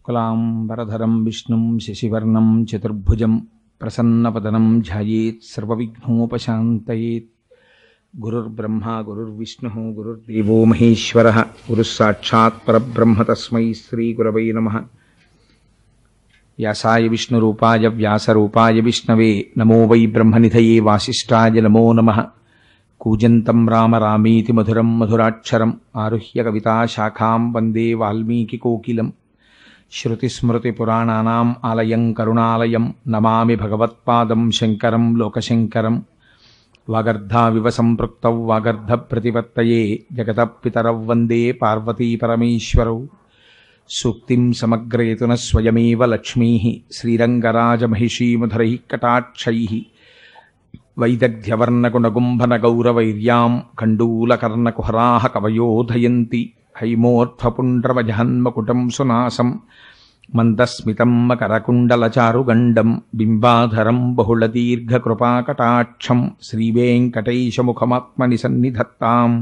శుక్లాంబరధరం విష్ణుం శశివర్ణం చతుర్భుజం ప్రసన్నవదనం ధ్యాయేత్ సర్వవిఘ్నోపశాంతయేత్. గురుర్బ్రహ్మా గురుర్విష్ణుః గురుర్దేవో మహేశ్వరః గురుః సాక్షాత్ పరబ్రహ్మ తస్మై శ్రీగురవై నమః. వ్యాసాయ విష్ణురూపాయ వ్యాసరూపాయ విష్ణవే నమో వై బ్రహ్మనిధయే వాసిష్ఠాయ నమో నమః. కూజంతం రామ రామీతి మధురం మధురాక్షరం ఆరుహ్య కవితాశాఖాం వందే వాల్మీకికోకిలం. శ్రుతిస్మృతిపురాణానాం ఆలయం కరుణాలయం నమామి భగవత్పాదం శంకరం లోకశంకరం. వాగర్ధావివ సంపృక్తౌ వాగర్ధప్రతిపత్తయే జగతః పితరౌ వందే పార్వతీపరమేశ్వరౌ. సూక్తిం సమగ్రయతున స్వయమేవ లక్ష్మీః శ్రీరంగరాజమహిషీమధురైః కటాక్షైః. వైదగ్ధ్యవర్ణగుణగుంభనగౌరవైర్యాం కండూలకర్ణకుహరాः కవయోధయంతి. హైమోర్ధ్వపుండ్రమజహన్మకుటం సునాసం మందస్మితం మకరకుండలచారుగండం బింబాధరం బహుళదీర్ఘకృపాకటాక్షం. శ్రీవేంకటేశముఖమాత్మని సన్నిధత్తాం.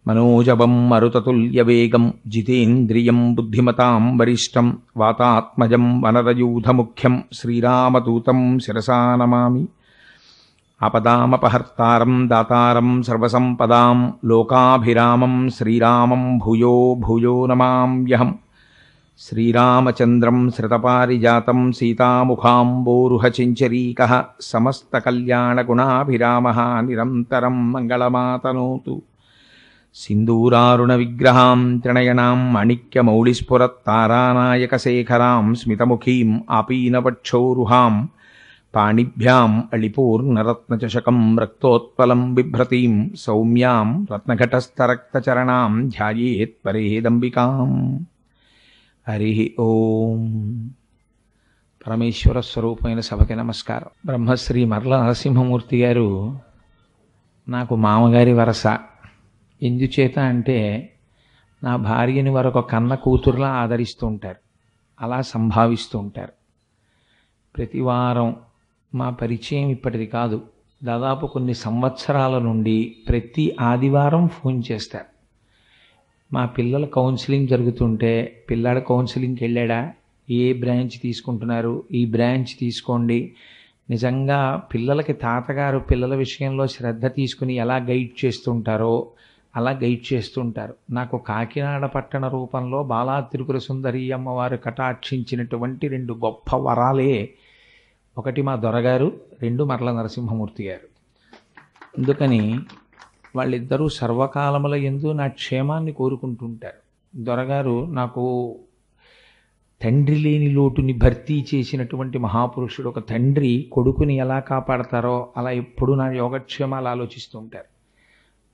మనోజవం మరుతతుల్యవేగం జితేంద్రియం బుద్ధిమతాం వరిష్టం వాతాత్మజం వనరయూధముఖ్యం శ్రీరామదూతం శిరసా నమామి. ఆపదామపహర్తారం దాతారం సర్వసంపదాం లోకాభిరామం శ్రీరామం భూయో భూయో నమామ్యహం. శ్రీరామచంద్రం శ్రితపారిజాతం సీతాముఖాంబోరుహచించరీకः సమస్తకల్యాణగుణాభిరామः నిరంతరం మంగళమాతనోతు. సింధూరారుణవిగ్రహాం త్రినయనాం మాణిక్యమౌళిస్ఫురత్తారానాయకశేఖరాం స్మితముఖీం ఆపీనవక్షోరుహాం పాణిభ్యాం అళిపూర్ణరత్నచషకం రక్తోత్పలం బిభ్రతీం సౌమ్యాం రత్నఘటస్థరక్తచరణాం ధ్యాయేత్ పరేదంబికాం. హరి ఓం. పరమేశ్వర స్వరూపమైన సభకి నమస్కారం. బ్రహ్మశ్రీ మర్ల నరసింహమూర్తి గారు నాకు మామగారి వరస. ఎందుచేత అంటే నా భార్యని వరొక కన్న కూతురులా ఆదరిస్తూ ఉంటారు, అలా సంభావిస్తూ ఉంటారు. ప్రతి వారం మా పరిచయం ఇప్పటిది కాదు, దాదాపు కొన్ని సంవత్సరాల నుండి ప్రతి ఆదివారం ఫోన్ చేస్తారు. మా పిల్లల కౌన్సిలింగ్ జరుగుతుంటే పిల్లాడు కౌన్సిలింగ్కి వెళ్ళాడా, ఏ బ్రాంచ్ తీసుకుంటున్నారు, ఈ బ్రాంచ్ తీసుకోండి. నిజంగా పిల్లలకి తాతగారు పిల్లల విషయంలో శ్రద్ధ తీసుకుని ఎలా గైడ్ చేస్తుంటారో అలా గైడ్ చేస్తుంటారు. నాకు కాకినాడ పట్టణ రూపంలో బాలా త్రిపుర సుందరి అమ్మవారు కటాక్షించినటువంటి రెండు గొప్ప వరాలే, ఒకటి మా దొరగారు, రెండు మర్ల నరసింహమూర్తి గారు. అందుకని వాళ్ళిద్దరూ సర్వకాలముల యందు నా క్షేమాన్ని కోరుకుంటుంటారు. దొరగారు నాకు తండ్రి లేని లోటుని భర్తీ చేసినటువంటి మహాపురుషుడు. ఒక తండ్రి కొడుకుని ఎలా కాపాడతారో అలా ఎప్పుడు నా యోగక్షేమాలు ఆలోచిస్తూ ఉంటారు.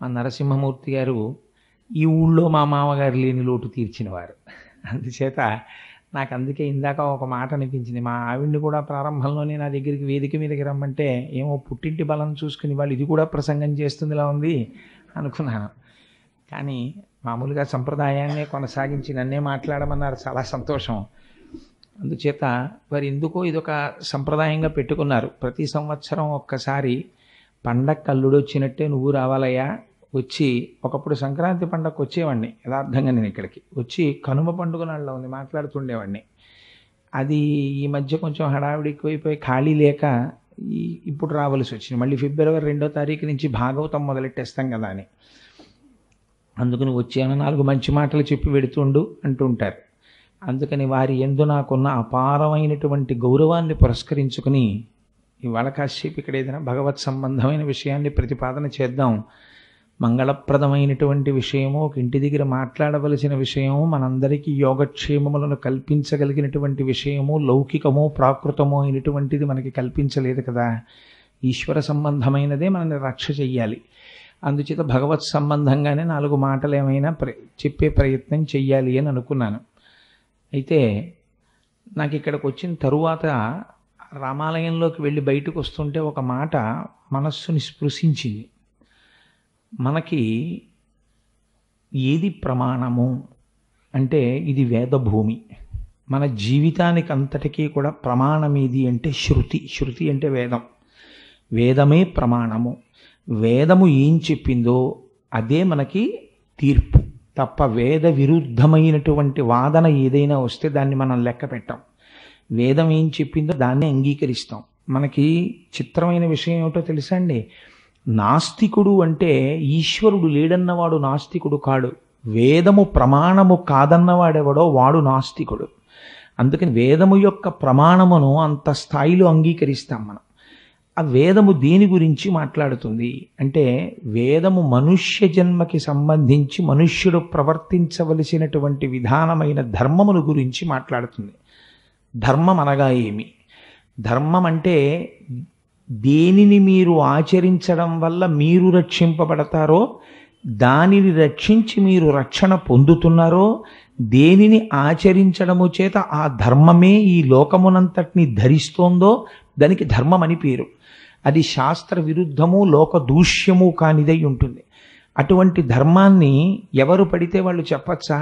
మా నరసింహమూర్తి గారు ఈ ఊళ్ళో మా మామగారు లేని లోటు తీర్చినవారు. అందుచేత నాకు అందుకే ఇందాక ఒక మాట అనిపించింది. మా ఆవిడ్ని కూడా ప్రారంభంలోనే నా దగ్గరికి వేదిక మీదకి రమ్మంటే ఏమో పుట్టింటి బలం చూసుకుని వాళ్ళు ఇది కూడా ప్రసంగం చేస్తుందిలా ఉంది అనుకున్నాను. కానీ మామూలుగా సంప్రదాయాన్నే కొనసాగించి నన్నే మాట్లాడమన్నారు, చాలా సంతోషం. అందుచేత వారు ఎందుకో ఇదొక సంప్రదాయంగా పెట్టుకున్నారు. ప్రతి సంవత్సరం ఒక్కసారి పండగ అల్లుడు వచ్చినట్టే నువ్వు రావాలయ్యా, వచ్చి ఒకప్పుడు సంక్రాంతి పండగకు వచ్చేవాడిని యథార్థంగా, నేను ఇక్కడికి వచ్చి కనుమ పండుగ నాళ్ళలో ఉంది మాట్లాడుతుండేవాడిని. అది ఈ మధ్య కొంచెం హడావిడి ఎక్కువైపోయి ఖాళీ లేక ఇప్పుడు రావాల్సి వచ్చింది. మళ్ళీ ఫిబ్రవరి 2వ తారీఖు నుంచి భాగవతం మొదలెట్టేస్తాం కదా అని. అందుకని వచ్చాను, 4 మంచి మాటలు చెప్పి వెడుతుండు అంటుంటారు. అందుకని వారి యందు నాకున్న అపారమైనటువంటి గౌరవాన్ని పురస్కరించుకుని ఇవాళ కాసేపు ఇక్కడ ఏదైనా భగవత్ సంబంధమైన విషయాన్ని ప్రతిపాదన చేద్దాం. మంగళప్రదమైనటువంటి విషయము, ఒక ఇంటి దగ్గర మాట్లాడవలసిన విషయము, మనందరికీ యోగక్షేమములను కల్పించగలిగినటువంటి విషయము, లౌకికమో ప్రాకృతమో అయినటువంటిది మనకి కల్పించలేదు కదా. ఈశ్వర సంబంధమైనదే మనల్ని రక్ష చెయ్యాలి. అందుచేత భగవత్ సంబంధంగానే 4 మాటలు ఏమైనా చెప్పే ప్రయత్నం చెయ్యాలి అని అనుకున్నాను. అయితే నాకు ఇక్కడికి వచ్చిన తరువాత రామాలయంలోకి వెళ్ళి బయటకు వస్తుంటే ఒక మాట మనస్సుని స్పృశించింది. మనకి ఏది ప్రమాణము అంటే ఇది వేదభూమి. మన జీవితానికి అంతటికీ కూడా ప్రమాణం ఏది అంటే శృతి. శృతి అంటే వేదం. వేదమే ప్రమాణము. వేదము ఏం చెప్పిందో అదే మనకి తీర్పు. తప్ప వేద విరుద్ధమైనటువంటి వాదన ఏదైనా వస్తే దాన్ని మనం లెక్క పెట్టాం. వేదం ఏం చెప్పిందో దాన్నే అంగీకరిస్తాం. మనకి చిత్రమైన విషయం ఏమిటో తెలుసా అండి? నాస్తికుడు అంటే ఈశ్వరుడు లేడన్నవాడు నాస్తికుడు కాడు. వేదము ప్రమాణము కాదన్నవాడెవడో వాడు నాస్తికుడు. అందుకని వేదము యొక్క ప్రమాణమును అంత స్థాయిలో అంగీకరిస్తాం మనం. ఆ వేదము దేని గురించి మాట్లాడుతుంది అంటే, వేదము మనుష్య జన్మకి సంబంధించి మనుష్యుడు ప్రవర్తించవలసినటువంటి విధానమైన ధర్మమును గురించి మాట్లాడుతుంది. ధర్మం అనగా ఏమి? ధర్మం అంటే దేనిని మీరు ఆచరించడం వల్ల మీరు రక్షింపబడతారో, దానిని రక్షించి మీరు రక్షణ పొందుతున్నారో, దేనిని ఆచరించడము చేత ఆ ధర్మమే ఈ లోకమునంతటిని ధరిస్తోందో దానికి ధర్మం అని పేరు. అది శాస్త్ర విరుద్ధము లోక దూష్యము కానిదై ఉంటుంది. అటువంటి ధర్మాన్ని ఎవరు పడితే వాళ్ళు చెప్పచ్చా?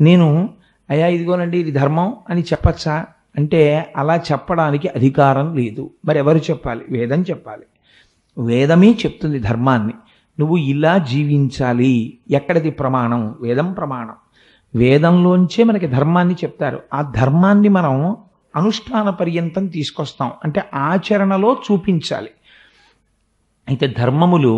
నేను అయ్యా ఇదిగోనండి ఇది ధర్మం అని చెప్పచ్చా అంటే అలా చెప్పడానికి అధికారం లేదు. మరి ఎవరు చెప్పాలి? వేదం చెప్పాలి. వేదమే చెప్తుంది ధర్మాన్ని. నువ్వు ఇలా జీవించాలి. ఎక్కడిది ప్రమాణం? వేదం ప్రమాణం. వేదంలోంచే మనకి ధర్మాన్ని చెప్తారు. ఆ ధర్మాన్ని మనం అనుష్ఠాన పర్యంతం తీసుకొస్తాం, అంటే ఆచరణలో చూపించాలి. అయితే ధర్మములు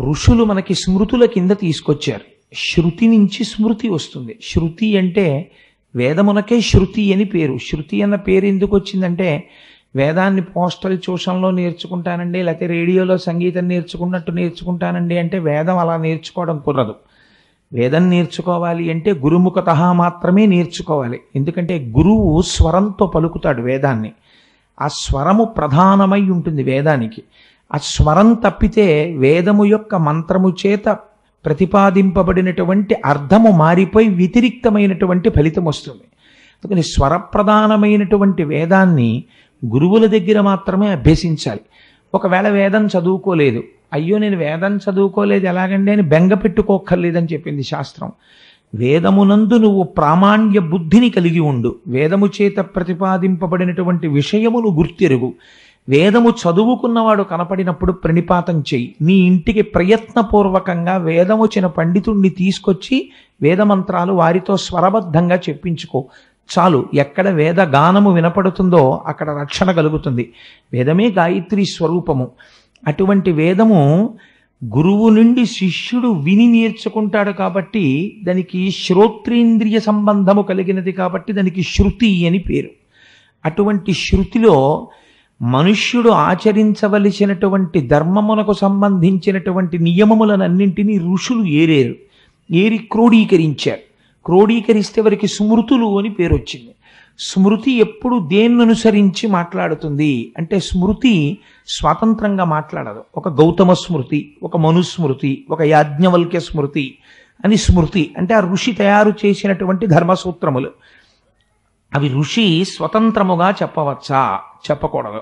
ఋషులు మనకి స్మృతుల కింద తీసుకొచ్చారు. శృతి నుంచి స్మృతి వస్తుంది. శృతి అంటే వేదమునకే శృతి అని పేరు. శృతి అన్న పేరు ఎందుకు వచ్చిందంటే, వేదాన్ని పోస్టల్ ట్యూషన్లో నేర్చుకుంటానండి, లేకపోతే రేడియోలో సంగీతం నేర్చుకున్నట్టు నేర్చుకుంటానండి అంటే వేదం అలా నేర్చుకోవడం కుదరదు. వేదం నేర్చుకోవాలి అంటే గురుముఖత మాత్రమే నేర్చుకోవాలి. ఎందుకంటే గురువు స్వరంతో పలుకుతాడు వేదాన్ని. ఆ స్వరము ప్రధానమై ఉంటుంది వేదానికి. ఆ స్వరం తప్పితే వేదము యొక్క మంత్రము చేత ప్రతిపాదింపబడినటువంటి అర్థము మారిపోయి వ్యతిరిక్తమైనటువంటి ఫలితం వస్తుంది. అందుకని స్వరప్రధానమైనటువంటి వేదాన్ని గురువుల దగ్గర మాత్రమే అభ్యసించాలి. ఒకవేళ వేదం చదువుకోలేదు, అయ్యో నేను వేదం చదువుకోలేదు ఎలాగండి అని బెంగ పెట్టుకోక్కర్లేదని చెప్పింది శాస్త్రం. వేదమునందు నువ్వు ప్రామాణ్య బుద్ధిని కలిగి ఉండు. వేదము చేత ప్రతిపాదింపబడినటువంటి విషయమును గుర్తెరుగు. వేదము చదువుకున్నవాడు కనపడినప్పుడు ప్రణిపాతం చెయ్యి. నీ ఇంటికి ప్రయత్నపూర్వకంగా వేదమొచ్చిన పండితుణ్ణి తీసుకొచ్చి వేదమంత్రాలు వారితో స్వరబద్ధంగా చెప్పించుకో. చాలు. ఎక్కడ వేద గానము వినపడుతుందో అక్కడ రక్షణ కలుగుతుంది. వేదమే గాయత్రి స్వరూపము. అటువంటి వేదము గురువు నుండి శిష్యుడు విని నేర్చుకుంటాడు కాబట్టి దానికి శ్రోత్రేంద్రియ సంబంధము కలిగినది కాబట్టి దానికి శృతి అని పేరు. అటువంటి శృతిలో మనుష్యుడు ఆచరించవలసినటువంటి ధర్మమునకు సంబంధించినటువంటి నియమములనన్నింటినీ ఋషులు ఏరి క్రోడీకరించారు. క్రోడీకరిస్తే వారికి స్మృతులు అని పేరు వచ్చింది. స్మృతి ఎప్పుడు దేన్ని అనుసరించి మాట్లాడుతుంది అంటే, స్మృతి స్వతంత్రంగా మాట్లాడదు. ఒక గౌతమ స్మృతి, ఒక మనుస్మృతి, ఒక యాజ్ఞవల్క్య స్మృతి అని స్మృతి అంటే ఆ ఋషి తయారు చేసినటువంటి ధర్మసూత్రములు. అవి ఋషి స్వతంత్రముగా చెప్పవచ్చా? చెప్పకూడదు.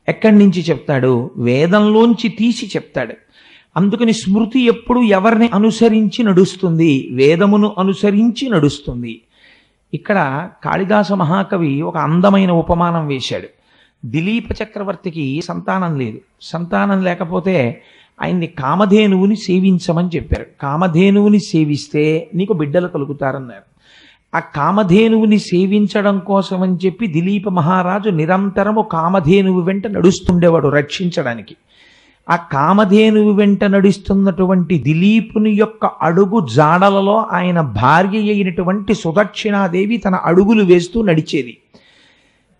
ఎక్కడి నుంచి చెప్తాడు? వేదంలోంచి తీసి చెప్తాడు. అందుకని స్మృతి ఎప్పుడు ఎవరిని అనుసరించి నడుస్తుంది? వేదమును అనుసరించి నడుస్తుంది. ఇక్కడ కాళిదాస మహాకవి ఒక అందమైన ఉపమానం వేశాడు. దిలీప చక్రవర్తికి సంతానం లేదు. సంతానం లేకపోతే ఆయన్ని కామధేనువుని సేవించమని చెప్పారు. కామధేనువుని సేవిస్తే నీకు బిడ్డలు కలుగుతారన్నారు. ఆ కామధేనువుని సేవించడం కోసం అని చెప్పి దిలీప మహారాజు నిరంతరము కామధేనువు వెంట నడుస్తుండేవాడు రక్షించడానికి. ఆ కామధేనువు వెంట నడుస్తున్నటువంటి దిలీపుని యొక్క అడుగు జాడలలో ఆయన భార్య అయినటువంటి సుదక్షిణాదేవి తన అడుగులు వేస్తూ నడిచేది.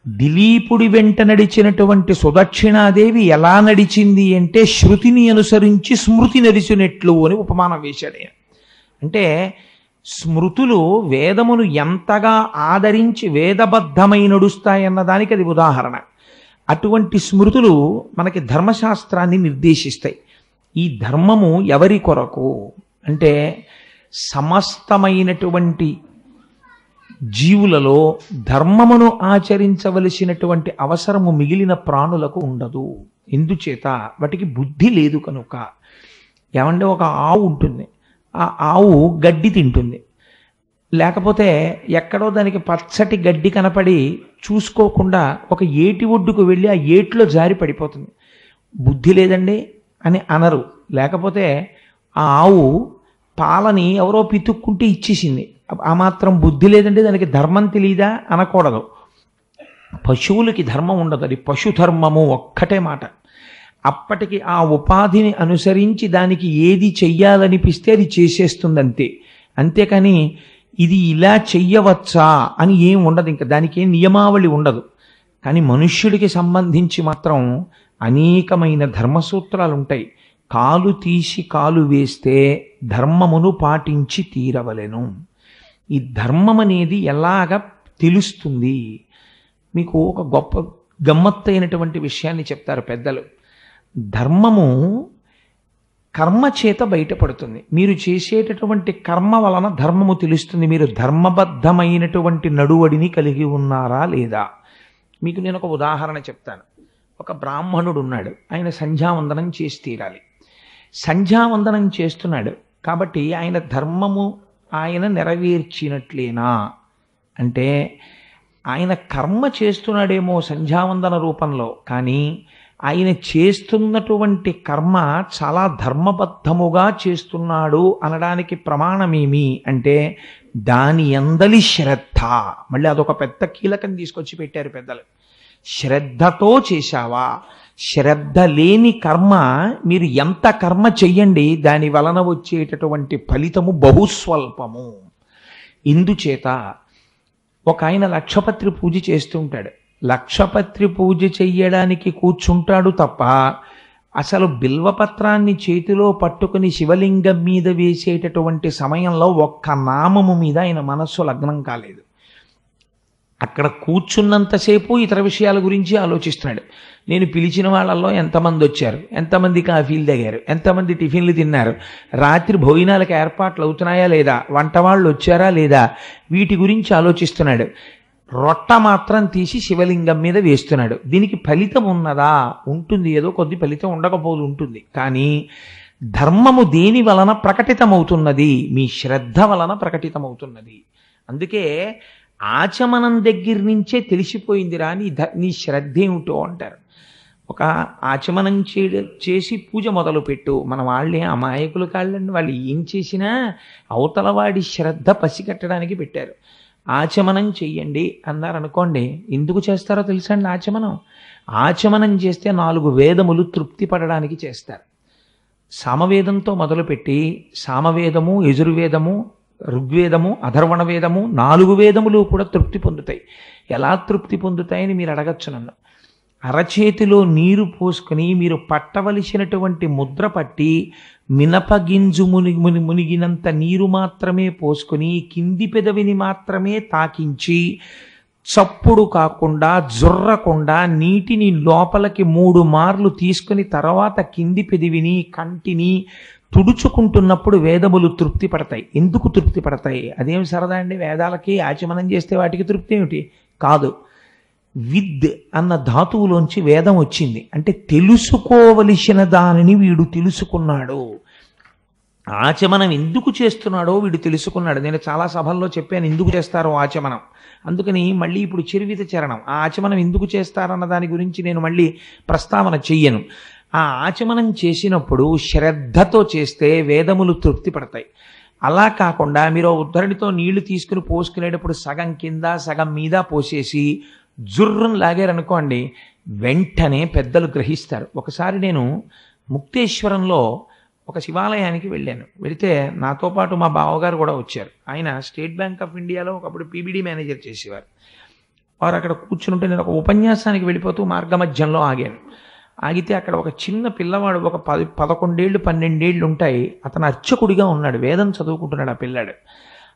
దిలీపుడి వెంట నడిచినటువంటి సుదక్షిణాదేవి ఎలా నడిచింది అంటే, శృతిని అనుసరించి స్మృతి నడిచినట్లు అని ఉపమానం వేశాడు. అంటే స్మృతులు వేదమును ఎంతగా ఆదరించి వేదబద్ధమై నడుస్తాయన్న దానికి అది ఉదాహరణ. అటువంటి స్మృతులు మనకి ధర్మశాస్త్రాన్ని నిర్దేశిస్తాయి. ఈ ధర్మము ఎవరి కొరకు అంటే, సమస్తమైనటువంటి జీవులలో ధర్మమును ఆచరించవలసినటువంటి అవసరము మిగిలిన ప్రాణులకు ఉండదు. ఎందుచేత? వాటికి బుద్ధి లేదు కనుక. ఏమంటే ఒక ఆవు ఉంటుంది, ఆ ఆవు గడ్డి తింటుంది. లేకపోతే ఎక్కడో దానికి పచ్చటి గడ్డి కనపడి చూసుకోకుండా ఒక ఏటి ఒడ్డుకు వెళ్ళి ఆ ఏట్లో జారి పడిపోతుంది. బుద్ధి లేదండి అని అనరు. లేకపోతే ఆ ఆవు పాలని ఎవరో పితుక్కుంటే ఇచ్చేసింది. ఆ మాత్రం బుద్ధి లేదంటే దానికి ధర్మం తెలీదా అనకూడదు. పశువులకి ధర్మం ఉండదు, అది పశుధర్మము ఒక్కటే మాట. అప్పటికి ఆ ఉపాధిని అనుసరించి దానికి ఏది చెయ్యాలనిపిస్తే అది చేసేస్తుంది అంతే. అంతేకాని ఇది ఇలా చెయ్యవచ్చా అని ఏం ఉండదు, ఇంకా దానికి ఏం నియమావళి ఉండదు. కానీ మనుష్యుడికి సంబంధించి మాత్రం అనేకమైన ధర్మసూత్రాలు ఉంటాయి. కాలు తీసి కాలు వేస్తే ధర్మమును పాటించి తీరవలెను. ఈ ధర్మం అనేది ఎలాగ తెలుస్తుంది? మీకు ఒక గొప్ప గమ్మత్తైనటువంటి విషయాన్ని చెప్తారు పెద్దలు. ధర్మము కర్మ చేత బయటపడుతుంది. మీరు చేసేటటువంటి కర్మ వలన ధర్మము తెలుస్తుంది. మీరు ధర్మబద్ధమైనటువంటి నడువడిని కలిగి ఉన్నారా లేదా? మీకు నేను ఒక ఉదాహరణ చెప్తాను. ఒక బ్రాహ్మణుడు ఉన్నాడు, ఆయన సంధ్యావందనం చేసి తీరాలి. సంధ్యావందనం చేస్తున్నాడు కాబట్టి ఆయన ధర్మము ఆయన నెరవేర్చినట్లేనా అంటే, ఆయన కర్మ చేస్తున్నాడేమో సంధ్యావందన రూపంలో, కానీ ఆయన చేస్తున్నటువంటి కర్మ చాలా ధర్మబద్ధముగా చేస్తున్నాడు అనడానికి ప్రమాణమేమి అంటే దాని యందలి శ్రద్ధ. మళ్ళీ అదొక పెద్ద కీలకం తీసుకొచ్చి పెట్టారు పెద్దలు. శ్రద్ధతో చేశావా? శ్రద్ధ లేని కర్మ మీరు ఎంత కర్మ చెయ్యండి, దాని వలన వచ్చేటటువంటి ఫలితము బహుస్వల్పము. ఇందుచేత ఒక ఆయన లక్షపత్రి పూజ చేస్తూ ఉంటాడు. లక్షపత్రి పూజ చెయ్యడానికి కూర్చుంటాడు తప్ప అసలు బిల్వపత్రాన్ని చేతిలో పట్టుకుని శివలింగం మీద వేసేటటువంటి సమయంలో ఒక్క నామము మీద ఆయన మనస్సు లగ్నం కాలేదు. అక్కడ కూర్చున్నంతసేపు ఇతర విషయాల గురించి ఆలోచిస్తున్నాడు. నేను పిలిచిన వాళ్ళల్లో ఎంతమంది వచ్చారు, ఎంతమంది కాఫీలు తాగారు, ఎంతమంది టిఫిన్లు తిన్నారు, రాత్రి భోజనాలకు ఏర్పాట్లు అవుతున్నాయా లేదా, వంట వాళ్ళు వచ్చారా లేదా, వీటి గురించి ఆలోచిస్తున్నాడు. రొట్ట మాత్రం తీసి శివలింగం మీద వేస్తున్నాడు. దీనికి ఫలితం ఉన్నదా? ఉంటుంది, ఏదో కొద్ది ఫలితం ఉండకపోదు ఉంటుంది. కానీ ధర్మము దేని వలన ప్రకటితమవుతున్నది? మీ శ్రద్ధ వలన ప్రకటితమవుతున్నది. అందుకే ఆచమనం దగ్గర నుంచే తెలిసిపోయిందిరా నీ శ్రద్ధ ఏమిటో అంటారు. ఒక ఆచమనం చేసి పూజ మొదలుపెట్టు. మన వాళ్ళే అమాయకులు కాళ్ళండి, వాళ్ళు ఏం చేసినా అవతల వాడి శ్రద్ధ పసిగట్టడానికి పెట్టారు. ఆచమనం చెయ్యండి అన్నారనుకోండి, ఎందుకు చేస్తారో తెలుసా అండి? ఆచమనం చేస్తే 4 వేదములు తృప్తి పడడానికి చేస్తారు. సామవేదంతో మొదలుపెట్టి సామవేదము, యజుర్వేదము, ఋగ్వేదము, అధర్వణ వేదము, 4 వేదములు కూడా తృప్తి పొందుతాయి. ఎలా తృప్తి పొందుతాయని మీరు అడగచ్చు నన్ను. అరచేతిలో నీరు పోసుకొని మీరు పట్టవలసినటువంటి ముద్ర పట్టి మినపగింజు మునిగినంత నీరు మాత్రమే పోసుకొని కింది పెదవిని మాత్రమే తాకించి చప్పుడు కాకుండా జొర్రకుండా నీటిని లోపలికి 3 మార్లు తీసుకుని తర్వాత కింది పెదవిని కంటిని తుడుచుకుంటున్నప్పుడు వేదములు తృప్తి పడతాయి. ఎందుకు తృప్తి పడతాయి? అదేం సరదా అండి, వేదాలకి ఆచమనం చేస్తే వాటికి తృప్తి ఏమిటి? కాదు. విద్ అన్న ధాతువులోంచి వేదం వచ్చింది అంటే తెలుసుకోవలసిన దానిని వీడు తెలుసుకున్నాడు. ఆచమనం ఎందుకు చేస్తున్నాడో వీడు తెలుసుకున్నాడు. నేను చాలా సభల్లో చెప్పాను ఎందుకు చేస్తారో ఆచమనం. అందుకని మళ్ళీ ఇప్పుడు చిరువిత చరణం. ఆ ఆచమనం ఎందుకు చేస్తారన్న దాని గురించి నేను మళ్ళీ ప్రస్తావన చెయ్యను. ఆ ఆచమనం చేసినప్పుడు శ్రద్ధతో చేస్తే వేదములు తృప్తి పడతాయి. అలా కాకుండా మీరు ఉద్ధరణితో నీళ్లు తీసుకుని పోసుకునేటప్పుడు సగం కింద సగం మీద పోసేసి జుర్రను లాగారనుకోండి, వెంటనే పెద్దలు గ్రహిస్తారు. ఒకసారి నేను ముక్తేశ్వరంలో ఒక శివాలయానికి వెళ్ళాను. వెళితే నాతో పాటు మా బావగారు కూడా వచ్చారు. ఆయన స్టేట్ బ్యాంక్ ఆఫ్ ఇండియాలో ఒకప్పుడు పీబీడీ మేనేజర్ చేసేవారు. వారు అక్కడ కూర్చుంటే నేను ఒక ఉపన్యాసానికి వెళ్ళిపోతూ మార్గమధ్యంలో ఆగాను. ఆగితే అక్కడ ఒక చిన్న పిల్లవాడు, ఒక 11 ఏళ్ళు 12 ఏళ్ళు ఉంటాయి, అతను అర్చకుడిగా ఉన్నాడు, వేదం చదువుకుంటున్నాడు ఆ పిల్లాడు.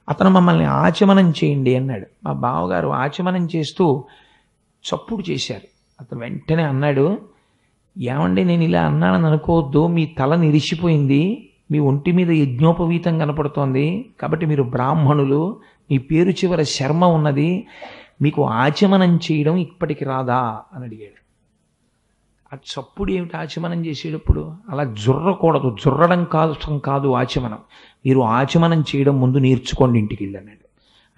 అతను మమ్మల్ని ఆచమనం చేయండి అన్నాడు. మా బావగారు ఆచమనం చేస్తూ చప్పుడు చేశారు. అతను వెంటనే అన్నాడు, ఏమండి నేను ఇలా అన్నానని అనుకోవద్దు, మీ తల నిరిసిపోయింది, మీ ఒంటి మీద యజ్ఞోపవీతం కనపడుతోంది, కాబట్టి మీరు బ్రాహ్మణులు, మీ పేరు చివర శర్మ ఉన్నది, మీకు ఆచమనం చేయడం ఇప్పటికి రాదా అని అడిగాడు. ఆ చప్పుడు ఏమిటి? ఆచమనం చేసేటప్పుడు అలా జుర్రకూడదు, జుర్రడం కాదు ఆచమనం. మీరు ఆచమనం చేయడం ముందు నేర్చుకోండి ఇంటికి వెళ్ళాడు.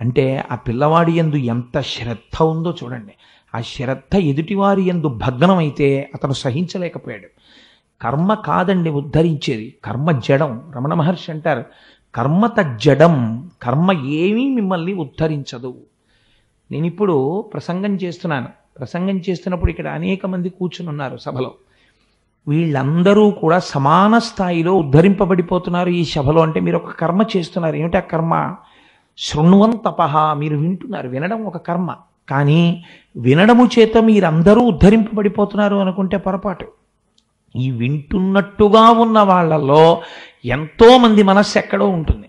అంటే ఆ పిల్లవాడి యందు ఎంత శ్రద్ధ ఉందో చూడండి. ఆ శ్రద్ధ ఎదుటివారి యందు భగ్నమైతే అతను సహించలేకపోయాడు. కర్మ కాదండి ఉద్ధరించేది, కర్మ జడం. రమణ మహర్షి అంటారు, కర్మ తజ్జడం, కర్మ ఏమీ మిమ్మల్ని ఉద్ధరించదు. నేను ఇప్పుడు ప్రసంగం చేస్తున్నాను. ప్రసంగం చేస్తున్నప్పుడు ఇక్కడ అనేక మంది కూర్చుని ఉన్నారు సభలో. వీళ్ళందరూ కూడా సమాన స్థాయిలో ఉద్ధరింపబడిపోతున్నారు ఈ సభలో. అంటే మీరు ఒక కర్మ చేస్తున్నారు. ఏమిటి ఆ కర్మ? శృణ్వం తపః, మీరు వింటున్నారు. వినడం ఒక కర్మ. కానీ వినడము చేత మీరందరూ ఉద్ధరింపబడిపోతున్నారు అనుకుంటే పొరపాటు. ఈ వింటున్నట్టుగా ఉన్న వాళ్ళలో ఎంతోమంది మనస్సు ఎక్కడో ఉంటుంది.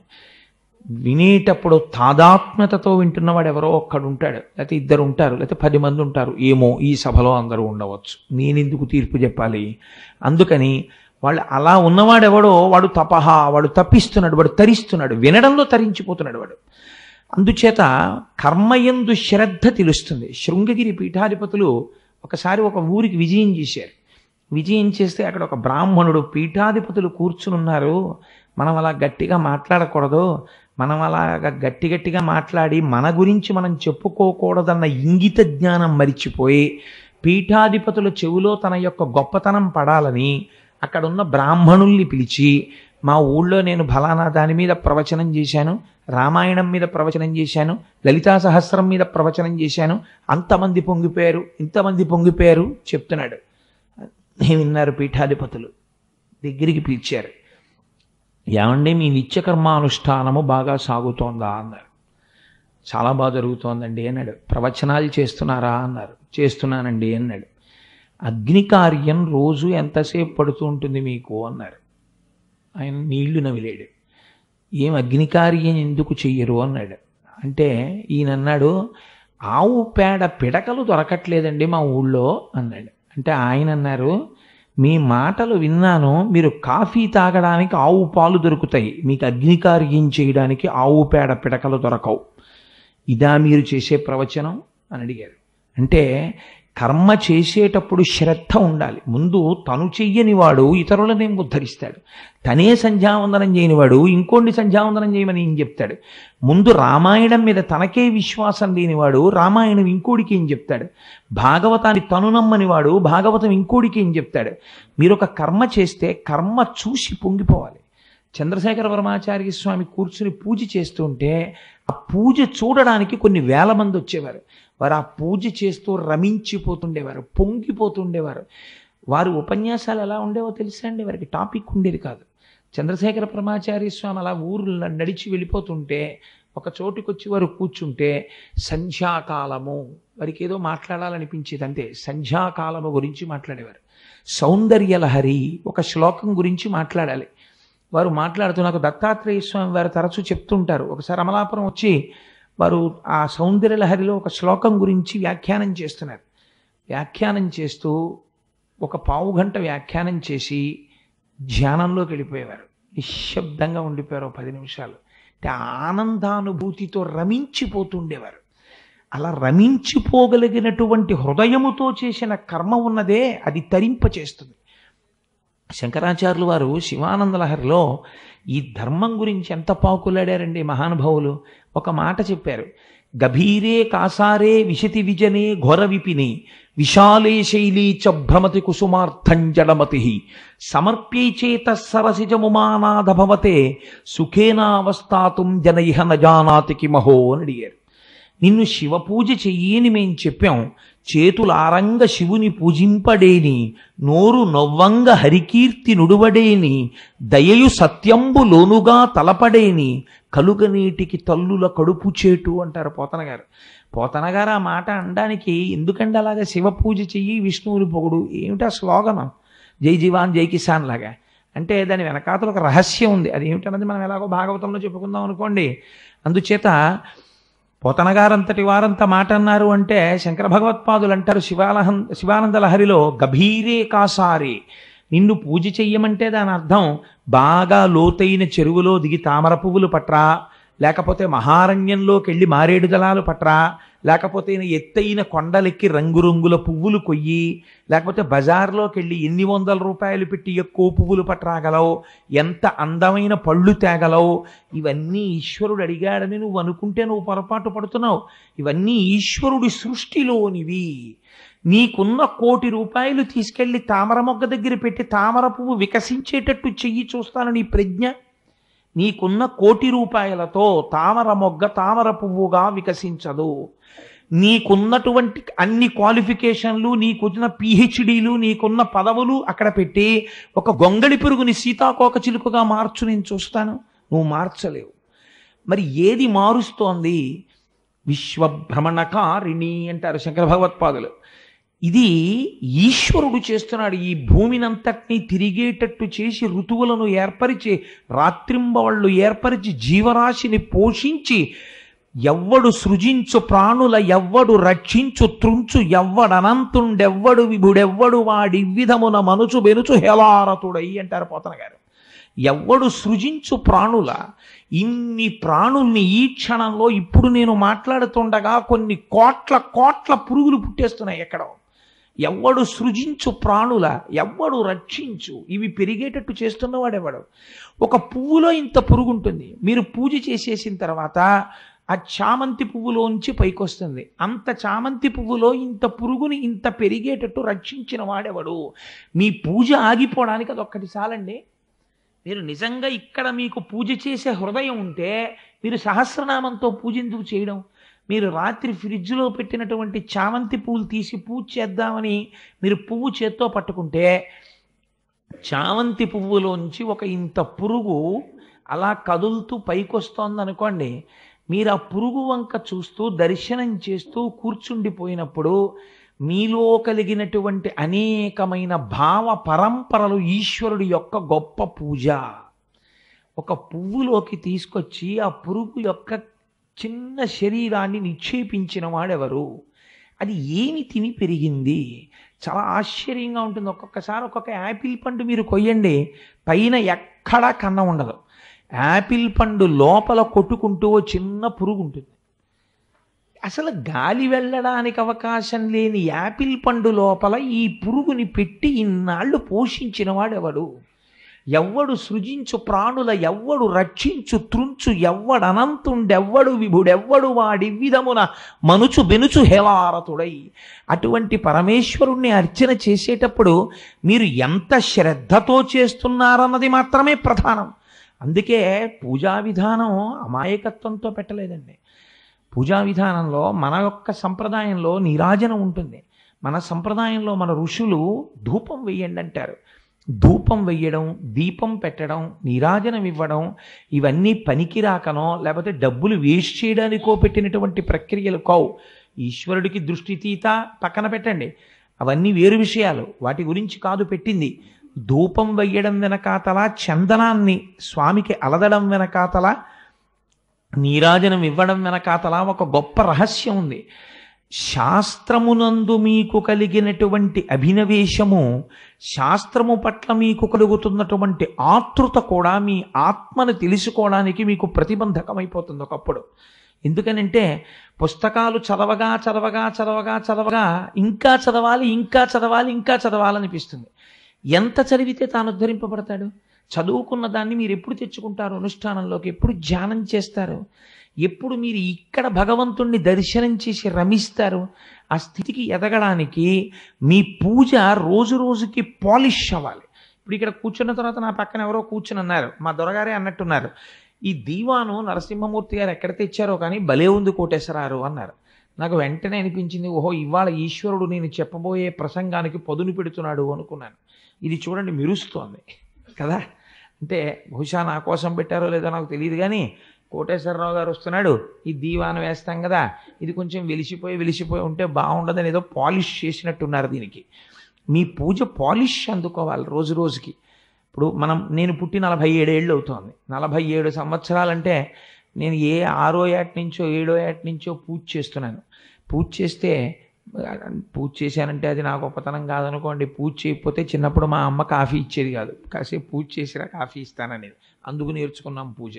వినేటప్పుడు తాదాత్మ్యతతో వింటున్నవాడు ఎవరో ఒక్కడు ఉంటాడు, లేకపోతే ఇద్దరు ఉంటారు, లేకపోతే 10 మంది ఉంటారు. ఏమో ఈ సభలో అందరూ ఉండవచ్చు, నేనెందుకు తీర్పు చెప్పాలి? అందుకని వాళ్ళు అలా ఉన్నవాడెవడో వాడు తపహ, వాడు తప్పిస్తున్నాడు, వాడు తరిస్తున్నాడు, వినడంలో తరించిపోతున్నాడు వాడు. అందుచేత కర్మయందు శ్రద్ధ తెలుస్తుంది. శృంగగిరి పీఠాధిపతులు ఒకసారి ఒక ఊరికి విజయం చేశారు. విజయం చేస్తే అక్కడ ఒక బ్రాహ్మణుడు, పీఠాధిపతులు కూర్చుని ఉన్నారు, మనం అలా గట్టిగా మాట్లాడకూడదు, మనం అలాగా గట్టిగా మాట్లాడి మన గురించి మనం చెప్పుకోకూడదన్న ఇంగిత జ్ఞానం మరిచిపోయి పీఠాధిపతుల చెవిలో తన యొక్క గొప్పతనం పడాలని అక్కడున్న బ్రాహ్మణుల్ని పిలిచి, మా ఊళ్ళో నేను ఫలానా దాని మీద ప్రవచనం చేశాను, రామాయణం మీద ప్రవచనం చేశాను, లలితా సహస్రం మీద ప్రవచనం చేశాను, అంతమంది పొంగిపోయారు, ఇంతమంది పొంగిపోయారు చెప్తున్నాడు. విన్నారు పీఠాధిపతులు. దగ్గరికి పిలిచారు. ఏమండి మీ నిత్యకర్మానుష్ఠానము బాగా సాగుతోందా అన్నారు. చాలా బాగా జరుగుతోందండి అన్నాడు. ప్రవచనాలు చేస్తున్నారా అన్నారు. చేస్తున్నానండి అన్నాడు. అగ్నికార్యం రోజు ఎంతసేపు పడుతూ ఉంటుంది మీకు అన్నారు. ఆయన నీళ్లు నవిలేడు. ఏం అగ్నికార్యం ఎందుకు చెయ్యరు అన్నాడు. అంటే ఈయన అన్నాడు, ఆవు పేడ పిడకలు దొరకట్లేదండి మా ఊళ్ళో అన్నాడు. అంటే ఆయన అన్నారు, మీ మాటలు విన్నాను, మీరు కాఫీ తాగడానికి ఆవు పాలు దొరుకుతాయి, మీకు అగ్నికార్యం చేయడానికి ఆవు పేడ పిడకలు దొరకవు. ఇదా మీరు చేసే ప్రవచనం అని అడిగారు. అంటే కర్మ చేసేటప్పుడు శ్రద్ధ ఉండాలి. ముందు తను చెయ్యని వాడు ఇతరులనే ఉద్ధరిస్తాడు. తనే సంధ్యావందనం చేయనివాడు ఇంకోండి సంధ్యావందనం చేయమని ఏం చెప్తాడు. ముందు రామాయణం మీద తనకే విశ్వాసం లేనివాడు రామాయణం ఇంకోడికి ఏం చెప్తాడు. భాగవతాన్ని తను నమ్మనివాడు భాగవతం ఇంకోడికి ఏం చెప్తాడు. మీరు ఒక కర్మ చేస్తే కర్మ చూసి పొంగిపోవాలి. చంద్రశేఖర పరమాచార్య స్వామి కూర్చుని పూజ చేస్తుంటే ఆ పూజ చూడడానికి కొన్ని వేల మంది వచ్చేవారు. వారు ఆ పూజ చేస్తూ రమించిపోతుండేవారు, పొంగిపోతుండేవారు. వారు ఉపన్యాసాలు ఎలా ఉండేవో తెలుసా అండి? వారికి టాపిక్ ఉండేది కాదు. చంద్రశేఖర పరమాచార్య స్వామి అలా ఊరు నడిచి వెళ్ళిపోతుంటే ఒక చోటుకొచ్చి వారు కూర్చుంటే సంధ్యాకాలము, వారికి ఏదో మాట్లాడాలనిపించేది అంతే. సంధ్యాకాలము గురించి మాట్లాడేవారు. సౌందర్యలహరి ఒక శ్లోకం గురించి మాట్లాడాలి. వారు మాట్లాడుతూ నాకు దత్తాత్రేయ స్వామి వారు తరచూ చెప్తుంటారు. ఒకసారి అమలాపురం వచ్చి వారు ఆ సౌందర్యలహరిలో ఒక శ్లోకం గురించి వ్యాఖ్యానం చేస్తున్నారు. వ్యాఖ్యానం చేస్తూ ఒక పావుగంట వ్యాఖ్యానం చేసి ధ్యానంలోకి వెళ్ళిపోయేవారు. నిశ్శబ్దంగా ఉండిపోయారు 10 నిమిషాలు. అంటే ఆనందానుభూతితో రమించిపోతుండేవారు. అలా రమించిపోగలిగినటువంటి హృదయముతో చేసిన కర్మ ఉన్నదే అది తరింపచేస్తుంది. శంకరాచార్యులు వారు శివానందలహరిలో ఈ ధర్మం గురించి ఎంత పాకులాడారండి మహానుభావులు. ఒక మాట చెప్పారు, గభీరే కాసారే విశతి విజనే ఘోర విపిని విశాలే శైలీ చ భ్రమతి కుసుమార్థం జడమతి సమర్ప్యై చేత సరసిజముమానాథ భవతే సుఖేనావస్థాతుం జన ఇహ నజానాతి కిమహో అని అడిగారు. నిన్ను శివపూజ చెయ్యని మేం చెప్పాం, చేతులారంగ శివుని పూజింపడేని, నోరు నొవ్వంగ హరికీర్తి నుడువడేని, దయయు సత్యంబు లోనుగా తలపడేని, కలుగనీటికి తల్లుల కడుపు చేటు అంటారు పోతన గారు. పోతన గారు ఆ మాట అనడానికి ఎందుకంటే అలాగా శివ పూజ చెయ్యి విష్ణువుని పొగుడు ఏమిటా స్లోగనం? జై జీవాన్ జై కిసాన్ లాగా. అంటే దాని వెనకాతల ఒక రహస్యం ఉంది. అది ఏమిటన్నది మనం ఎలాగో భాగవతంలో చెప్పుకుందాం అనుకోండి. అందుచేత పోతనగారంతటి వారంత మాట అన్నారు అంటే శంకర భగవత్పాదులు అంటారు శివానంద లహరిలో గభీరే కాసారే, నిన్ను పూజ చెయ్యమంటే దాని అర్థం బాగా లోతైన చెరువులో దిగి తామర పువ్వులు పట్రా, లేకపోతే మహారణ్యంలోకి వెళ్ళి మారేడు దళాలు పట్రా, లేకపోతే ఎత్తైన కొండలెక్కి రంగురంగుల పువ్వులు కొయ్యి, లేకపోతే బజార్లోకి వెళ్ళి ఎన్ని వందల రూపాయలు పెట్టి ఎక్కువ పువ్వులు పట్టరాగలవు, ఎంత అందమైన పళ్ళు తేగలవు, ఇవన్నీ ఈశ్వరుడు అడిగాడని నువ్వు అనుకుంటే నువ్వు పొరపాటు పడుతున్నావు. ఇవన్నీ ఈశ్వరుడి సృష్టిలోనివి. నీకున్న 1,00,00,000 రూపాయలు తీసుకెళ్ళి తామర మొగ్గ దగ్గర పెట్టి తామర పువ్వు వికసించేటట్టు చెయ్యి చూస్తాను నీ ప్రజ్ఞ. నీకున్న 1,00,00,000 తామర మొగ్గ తామర పువ్వుగా వికసించదు. నీకున్నటువంటి అన్ని క్వాలిఫికేషన్లు, నీకున్న పిహెచ్డీలు, నీకున్న పదవులు అక్కడ పెట్టి ఒక గొంగళి పురుగుని సీతాకోక చిలుకగా మార్చు, నేను చూస్తాను. నువ్వు మార్చలేవు. మరి ఏది మారుస్తోంది? విశ్వభ్రమణకారిణి అంటారు శంకర భగవత్పాదులు. ఇది ఈశ్వరుడు చేస్తున్నాడు. ఈ భూమినంతటినీ తిరిగేటట్టు చేసి, ఋతువులను ఏర్పరిచి, రాత్రింబవళ్ళు ఏర్పరిచి, జీవరాశిని పోషించి, ఎవ్వడు సృజించు ప్రాణుల ఎవ్వడు రక్షించు త్రుంచు ఎవ్వడనంతుండెవ్వడు విభుడెవ్వడు వాడి విధమున మనుచు బెనుచు హేలారతుడై అంటారు పోతన గారు. ఎవ్వడు సృజించు ప్రాణుల, ఇన్ని ప్రాణుల్ని ఈ క్షణంలో ఇప్పుడు నేను మాట్లాడుతుండగా కొన్ని కోట్ల కోట్ల పురుగులు పుట్టేస్తున్నాయి ఎక్కడో. ఎవ్వడు సృజించు ప్రాణుల ఎవ్వడు రక్షించు, ఇవి పెరిగేటట్టు చేస్తున్నవాడెవడు? ఒక పువ్వులో ఇంత పురుగు ఉంటుంది. మీరు పూజ చేసేసిన తర్వాత ఆ చామంతి పువ్వులోంచి పైకొస్తుంది. అంత చామంతి పువ్వులో ఇంత పురుగుని ఇంత పెరిగేటట్టు రక్షించిన వాడెవడు? మీ పూజ ఆగిపోవడానికి అదొక్కటి చాలండి. మీరు నిజంగా ఇక్కడ మీకు పూజ చేసే హృదయం ఉంటే మీరు సహస్రనామంతో పూజ ఎందుకు చేయడం? మీరు రాత్రి ఫ్రిడ్జ్లో పెట్టినటువంటి చామంతి పువ్వులు తీసి పూజ చేద్దామని మీరు పువ్వు చేత్తో పట్టుకుంటే చామంతి పువ్వులోంచి ఒక ఇంత పురుగు అలా కదులుతూ పైకొస్తోందనుకోండి, మీరు ఆ పురుగు వంక చూస్తూ దర్శనం చేస్తూ కూర్చుండిపోయినప్పుడు మీలో కలిగినటువంటి అనేకమైన భావ పరంపరలు ఈశ్వరుడి యొక్క గొప్ప పూజ. ఒక పువ్వులోకి తీసుకొచ్చి ఆ పురుగు యొక్క చిన్న శరీరాన్ని నిక్షేపించిన వాడెవరు? అది ఏమి తిని పెరిగింది? చాలా ఆశ్చర్యంగా ఉంటుంది. ఒక్కొక్కసారి ఒక్కొక్క యాపిల్ పండు మీరు కొయ్యండి, పైన ఎక్కడా కన్నం ఉండదు. యాపిల్ పండు లోపల కొట్టుకుంటూ ఓ చిన్న పురుగు ఉంటుంది. అసలు గాలి వెళ్ళడానికి అవకాశం లేని యాపిల్ పండు లోపల ఈ పురుగుని పెట్టి ఇన్నాళ్ళు పోషించిన వాడెవడు? ఎవ్వడు సృజించు ప్రాణుల ఎవ్వడు రక్షించు త్రుంచు ఎవ్వడనంతుండెవ్వడు విభుడెవ్వడు వాడి విధమున మనుచు బెనుచు హేలారతుడై. అటువంటి పరమేశ్వరుణ్ణి అర్చన చేసేటప్పుడు మీరు ఎంత శ్రద్ధతో చేస్తున్నారన్నది మాత్రమే ప్రధానం. అందుకే పూజా విధానం అమాయకత్వంతో పెట్టలేదండి. పూజా విధానంలో మన యొక్క సంప్రదాయంలో నీరాజనం ఉంటుంది. మన సంప్రదాయంలో మన ఋషులు ధూపం వెయ్యండి అంటారు. ధూపం వెయ్యడం, దీపం పెట్టడం, నీరాజనం ఇవ్వడం ఇవన్నీ పనికిరాకనో లేకపోతే డబ్బులు వేస్ట్ చేయడానికో పెట్టినటువంటి ప్రక్రియలు కావు. ఈశ్వరుడికి దృష్టి తీత పక్కన పెట్టండి, అవన్నీ వేరు విషయాలు, వాటి గురించి కాదు పెట్టింది. ధూపం వెయ్యడం వెనకాతల, చందనాన్ని స్వామికి అలదడం వెనకాతల, నీరాజనం ఇవ్వడం వెనకాతల ఒక గొప్ప రహస్యం ఉంది. శాస్త్రమునందు మీకు కలిగినటువంటి అభినవేశము, శాస్త్రము పట్ల మీకు కలుగుతున్నటువంటి ఆతృత కూడా మీ ఆత్మను తెలుసుకోవడానికి మీకు ప్రతిబంధకమైపోతుంది ఒకప్పుడు. ఎందుకనంటే పుస్తకాలు చదవగా చదవగా చదవగా చదవగా ఇంకా చదవాలి ఇంకా చదవాలి ఇంకా చదవాలనిపిస్తుంది. ఎంత చదివితే తాను ఉద్ధరింపబడతాడు? చదువుకున్న దాన్ని మీరు ఎప్పుడు తెచ్చుకుంటారు అనుష్ఠానంలోకి? ఎప్పుడు ధ్యానం చేస్తారు? ఎప్పుడు మీరు ఇక్కడ భగవంతుణ్ణి దర్శనం చేసి రమిస్తారు? ఆ స్థితికి ఎదగడానికి మీ పూజ రోజు రోజుకి పాలిష్ అవ్వాలి. ఇప్పుడు ఇక్కడ కూర్చున్న తర్వాత నా పక్కన ఎవరో కూర్చుని అన్నారు, మా దొరగారే అన్నట్టున్నారు, ఈ దీవాను నరసింహమూర్తి గారు ఎక్కడ తెచ్చారో కానీ భలే ఉంది కోటేశ్వరారు అన్నారు. నాకు వెంటనే అనిపించింది, ఓహో ఇవాళ ఈశ్వరుడు నేను చెప్పబోయే ప్రసంగానికి పదును పెడుతున్నాడు అనుకున్నాను. ఇది చూడండి మెరుస్తోంది కదా. అంటే బహుశా నా కోసం పెట్టారో లేదో నాకు తెలియదు కానీ కోటేశ్వరరావు గారు వస్తున్నాడు, ఈ దీవాను వేస్తాం కదా, ఇది కొంచెం వెలిసిపోయి ఉంటే బాగుండదని ఏదో పాలిష్ చేసినట్టున్నారు దీనికి. మీ పూజ పాలిష్ అందుకోవాలి రోజు రోజుకి. ఇప్పుడు నేను పుట్టి 47 ఏళ్ళు అవుతోంది. 47 సంవత్సరాలంటే నేను ఏ 6వ ఏట నుంచో 7వ ఏట నుంచో పూజ చేస్తున్నాను. పూజ చేశానంటే అది నా గొప్పతనం కాదనుకోండి. పూజ చేయకపోతే చిన్నప్పుడు మా అమ్మ కాఫీ ఇచ్చేది కాదు, కాసేపు పూజ చేసిరా కాఫీ ఇస్తాననేది. అందుకు నేర్చుకున్నాం పూజ.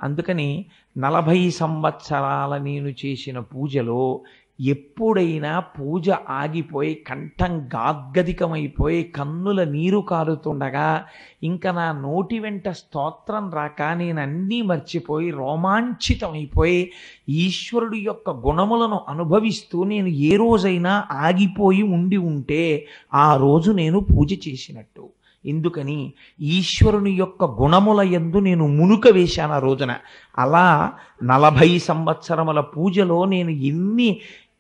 అందుకని 40 సంవత్సరాల నేను చేసిన పూజలో ఎప్పుడైనా పూజ ఆగిపోయి కంఠం గాద్గదికమైపోయి కన్నుల నీరు కారుతుండగా ఇంకా నా నోటి వెంట స్తోత్రం రాక నేను అన్నీ మర్చిపోయి రోమాంచితమైపోయి ఈశ్వరుడి యొక్క గుణములను అనుభవిస్తూ నేను ఏ రోజైనా ఆగిపోయి ఉండి ఉంటే ఆ రోజు నేను పూజ చేసినట్టు. ఎందుకని ఈశ్వరుని యొక్క గుణముల యందు నేను మునుక వేశాను ఆ రోజున. అలా 40 సంవత్సరముల పూజలో నేను ఎన్ని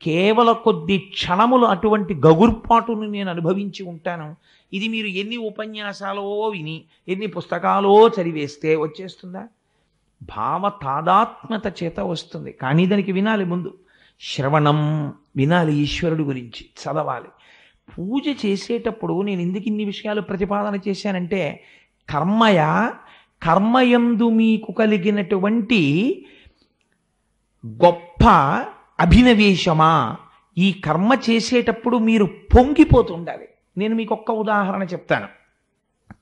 కేవల కొద్ది క్షణములు అటువంటి గగుర్పాటును నేను అనుభవించి ఉంటాను. ఇది మీరు ఎన్ని ఉపన్యాసాలో విని ఎన్ని పుస్తకాలో చదివేస్తే వచ్చేస్తుందా? భావ తాదాత్మ్యత చేత వస్తుంది. కానీ దానికి వినాలి, ముందు శ్రవణం వినాలి, ఈశ్వరుడి గురించి చదవాలి. పూజ చేసేటప్పుడు నేను ఎందుకు ఇన్ని విషయాలు ప్రతిపాదన చేశానంటే, కర్మయందు మీకు కలిగినటువంటి గొప్ప అభినవేశమా, ఈ కర్మ చేసేటప్పుడు మీరు పొంగిపోతుండాలి. నేను మీకు ఒక్క ఉదాహరణ చెప్తాను.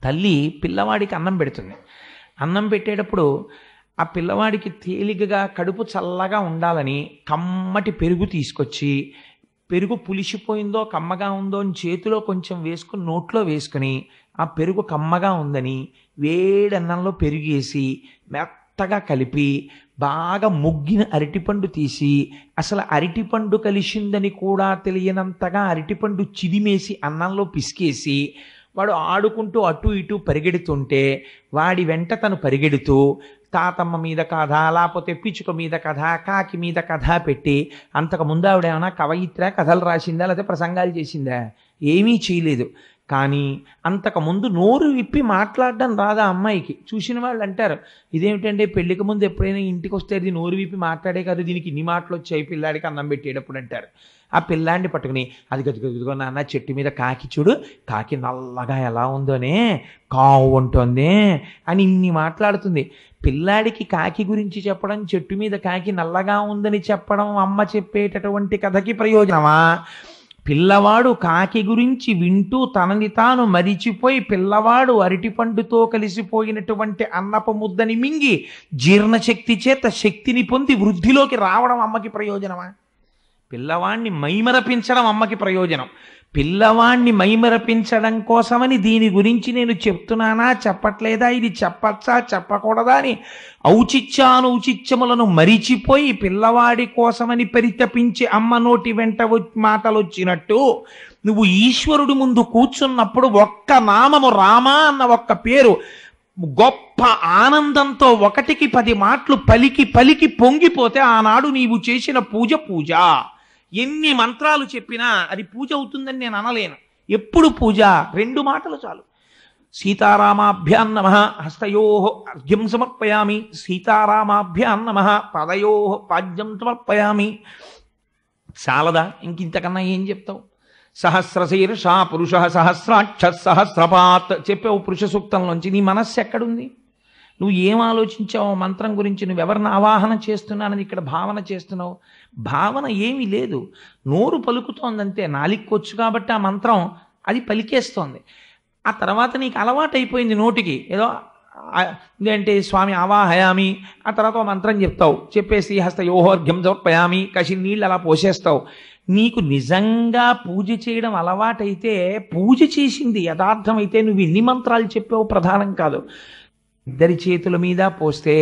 తల్లి పిల్లవాడికి అన్నం పెడుతుంది. అన్నం పెట్టేటప్పుడు ఆ పిల్లవాడికి తేలికగా కడుపు చల్లగా ఉండాలని కమ్మటి పెరుగు తీసుకొచ్చి, పెరుగు పులిసిపోయిందో కమ్మగా ఉందో అని చేతిలో కొంచెం వేసుకుని నోట్లో వేసుకుని, ఆ పెరుగు కమ్మగా ఉందని వేడన్నంలో పెరుగేసి మెత్తగా కలిపి బాగా ముగ్గిన అరటిపండు తీసి, అసలు అరటిపండు కలిసిందని కూడా తెలియనంతగా అరటిపండు చిదిమేసి అన్నంలో పిసికేసి, వాడు ఆడుకుంటూ అటు ఇటు పరిగెడుతుంటే వాడి వెంట తను పరిగెడుతూ తాతమ్మ మీద కథ, లేకపోతే పిచ్చుక మీద కథ, కాకి మీద కథ పెట్టి, అంతకుముందు ఆవిడ ఏమైనా కవయిత్ర కథలు రాసిందా లేకపోతే ప్రసంగాలు చేసిందా? ఏమీ చేయలేదు. కానీ అంతకుముందు నోరు విప్పి మాట్లాడడం రాదా అమ్మాయికి? చూసిన వాళ్ళు అంటారు, ఇదేమిటంటే పెళ్లికి ముందు ఎప్పుడైనా ఇంటికి వస్తే అది నోరు విప్పి మాట్లాడే కాదు, దీనికి ఇన్ని మాటలు వచ్చాయి పిల్లాడికి అన్నం పెట్టేటప్పుడు అంటారు. ఆ పిల్లాడిని పట్టుకుని, అది గదిగో నాన్న చెట్టు మీద కాకి చూడు, కాకి నల్లగా ఎలా ఉందోనే, కావు ఉంటుంది అని ఇన్ని మాట్లాడుతుంది. పిల్లాడికి కాకి గురించి చెప్పడం, చెట్టు మీద కాకి నల్లగా ఉందని చెప్పడం అమ్మ చెప్పేటటువంటి కథకి ప్రయోజనమా? పిల్లవాడు కాకి గురించి వింటూ తనని తాను మరిచిపోయి, పిల్లవాడు అరటిపండుతో కలిసిపోయినటువంటి అన్నపు ముద్దని మింగి జీర్ణశక్తి చేత శక్తిని పొంది వృద్ధిలోకి రావడం అమ్మకి ప్రయోజనమా? పిల్లవాణ్ణి మైమరపించడం అమ్మకి ప్రయోజనం. పిల్లవాణ్ణి మైమరపించడం కోసమని దీని గురించి నేను చెప్తున్నానా చెప్పట్లేదా, ఇది చెప్పచ్చా చెప్పకూడదా అని ఔచిత్యానుచిత్యములను మరిచిపోయి పిల్లవాడి కోసమని పరితపించి అమ్మ నోటి వెంట మాటలు వచ్చినట్టు, నువ్వు ఈశ్వరుడి ముందు కూర్చున్నప్పుడు ఒక్క నామము రామా అన్న ఒక్క పేరు గొప్ప ఆనందంతో 1కి 10 మాటలు పలికి పలికి పొంగిపోతే ఆనాడు నీవు చేసిన పూజ. ఎన్ని మంత్రాలు చెప్పినా అది పూజ అవుతుందని నేను అనలేను. ఎప్పుడు పూజ? 2 మాటలు చాలు. సీతారామాభ్యాం నమః హస్తయోః అర్ఘ్యం సమర్పయామి, సీతారామాభ్యాం నమః పాదయోః పాద్యం సమర్పయామి. చాలదా? ఇంకింతకన్నా ఏం చెప్తావు? సహస్రశీర్షా పురుష సహస్రాక్ష సహస్రపాత్ చెప్పావు పురుష సూక్తంలోంచి. నీ మనస్సు ఎక్కడుంది? నువ్వు ఏం ఆలోచించావు మంత్రం గురించి? నువ్వెవరిని ఆవాహన చేస్తున్నానని ఇక్కడ భావన చేస్తున్నావు? భావన ఏమీ లేదు, నోరు పలుకుతోందంతే. నాలిక్కొచ్చు కాబట్టి ఆ మంత్రం అది పలికేస్తోంది. ఆ తర్వాత నీకు అలవాటు అయిపోయింది నోటికి, ఏదో ఏంటంటే స్వామి ఆవాహయామి, ఆ తర్వాత ఒక మంత్రం చెప్తావు, చెప్పేసి హస్తయోహోర్ఘ్యం సమర్పయామి కసి నీళ్ళు అలా పోసేస్తావు. నీకు నిజంగా పూజ చేయడం అలవాటైతే, పూజ చేసింది యథార్థమైతే నువ్వు ఎన్ని మంత్రాలు చెప్పావు ప్రధానం కాదు. ఇద్దరి చేతుల మీద పోస్తే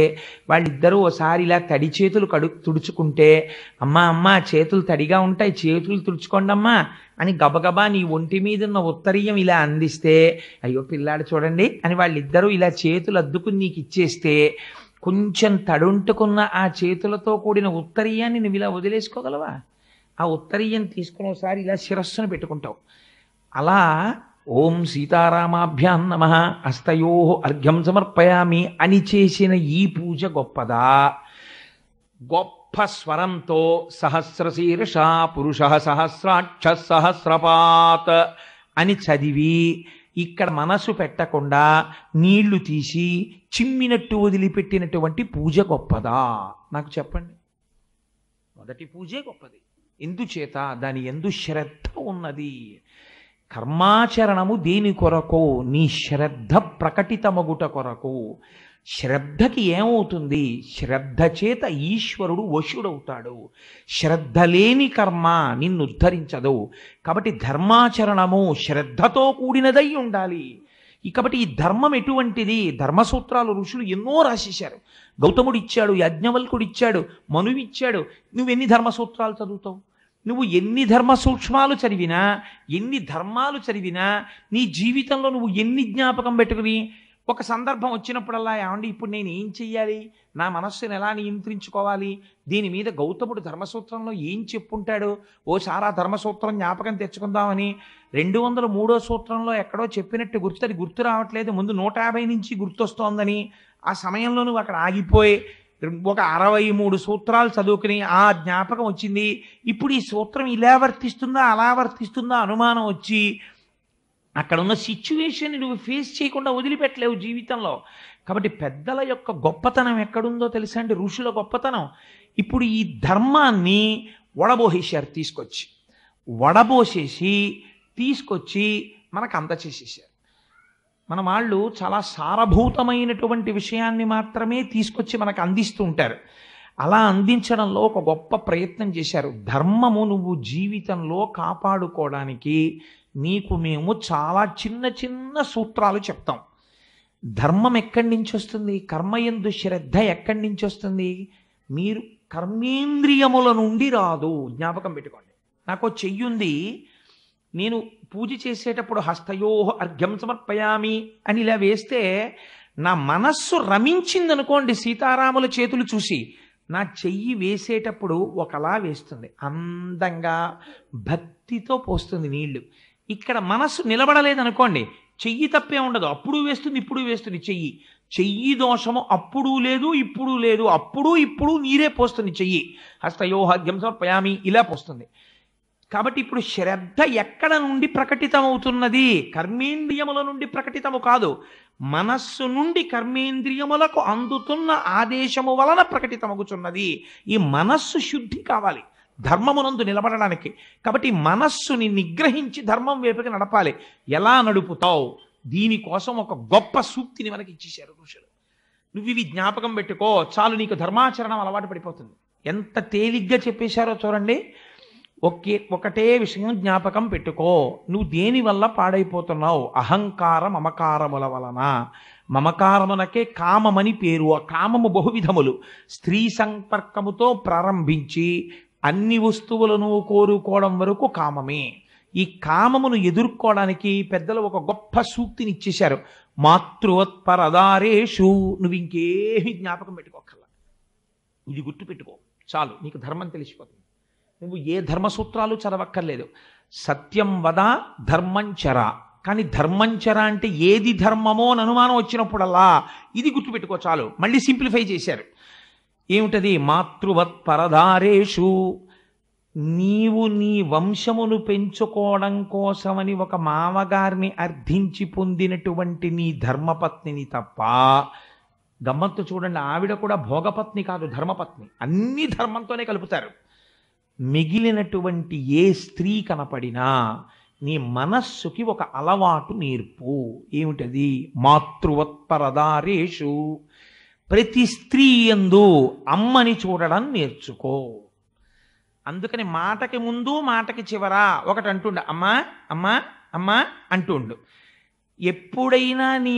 వాళ్ళిద్దరూ ఓసారి ఇలా తడి చేతులు తుడుచుకుంటే, అమ్మా చేతులు తడిగా ఉంటాయి, చేతులు తుడుచుకోండమ్మా అని గబగబా నీ ఒంటి మీద ఉన్న ఉత్తరీయం ఇలా అందిస్తే, అయ్యో పిల్లాడు చూడండి అని వాళ్ళిద్దరూ ఇలా చేతులు అద్దుకుని నీకు ఇచ్చేస్తే, కొంచెం తడుంటుకున్న ఆ చేతులతో కూడిన ఉత్తరీయాన్ని నువ్వు ఇలా వదిలేసుకోగలవా? ఆ ఉత్తరీయం తీసుకుని ఒకసారి ఇలా శిరస్సును పెట్టుకుంటావు. అలా ఓం సీతారామాభ్యాం నమః హస్తయోః అర్ఘ్యం సమర్పయామి అని చేసిన ఈ పూజ గొప్పదా? గొప్ప స్వరంతో సహస్రశీర్షా పురుష సహస్రాక్ష సహస్రపాత్ అని చదివి ఇక్కడ మనసు పెట్టకుండా నీళ్లు తీసి చిమ్మినట్టు వదిలిపెట్టినటువంటి పూజ గొప్పదా? నాకు చెప్పండి. మొదటి పూజే గొప్పది. ఎందుచేత? దాని ఎందు శ్రద్ధ ఉన్నది. కర్మాచరణము దేని కొరకు? నీ శ్రద్ధ ప్రకటితమగుట కొరకు. శ్రద్ధకి ఏమవుతుంది? శ్రద్ధ చేత ఈశ్వరుడు వశుడవుతాడు. శ్రద్ధ లేని కర్మ నిన్ను ఉద్ధరించదు. కాబట్టి ధర్మాచరణము శ్రద్ధతో కూడినదై ఉండాలి. కాబట్టి ఈ ధర్మం ఎటువంటిది? ధర్మసూత్రాలు ఋషులు ఎన్నో రాసేశారు. గౌతముడు ఇచ్చాడు, యాజ్ఞవల్కుడు ఇచ్చాడు, మనువు ఇచ్చాడు. నువ్వెన్ని ధర్మసూత్రాలు చదువుతావు? నువ్వు ఎన్ని ధర్మ సూక్ష్మాలు చదివినా, ఎన్ని ధర్మాలు చదివినా, నీ జీవితంలో నువ్వు ఎన్ని జ్ఞాపకం పెట్టుకుని ఒక సందర్భం వచ్చినప్పుడల్లా ఏమండి ఇప్పుడు నేను ఏం చెయ్యాలి, నా మనస్సును ఎలా నియంత్రించుకోవాలి, దీని మీద గౌతముడు ధర్మసూత్రంలో ఏం చెప్పుంటాడు, ఓసారి ఆ ధర్మసూత్రం జ్ఞాపకం తెచ్చుకుందామని 203వ సూత్రంలో ఎక్కడో చెప్పినట్టు గుర్తు, అది గుర్తు రావట్లేదు, ముందు 150 నుంచి గుర్తొస్తోందని ఆ సమయంలో నువ్వు అక్కడ ఆగిపోయి ఒక 63 సూత్రాలు చదువుకుని ఆ జ్ఞాపకం వచ్చింది, ఇప్పుడు ఈ సూత్రం ఇలా వర్తిస్తుందా అలా వర్తిస్తుందా అనుమానం వచ్చి అక్కడ ఉన్న సిచ్యువేషన్ నువ్వు ఫేస్ చేయకుండా వదిలిపెట్టలేవు జీవితంలో. కాబట్టి పెద్దల యొక్క గొప్పతనం ఎక్కడుందో తెలుసా అండి, ఋషుల గొప్పతనం. ఇప్పుడు ఈ ధర్మాన్ని వడబోసేశారు, వడబోసేసి తీసుకొచ్చి మనకు అందచేసేసారు. మన వాళ్ళు చాలా సారభూతమైనటువంటి విషయాన్ని మాత్రమే తీసుకొచ్చి మనకు అందిస్తూ ఉంటారు. అలా అందించడంలో ఒక గొప్ప ప్రయత్నం చేశారు. ధర్మము నువ్వు జీవితంలో కాపాడుకోవడానికి నీకు మేము చాలా చిన్న చిన్న సూత్రాలు చెప్తాం. ధర్మం ఎక్కడి నుంచి వస్తుంది, కర్మయందు శ్రద్ధ ఎక్కడి నుంచి వస్తుంది, మీరు కర్మేంద్రియముల నుండి రాదు. జ్ఞాపకం పెట్టుకోండి. నాకు చెయ్యుంది, నేను పూజ చేసేటప్పుడు హస్తయో అర్ఘ్యం సమర్పయామి అని ఇలా వేస్తే నా మనస్సు రమించిందనుకోండి, సీతారాముల చేతులు చూసి నా చెయ్యి వేసేటప్పుడు ఒకలా వేస్తుంది, అందంగా భక్తితో పోస్తుంది నీళ్లు. ఇక్కడ మనస్సు నిలబడలేదనుకోండి, చెయ్యి తప్పే ఉండదు, అప్పుడు వేస్తుంది ఇప్పుడు వేస్తుంది. చెయ్యి దోషము అప్పుడు లేదు ఇప్పుడు లేదు, అప్పుడు ఇప్పుడు నీరే పోస్తుంది చెయ్యి. హస్తయో అర్ఘ్యం సమర్పయామి ఇలా పోస్తుంది. కాబట్టి ఇప్పుడు శ్రద్ధ ఎక్కడ నుండి ప్రకటితమవుతున్నది, కర్మేంద్రియముల నుండి ప్రకటితము కాదు, మనస్సు నుండి కర్మేంద్రియములకు అందుతున్న ఆదేశము వలన ప్రకటితమగుతున్నది. ఈ మనస్సు శుద్ధి కావాలి ధర్మమునందు నిలబడడానికి. కాబట్టి మనస్సుని నిగ్రహించి ధర్మం వైపుకి నడపాలి. ఎలా నడుపుతావు, దీనికోసం ఒక గొప్ప సూక్తిని మనకి ఇచ్చేశారు ఋషులు. నువ్వు ఇవి జ్ఞాపకం పెట్టుకో చాలు, నీకు ధర్మాచరణం అలవాటు పడిపోతుంది. ఎంత తేలిగ్గా చెప్పేశారో చూడండి. ఒకటే విషయం జ్ఞాపకం పెట్టుకో, నువ్వు దేని వల్ల పాడైపోతున్నావు, అహంకార మమకారముల వలన. మమకారమునకే కామమని పేరు. ఆ కామము బహువిధములు. స్త్రీ సంపర్కముతో ప్రారంభించి అన్ని వస్తువులను కోరుకోవడం వరకు కామమే. ఈ కామమును ఎదుర్కోవడానికి పెద్దలు ఒక గొప్ప సూక్తిని ఇచ్చేశారు. మాతృవత్పరదారేషు. నువ్వు ఇంకేమీ జ్ఞాపకం పెట్టుకోకల్లా, ఇది గుర్తుపెట్టుకో చాలు, నీకు ధర్మం తెలిసిపోతుంది. నువ్వు ఏ ధర్మసూత్రాలు చదవక్కర్లేదు. సత్యం వద ధర్మంచర. కానీ ధర్మంచర అంటే ఏది ధర్మమో అని అనుమానం వచ్చినప్పుడల్లా ఇది గుర్తుపెట్టుకో చాలు. మళ్ళీ సింప్లిఫై చేశారు. ఏమిటది? మాతృవత్పరదారేషు. నీవు నీ వంశమును పెంచుకోవడం కోసమని ఒక మామగారిని అర్థించి పొందినటువంటి నీ ధర్మపత్నిని తప్ప, గమ్మత్తు చూడండి, ఆవిడ కూడా భోగపత్ని కాదు, ధర్మపత్ని. అన్ని ధర్మంతోనే కలుపుతారు. మిగిలినటువంటి ఏ స్త్రీ కనపడినా నీ మనస్సుకి ఒక అలవాటు నేర్పు. ఏమిటది? మాతృవత్పరదారేషు. ప్రతి స్త్రీ యందు అమ్మని చూడడం నేర్చుకో. అందుకని మాటకి ముందు మాటకి చివర ఒకటి అంటుండు, అమ్మా అమ్మా అమ్మా అంటుండు. ఎప్పుడైనా నీ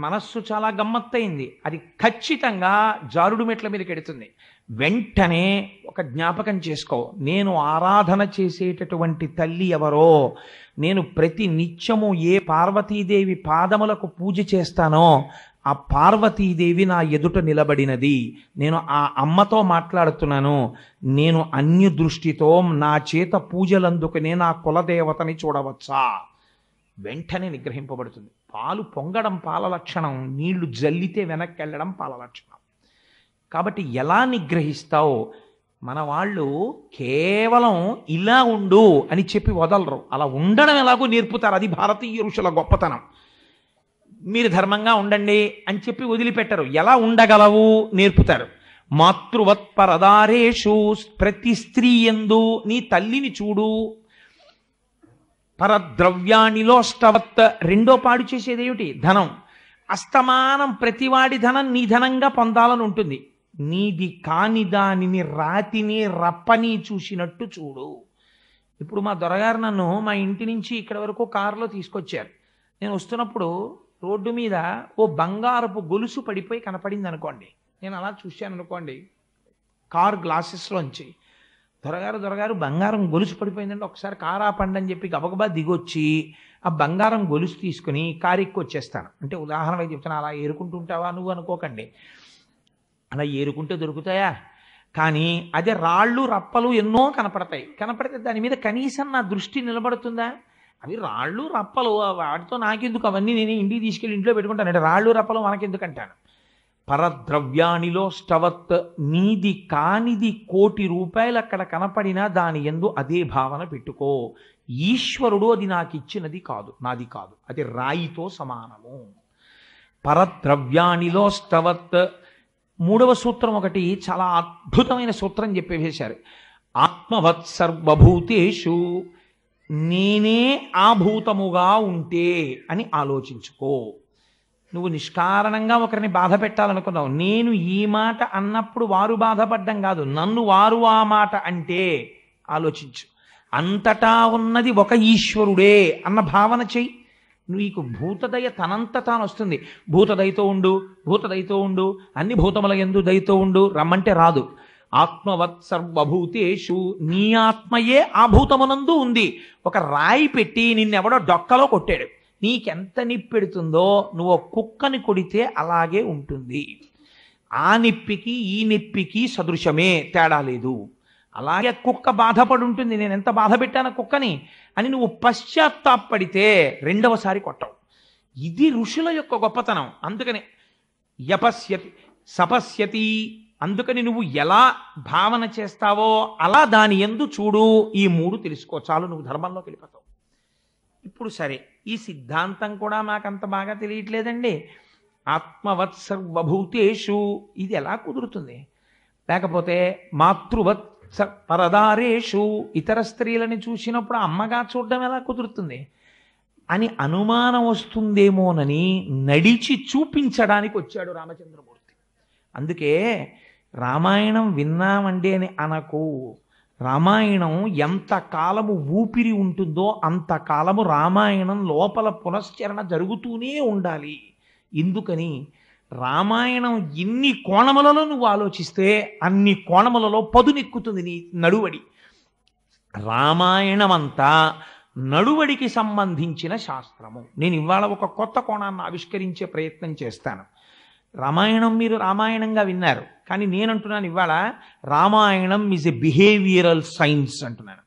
మనస్సు చాలా గమ్మత్తయింది, అది ఖచ్చితంగా జారుడు మెట్ల మీదకి ఎడుతుంది. వెంటనే ఒక జ్ఞాపకం చేసుకో, నేను ఆరాధన చేసేటటువంటి తల్లి ఎవరో, నేను ప్రతి నిత్యము ఏ పార్వతీదేవి పాదములకు పూజ చేస్తానో ఆ పార్వతీదేవి నా ఎదుట నిలబడినది, నేను ఆ అమ్మతో మాట్లాడుతున్నాను, నేను అన్య దృష్టితో నా చేత పూజలందుకునే నా కులదేవతని చూడవచ్చా? వెంటనే నిగ్రహింపబడుతుంది. పాలు పొంగడం పాల లక్షణం, నీళ్లు జల్లితే వెనక్కి వెళ్ళడం పాల లక్షణం. కాబట్టి ఎలా నిగ్రహిస్తావు? మన వాళ్ళు కేవలం ఇలా ఉండు అని చెప్పి వదలరు, అలా ఉండడం ఎలాగో నేర్పుతారు. అది భారతీయ ఋషుల గొప్పతనం. మీరు ధర్మంగా ఉండండి అని చెప్పి వదిలిపెట్టరు, ఎలా ఉండగలవు నేర్పుతారు. మాతృవత్పరదారేషు. ప్రతి స్త్రీ యందు నీ తల్లిని చూడు. పరద్రవ్యానిలోష్టవత్. రెండో పాడు చేసేది ఏమిటి? ధనం. అస్తమానం ప్రతివాడి ధనం నీ ధనంగా పొందాలని ఉంటుంది. నీది కాని దానిని రాతిని రప్పని చూసినట్టు చూడు. ఇప్పుడు మా దొరగారు నన్ను మా ఇంటి నుంచి ఇక్కడ వరకు కారులో తీసుకొచ్చారు. నేను వస్తున్నప్పుడు రోడ్డు మీద ఓ బంగారపు గొలుసు పడిపోయి కనపడింది అనుకోండి, నేను అలా చూశాను అనుకోండి కారు గ్లాసెస్లోంచి, దొరగారు బంగారం గొలుసు పడిపోయిందంటే ఒకసారి కారా పండని చెప్పి గబగబా దిగొచ్చి ఆ బంగారం గొలుసు తీసుకుని కారెక్కి వచ్చేస్తాను. అంటే ఉదాహరణకి చెప్తాను, అలా ఏరుకుంటుంటావా నువ్వు అనుకోకండి. అలా ఏరుకుంటే దొరుకుతాయా? కానీ అదే రాళ్ళు రప్పలు ఎన్నో కనపడితే దాని మీద కనీసం నా దృష్టి నిలబడుతుందా? అవి రాళ్ళు రప్పలు, వాటితో నాకెందుకు, అవన్నీ నేను ఇంటికి తీసుకెళ్ళి ఇంట్లో పెట్టుకుంటాను. అంటే రాళ్ళు రప్పలు మనకెందుకు అంటాను. పరద్రవ్యానిలో స్టవత్, నీది కానిది 1,00,00,000 రూపాయలు అక్కడ కనపడినా దాని యందు అదే భావన పెట్టుకో. ఈశ్వరుడు అది నాకు ఇచ్చినది కాదు, నాది కాదు, అది రాయితో సమానము. పరద్రవ్యానిలో స్టవత్. 3వ సూత్రం ఒకటి చాలా అద్భుతమైన సూత్రం చెప్పేశారు. ఆత్మవత్ సర్వభూతేషు, నేనే ఆ భూతముగా ఉంటే అని ఆలోచించుకో. నువ్వు నిష్కారణంగా ఒకరిని బాధ పెట్టాలనుకున్నావు, నేను ఈ మాట అన్నప్పుడు వారు బాధపడ్డం కాదు, నన్ను వారు ఆ మాట అంటే ఆలోచించు. అంతటా ఉన్నది ఒక ఈశ్వరుడే అన్న భావన చెయ్యి. నీకు భూతదయ తనంత తాను వస్తుంది. భూతదయతో ఉండు, అన్ని భూతముల యందు దయతో ఉండు రమ్మంటే రాదు. ఆత్మవత్ సర్వభూతేషు, నీ ఆత్మయే ఆ భూతమునందు ఉంది. ఒక రాయి పెట్టి నిన్నెవడో డొక్కలో కొట్టాడు, నీకెంత నిప్పెడుతుందో నువ్వు కుక్కని కొడితే అలాగే ఉంటుంది. ఆ నిప్పికి ఈ నిప్పికి సదృశమే, తేడా లేదు. అలాగే కుక్క బాధపడి ఉంటుంది, నేను ఎంత బాధ పెట్టాను కుక్కని అని నువ్వు పశ్చాత్తాపడితే రెండవసారి కొట్టవు. ఇది ఋషుల యొక్క గొప్పతనం. అందుకని యపశ్యతి సపశ్యతి, అందుకని నువ్వు ఎలా భావన చేస్తావో అలా దాని యందు చూడు. ఈ 3 తెలుసుకో, చాలు, నువ్వు ధర్మంలోకి వెళ్ళిపోతావు. ఇప్పుడు సరే, ఈ సిద్ధాంతం కూడా మాకంత బాగా తెలియట్లేదండి. ఆత్మవత్ సర్వభూతేషు ఇది ఎలా కుదురుతుంది? లేకపోతే మాతృవత్ పరదారేషు, ఇతర స్త్రీలని చూసినప్పుడు అమ్మగా చూడడం ఎలా కుదురుతుంది అని అనుమానం వస్తుందేమోనని నడిచి చూపించడానికి వచ్చాడు రామచంద్రమూర్తి. అందుకే రామాయణం విన్నామండి అని అనకు. రామాయణం ఎంత కాలము ఊపిరి ఉంటుందో అంతకాలము రామాయణం లోపల పునశ్చరణ జరుగుతూనే ఉండాలి. ఎందుకని? రామాయణం ఎన్ని కోణములలో నువ్వు ఆలోచిస్తే అన్ని కోణములలో పదునెక్కుతుంది నీ నడువడి. రామాయణం అంతా నడువడికి సంబంధించిన శాస్త్రము. నేను ఇవాళ ఒక కొత్త కోణాన్ని ఆవిష్కరించే ప్రయత్నం చేస్తాను. రామాయణం మీరు రామాయణంగా విన్నారు, కానీ నేనంటున్నాను ఇవాళ Ramayanam is a behavioural science అంటున్నాను.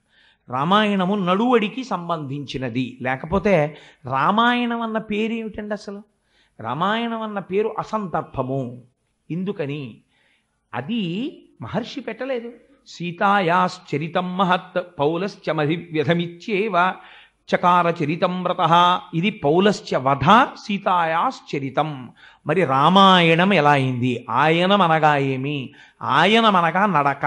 రామాయణము నడువడికి సంబంధించినది. లేకపోతే రామాయణం అన్న పేరు ఏమిటండి అసలు? రామాయణం అన్న పేరు అసందర్భము. ఎందుకని? అది మహర్షి పెట్టలేదు. సీతాయాశ్చరితం మహత్ పౌలశ్చ మధివ్యధమిచ్చేవ చకార చరితం వ్రతః. ఇది పౌలశ్చ వధ, సీతాయాశ్చరితం. మరి రామాయణం ఎలా అయింది? ఆయనం అనగా ఏమి? ఆయనం అనగా నడక.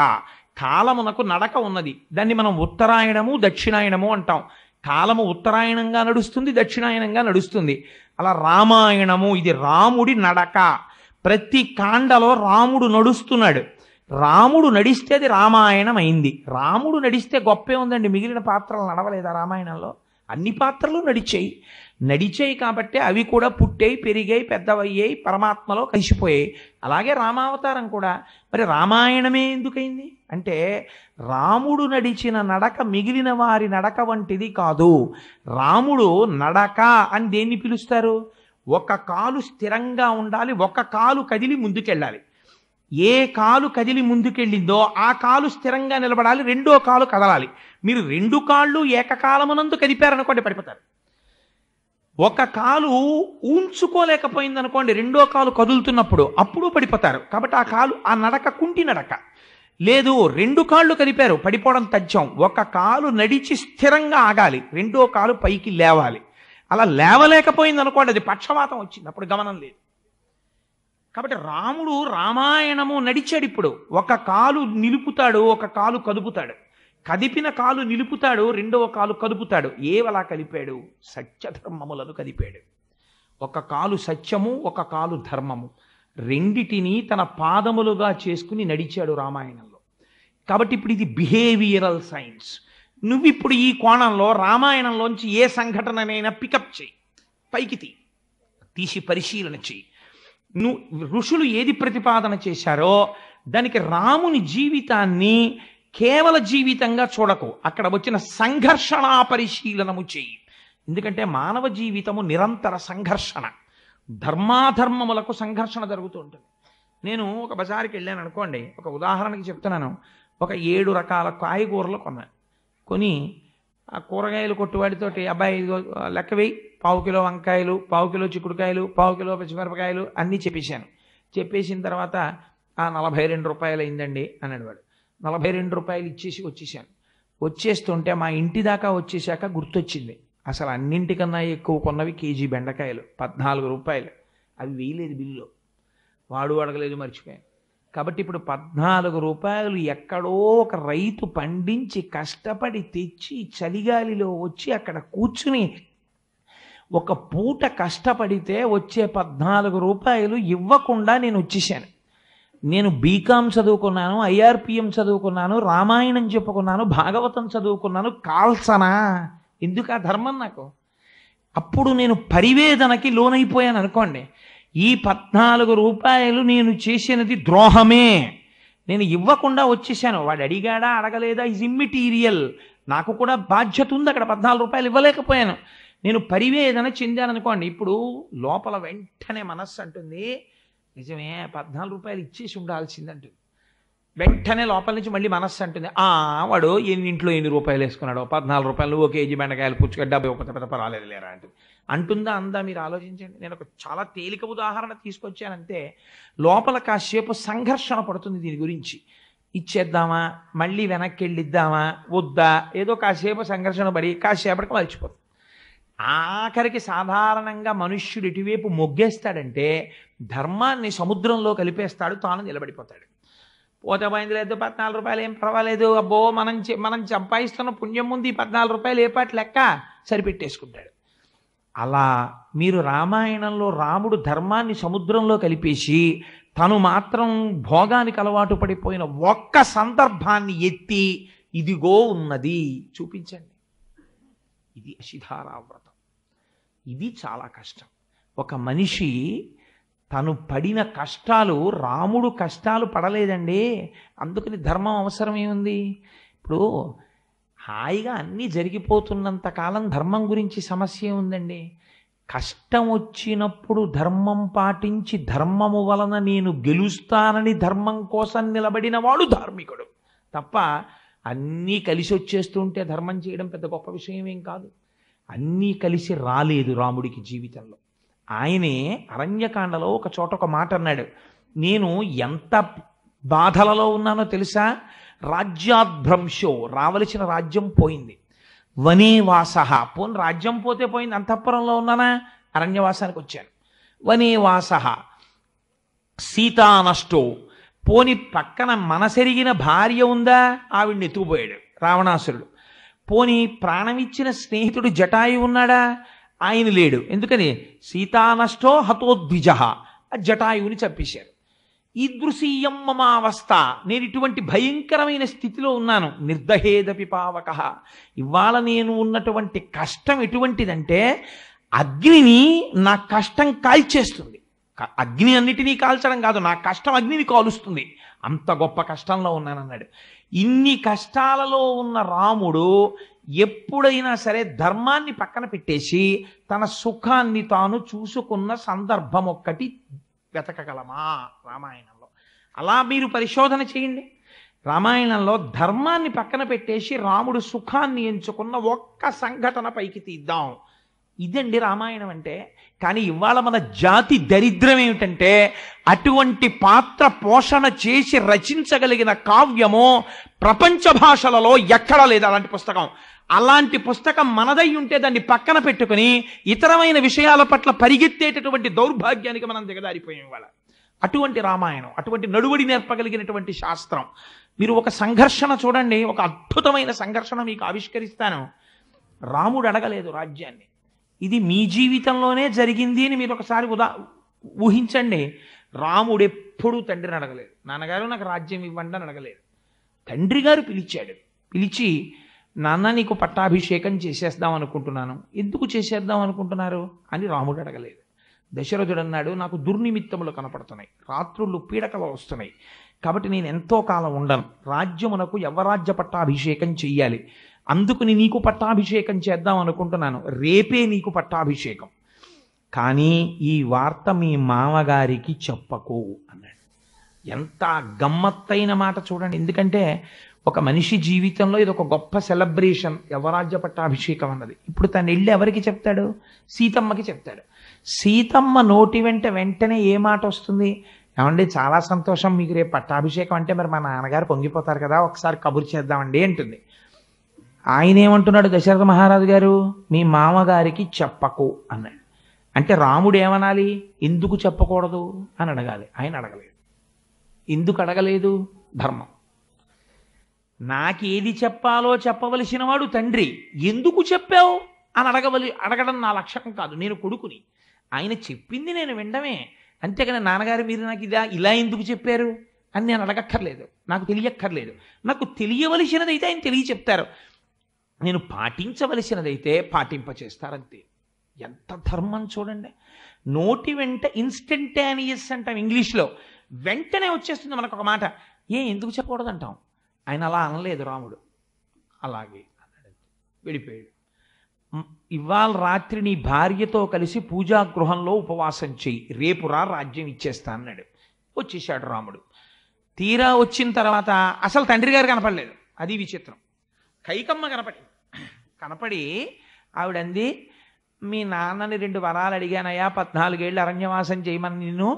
కాలమునకు నడక ఉన్నది. దాన్ని మనం ఉత్తరాయణము దక్షిణాయనము అంటాం. కాలము ఉత్తరాయణంగా నడుస్తుంది, దక్షిణాయనంగా నడుస్తుంది. అలా రామాయణము ఇది రాముడి నడక. ప్రతి కాండలో రాముడు నడుస్తున్నాడు. రాముడు నడిస్తే అది రామాయణం అయింది. రాముడు నడిస్తే గొప్పే ఉందండి, మిగిలిన పాత్రలు నడవలేదా రామాయణంలో? అన్ని పాత్రలు నడిచాయి కాబట్టి అవి కూడా పుట్టాయి, పెరిగాయి, పెద్దవయ్యాయి, పరమాత్మలో కలిసిపోయాయి. అలాగే రామావతారం కూడా. మరి రామాయణమే ఎందుకైంది అంటే రాముడు నడిచిన నడక మిగిలిన వారి నడక వంటిది కాదు. రాముడు నడక అని దేన్ని పిలుస్తారు? ఒక కాలు స్థిరంగా ఉండాలి, ఒక కాలు కదిలి ముందుకెళ్ళాలి. ఏ కాలు కదిలి ముందుకెళ్ళిందో ఆ కాలు స్థిరంగా నిలబడాలి, రెండో కాలు కదలాలి. మీరు 2 కాళ్ళు ఏకకాలమునందు కదిపారనుకోండి పడిపోతారు. ఒక కాలు ఊంచుకోలేకపోయిందనుకోండి రెండో కాలు కదులుతున్నప్పుడు, అప్పుడు పడిపోతారు. కాబట్టి ఆ నడక కుంటి నడక. లేదు, 2 కాళ్ళు కదిపారు, పడిపోవడం తథ్యం. ఒక కాలు నడిచి స్థిరంగా ఆగాలి, రెండో కాలు పైకి లేవాలి. అలా లేవలేకపోయింది అనుకోండి, అది పక్షవాతం వచ్చింది, అప్పుడు గమనం లేదు. కాబట్టి రాముడు రామాయణము నడిచాడు. ఇప్పుడు ఒక కాలు నిలుపుతాడు, ఒక కాలు కదుపుతాడు. కదిపిన కాలు నిలుపుతాడు, రెండవ కాలు కదుపుతాడు. ఏవలా కలిపాడు? సత్యధర్మములను కలిపాడు. ఒక కాలు సత్యము, ఒక కాలు ధర్మము, రెండిటిని తన పాదములుగా చేసుకుని నడిచాడు రామాయణంలో. కాబట్టి ఇప్పుడు ఇది బిహేవియరల్ సైన్స్. నువ్విప్పుడు ఈ కోణంలో రామాయణంలోంచి ఏ సంఘటననైనా పికప్ చేయి, పైకి తీసి పరిశీలన చేయి. ఋషులు ఏది ప్రతిపాదన చేశారో దానికి రాముని జీవితాన్ని కేవల జీవితంగా చూడకు, అక్కడ వచ్చిన సంఘర్షణా పరిశీలనము చేయి. ఎందుకంటే మానవ జీవితము నిరంతర సంఘర్షణ, ధర్మాధర్మములకు సంఘర్షణ జరుగుతూ ఉంటుంది. నేను ఒక బజారుకి వెళ్ళాను అనుకోండి, ఒక ఉదాహరణకి చెప్తున్నాను. ఒక 7 రకాల కాయగూరలు కొన్నాను. కొని ఆ కూరగాయలు కొట్టువాడితోటి, అబ్బాయి ఇదిగో లెక్క వేయి, 1/2 కిలో వంకాయలు, 1/2 కిలో చిక్కుడుకాయలు, 1/2 కిలో పచ్చిమిరపకాయలు అన్నీ చెప్పేశాను. చెప్పేసిన తర్వాత 42 రూపాయలు అయిందండి అన్నాడు వాడు. 42 రూపాయలు ఇచ్చేసి వచ్చేసాను. వచ్చేస్తుంటే మా ఇంటి దాకా వచ్చేసాక గుర్తొచ్చింది, అసలు అన్నింటికన్నా ఎక్కువ కొన్నవి కేజీ బెండకాయలు 14 రూపాయలు. అవి వేయలేదు బిల్లులో, వాడు అడగలేదు, మర్చిపోయాను. కాబట్టి ఇప్పుడు 14 రూపాయలు ఎక్కడో ఒక రైతు పండించి కష్టపడి తెచ్చి చలిగాలిలో వచ్చి అక్కడ కూర్చుని ఒక పూట కష్టపడితే వచ్చే 14 రూపాయలు ఇవ్వకుండా నేను వచ్చేసాను. నేను బీకామ్ చదువుకున్నాను, ఐఆర్పిఎం చదువుకున్నాను, రామాయణం చెప్పుకున్నాను, భాగవతం చదువుకున్నాను, కాల్సనా ఎందుకు ఆ ధర్మం నాకు? అప్పుడు నేను పరివేదనకి లోనైపోయాను అనుకోండి. ఈ 14 రూపాయలు నేను చేసినది ద్రోహమే, నేను ఇవ్వకుండా వచ్చేసాను. వాడు అడిగాడా అడగలేదా ఇజ్ ఇమ్మెటీరియల్, నాకు కూడా బాధ్యత ఉంది. అక్కడ 14 రూపాయలు ఇవ్వలేకపోయాను, నేను పరివేదన చెందాను అనుకోండి. ఇప్పుడు లోపల వెంటనే మనస్సు అంటుంది, నిజమే 14 రూపాయలు ఇచ్చేసి ఉండాల్సిందంటుంది. వెంటనే లోపల నుంచి మళ్ళీ మనస్సు అంటుంది, వాడు ఇంట్లో ఎన్ని రూపాయలు వేసుకున్నాడు, 14 రూపాయలు, ఓ కేజీ బెండకాయలు పుచ్చుకొని 70 పెద్ద పర్వాలేదు లేరా అంటుంది. అంటుందా అందా మీరు ఆలోచించండి. నేను ఒక చాలా తేలిక ఉదాహరణ తీసుకొచ్చానంతే. లోపల కాసేపు సంఘర్షణ పడుతుంది దీని గురించి. ఇచ్చేద్దామా, మళ్ళీ వెనక్కి వెళ్ళిద్దామా, వద్దా, ఏదో కాసేపు సంఘర్షణ పడి కాసేపటికి మర్చిపోతుంది. ఆఖరికి సాధారణంగా మనుష్యుడు ఇటువైపు మొగ్గేస్తాడంటే ధర్మాన్ని సముద్రంలో కలిపేస్తాడు, తాను నిలబడిపోతాడు. పోతే పోయింది లేదు, 14 రూపాయలు ఏం పర్వాలేదు, అబ్బో మనం సంపాదిస్తున్న పుణ్యం ముందు ఈ 14 రూపాయలు ఏ పాటి లెక్క సరిపెట్టేసుకుంటాడు. అలా మీరు రామాయణంలో రాముడు ధర్మాన్ని సముద్రంలో కలిపేసి తను మాత్రం భోగానికి అలవాటు పడిపోయిన ఒక్క సందర్భాన్ని ఎత్తి ఇదిగో ఉన్నది చూపించండి. ఇది అశిధారావ్రతం. ఇది చాలా కష్టం. ఒక మనిషి తను పడిన కష్టాలు, రాముడు కష్టాలు పడలేదండి, అందుకని ధర్మం అవసరం ఏముంది? ఇప్పుడు హాయిగా అన్నీ జరిగిపోతున్నంత కాలం ధర్మం గురించి సమస్య ఉందండి. కష్టం వచ్చినప్పుడు ధర్మం పాటించి ధర్మము వలన నేను గెలుస్తానని ధర్మం కోసం నిలబడిన వాడు ధార్మికుడు తప్ప అన్నీ కలిసి వచ్చేస్తుంటే ధర్మం చేయడం పెద్ద గొప్ప విషయం ఏం కాదు. అన్నీ కలిసి రాలేదు రాముడికి జీవితంలో. ఆయనే అరణ్యకాండలో ఒక చోట ఒక మాట అన్నాడు, నేను ఎంత బాధలలో ఉన్నానో తెలుసా? రాజ్యాద్భ్రంశో, రావలసిన రాజ్యం పోయింది. వనేవాసః, పోని రాజ్యం పోతే పోయింది, అంతఃపురంలో ఉన్నానా, అరణ్యవాసానికి వచ్చాను. వనేవాసః సీతానష్టో, పోని పక్కన మనసెరిగిన భార్య ఉందా, ఆవిడ్ని ఎత్తుకుపోయాడు రావణాసురుడు. పోని ప్రాణమిచ్చిన స్నేహితుడు జటాయు ఉన్నాడా, ఆయన లేడు. ఎందుకని? సీతానష్టో హతోద్విజః, జటాయువుని చంపేశారు. ఈదృశీయం మమావస్థ, నేను ఇటువంటి భయంకరమైన స్థితిలో ఉన్నాను. నిర్దహేదపి పావకః, ఇవాళ నేను ఉన్నటువంటి కష్టం ఎటువంటిదంటే అగ్నిని నా కష్టం కాల్చేస్తుంది. అగ్ని అన్నిటినీ కాల్చడం కాదు, నా కష్టం అగ్నిని కాలుస్తుంది, అంత గొప్ప కష్టంలో ఉన్నానన్నాడు. ఇన్ని కష్టాలలో ఉన్న రాముడు ఎప్పుడైనా సరే ధర్మాన్ని పక్కన పెట్టేసి తన సుఖాన్ని తాను చూసుకున్న సందర్భం ఒక్కటి వెతకగలమా రామాయణంలో? అలా మీరు పరిశోధన చేయండి. రామాయణంలో ధర్మాన్ని పక్కన పెట్టేసి రాముడు సుఖాన్ని ఎంచుకున్న ఒక్క సంఘటన పైకి తీద్దాం. ఇదండి రామాయణం అంటే. కానీ ఇవాళ మన జాతి దరిద్రం ఏమిటంటే అటువంటి పాత్ర పోషణ చేసి రచించగలిగిన కావ్యము ప్రపంచ భాషలలో ఎక్కడా లేదు అలాంటి పుస్తకం. అలాంటి పుస్తకం మనదై ఉంటే దాన్ని పక్కన పెట్టుకుని ఇతరమైన విషయాల పట్ల పరిగెత్తేటటువంటి దౌర్భాగ్యానికి మనం దిగదారిపోయాం ఇవాళ. అటువంటి రామాయణం, అటువంటి నడువడి నేర్పగలిగినటువంటి శాస్త్రం. మీరు ఒక సంఘర్షణ చూడండి, ఒక అద్భుతమైన సంఘర్షణ మీకు ఆవిష్కరిస్తాను. రాముడు అడగలేదు రాజ్యాన్ని, ఇది మీ జీవితంలోనే జరిగింది అని మీరు ఒకసారి ఊహించండి. రాముడు ఎప్పుడూ తండ్రిని అడగలేదు, నాన్నగారు నాకు రాజ్యం ఇవ్వండి అని అడగలేదు. తండ్రి గారు పిలిచాడు, పిలిచి నాన్న నీకు పట్టాభిషేకం చేసేద్దాం అనుకుంటున్నాను. ఎందుకు చేసేద్దాం అనుకుంటున్నారు అని రాముడు అడగలేదు. దశరథుడు అన్నాడు, నాకు దుర్నిమిత్తములు కనపడుతున్నాయి, రాత్రుళ్ళు పీడకలు వస్తున్నాయి, కాబట్టి నేను ఎంతో కాలం ఉండను, రాజ్యమునకు యవ్వరాజ్య పట్టాభిషేకం చెయ్యాలి, అందుకుని నీకు పట్టాభిషేకం చేద్దాం అనుకుంటున్నాను, రేపే నీకు పట్టాభిషేకం, కానీ ఈ వార్త మీ మామగారికి చెప్పకు అన్నాడు. ఎంత గమ్మత్తైన మాట చూడండి. ఎందుకంటే ఒక మనిషి జీవితంలో ఇది ఒక గొప్ప సెలబ్రేషన్, యవరాజ్య పట్టాభిషేకం అన్నది. ఇప్పుడు తను వెళ్ళి ఎవరికి చెప్తాడు? సీతమ్మకి చెప్తాడు. సీతమ్మ నోటి వెంటనే ఏ మాట వస్తుంది? ఏమండి చాలా సంతోషం, మీకు రేపు పట్టాభిషేకం అంటే మరి మా నాన్నగారు పొంగిపోతారు కదా, ఒకసారి కబురు చేద్దామండి అంటుంది. ఆయన ఏమంటున్నాడు దశరథ మహారాజు గారు? మీ మామగారికి చెప్పకు అన్నాడు. అంటే రాముడు ఏమనాలి? ఎందుకు చెప్పకూడదు అని అడగాలి. ఆయన అడగలేదు. ఎందుకు అడగలేదు? ధర్మం. నాకేది చెప్పాలో చెప్పవలసిన వాడు తండ్రి, ఎందుకు చెప్పావు అని అడగడం నా లక్ష్యం కాదు. నేను కొడుకుని, ఆయన చెప్పింది నేను వినడమే, అంతేకాని నాన్నగారు మీరు నాకు ఇలా ఎందుకు చెప్పారు అని నేను అడగక్కర్లేదు, నాకు తెలియక్కర్లేదు. నాకు తెలియవలసినదైతే ఆయన తెలియ చెప్తారు, నేను పాటించవలసినదైతే పాటింపచేస్తారంతే. ఎంత ధర్మం చూడండి. నోటి వెంట ఇన్స్టంటేనియస్ అంటాం ఇంగ్లీష్లో, వెంటనే వచ్చేస్తుంది మనకు ఒక మాట. ఎందుకు చెప్పకూడదు అంటాం. ఆయన అలా అనలేదు రాముడు. అలాగే అన్నాడు, వెళ్ళిపోయాడు. ఇవాళ రాత్రి నీ భార్యతో కలిసి పూజాగృహంలో ఉపవాసం చెయ్యి, రేపు రాజ్యం ఇచ్చేస్తా అన్నాడు. వచ్చేసాడు రాముడు. తీరా వచ్చిన తర్వాత అసలు తండ్రి గారు కనపడలేదు. అది విచిత్రం. కైకమ్మ కనపడి ఆవిడంది, మీ నాన్నని 2 వరాలు అడిగానయ్యా, 14 ఏళ్ళు అరణ్యవాసం చేయమని నిన్ను.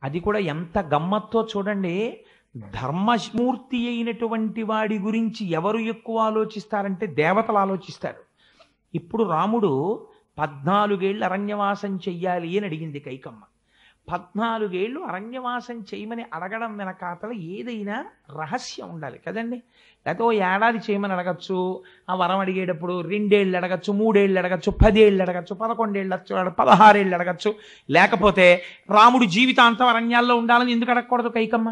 అది కూడా ఎంత గమ్మత్తో చూడండి. ధర్మమూర్తి అయినటువంటి వాడి గురించి ఎవరు ఎక్కువ ఆలోచిస్తారంటే దేవతలు ఆలోచిస్తారు. ఇప్పుడు రాముడు 14 ఏళ్ళు అరణ్యవాసం చెయ్యాలి అని అడిగింది కైకమ్మ. 14 ఏళ్ళు అరణ్యవాసం చేయమని అడగడం వెనకాతల ఏదైనా రహస్యం ఉండాలి కదండి. లేకపోతే 1 ఏడాది చేయమని అడగచ్చు, ఆ వరం అడిగేటప్పుడు 2 ఏళ్ళు అడగచ్చు, 3 ఏళ్ళు అడగచ్చు, 10 ఏళ్ళు అడగచ్చు, 11 ఏళ్ళు 16 ఏళ్ళు అడగచ్చు. లేకపోతే రాముడు జీవితాంతం అరణ్యాల్లో ఉండాలని ఎందుకు అడగకూడదు కైకమ్మ?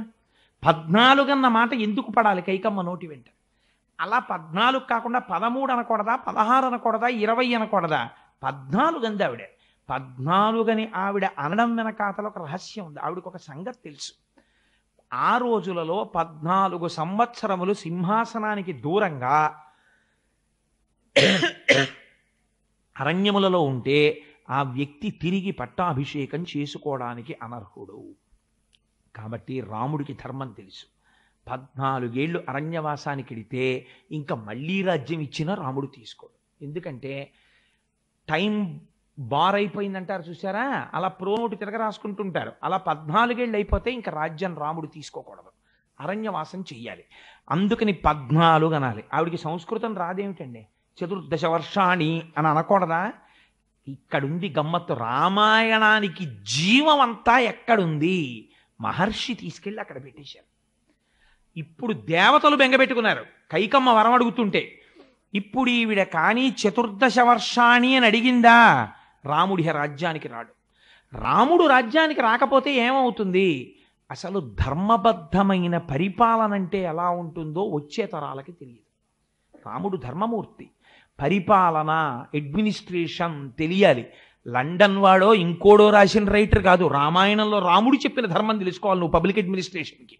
14 అన్న మాట ఎందుకు పడాలి కైకమ్మ నోటి వెంట? అలా 14 కాకుండా 13 అనకూడదా, 16 అనకూడదా, 20 అనకూడదా? 14 అంది ఆవిడ. 14 అని ఆవిడ అనడం వెనకాతల ఒక రహస్యం ఉంది. ఆవిడకు ఒక సంగతి తెలుసు. ఆ రోజులలో 14 సంవత్సరములు సింహాసనానికి దూరంగా అరణ్యములలో ఉంటే ఆ వ్యక్తి తిరిగి పట్టాభిషేకం చేసుకోవడానికి అనర్హుడు. కాబట్టి రాముడికి ధర్మం తెలుసు. 14 ఏళ్ళు అరణ్యవాసానికి వెళితే ఇంకా మళ్ళీ రాజ్యం ఇచ్చినా రాముడు తీసుకోడు. ఎందుకంటే టైం బార్ అయిపోయిందంటారు చూసారా, అలా ప్రోనోటి తిరగ రాసుకుంటుంటారు. అలా 14 ఏళ్ళు అయిపోతే ఇంకా రాజ్యం రాముడు తీసుకోకూడదు, అరణ్యవాసం చెయ్యాలి. అందుకని 14 అనాలి. ఆవిడికి సంస్కృతం రాదేమిటండి? 14 వర్షాణి అని అనకూడదా? ఇక్కడుంది గమ్మత్తు. రామాయణానికి జీవం అంతా ఎక్కడుంది? మహర్షి తీసుకెళ్ళి అక్కడ పెట్టేశారు. ఇప్పుడు దేవతలు బెంగపెట్టుకున్నారు కైకమ్మ వరం అడుగుతుంటే. ఇప్పుడు ఈవిడ కానీ 14 వర్షాణి అని అడిగిందా, రాముడి రాజ్యానికి రాడు. రాముడు రాజ్యానికి రాకపోతే ఏమవుతుంది? అసలు ధర్మబద్ధమైన పరిపాలన అంటే ఎలా ఉంటుందో వచ్చే తరాలకి తెలియదు. రాముడు ధర్మమూర్తి, పరిపాలన, అడ్మినిస్ట్రేషన్ తెలియాలి. లండన్ వాడో ఇంకోడో రాసిన రైటర్ కాదు, రామాయణంలో రాముడు చెప్పిన ధర్మం తెలుసుకోవాలి నువ్వు పబ్లిక్ అడ్మినిస్ట్రేషన్కి.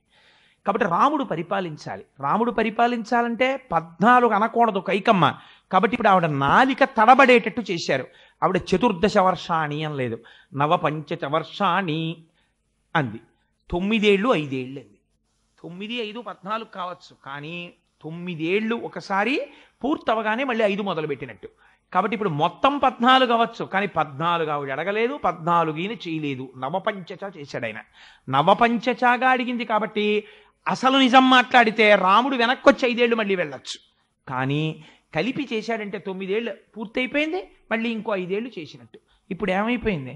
కాబట్టి రాముడు పరిపాలించాలి. రాముడు పరిపాలించాలంటే 14 అనకూడదు కైకమ్మ. కాబట్టి ఇప్పుడు ఆవిడ నాలిక తడబడేటట్టు చేశారు. ఆవిడ 14 వర్షాణి అనలేదు, 9 వర్షాణి అంది. 9 ఏళ్ళు 5 ఏళ్ళు అంది. 9, 5, 14 కావచ్చు, కానీ 9 ఏళ్ళు ఒకసారి పూర్తవగానే మళ్ళీ 5 మొదలుపెట్టినట్టు. కాబట్టి ఇప్పుడు మొత్తం 14 అవ్వచ్చు, కానీ 14 ఆవిడ అడగలేదు, 14 చేయలేదు, నవపంచచ చేశాడు ఆయన. నవపంచచగా అడిగింది కాబట్టి అసలు నిజం మాట్లాడితే రాముడు వెనక్కి వచ్చి 5 ఏళ్ళు మళ్ళీ వెళ్ళొచ్చు. కానీ కలిపి చేశాడంటే 9 ఏళ్ళు పూర్తయిపోయింది, మళ్ళీ ఇంకో 5 ఏళ్ళు చేసినట్టు. ఇప్పుడు ఏమైపోయింది?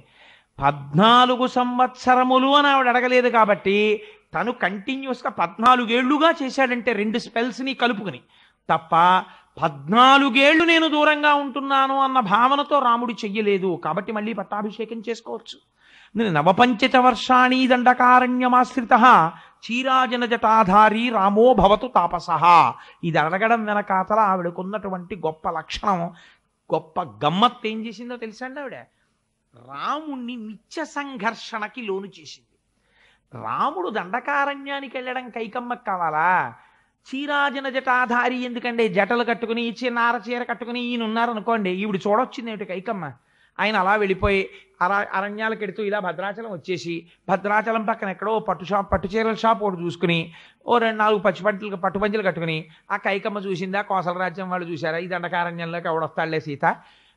14 సంవత్సరములు అని ఆవిడ అడగలేదు కాబట్టి తను కంటిన్యూస్గా 14 ఏళ్లుగా చేశాడంటే 2 స్పెల్స్ని కలుపుకుని తప్ప 14 ఏళ్ళు నేను దూరంగా ఉంటున్నాను అన్న భావనతో రాముడు చెయ్యలేదు. కాబట్టి మళ్ళీ పట్టాభిషేకం చేసుకోవచ్చు. 9 వర్షాణి దండకారణ్యమాశ్రిత చీరాజన జటాధారి రామో భవతు తాపసః. ఇది అడగడం వెనకాతల ఆవిడకున్నటువంటి గొప్ప లక్షణం, గొప్ప గమ్మత్తు ఏం చేసిందో తెలుసండి ఆవిడ? రాముణ్ణి నిత్య సంఘర్షణకి లోను చేసింది. రాముడు దండకారణ్యానికి వెళ్ళడం కైకమ్మకు కావాలా? చీరాజన జటాధారి ఎందుకండి? జటలు కట్టుకుని నార చీర కట్టుకుని ఈయన ఉన్నారనుకోండి, ఈవిడ చూడొచ్చింది ఏమిటి కైకమ్మ? ఆయన అలా వెళ్ళిపోయి అరణ్యాలకు ఎడుతూ ఇలా భద్రాచలం వచ్చేసి, భద్రాచలం పక్కన ఎక్కడో పట్టు చీరల షాప్ ఒకటి చూసుకుని ఓ 2-4 పట్టుపంచలు కట్టుకుని ఆ కైకమ్మ చూసిందా, కోసల రాజ్యం వాళ్ళు చూసారా, ఈ దండకారణ్యంలోకి ఎవడొస్తాడులే సీత,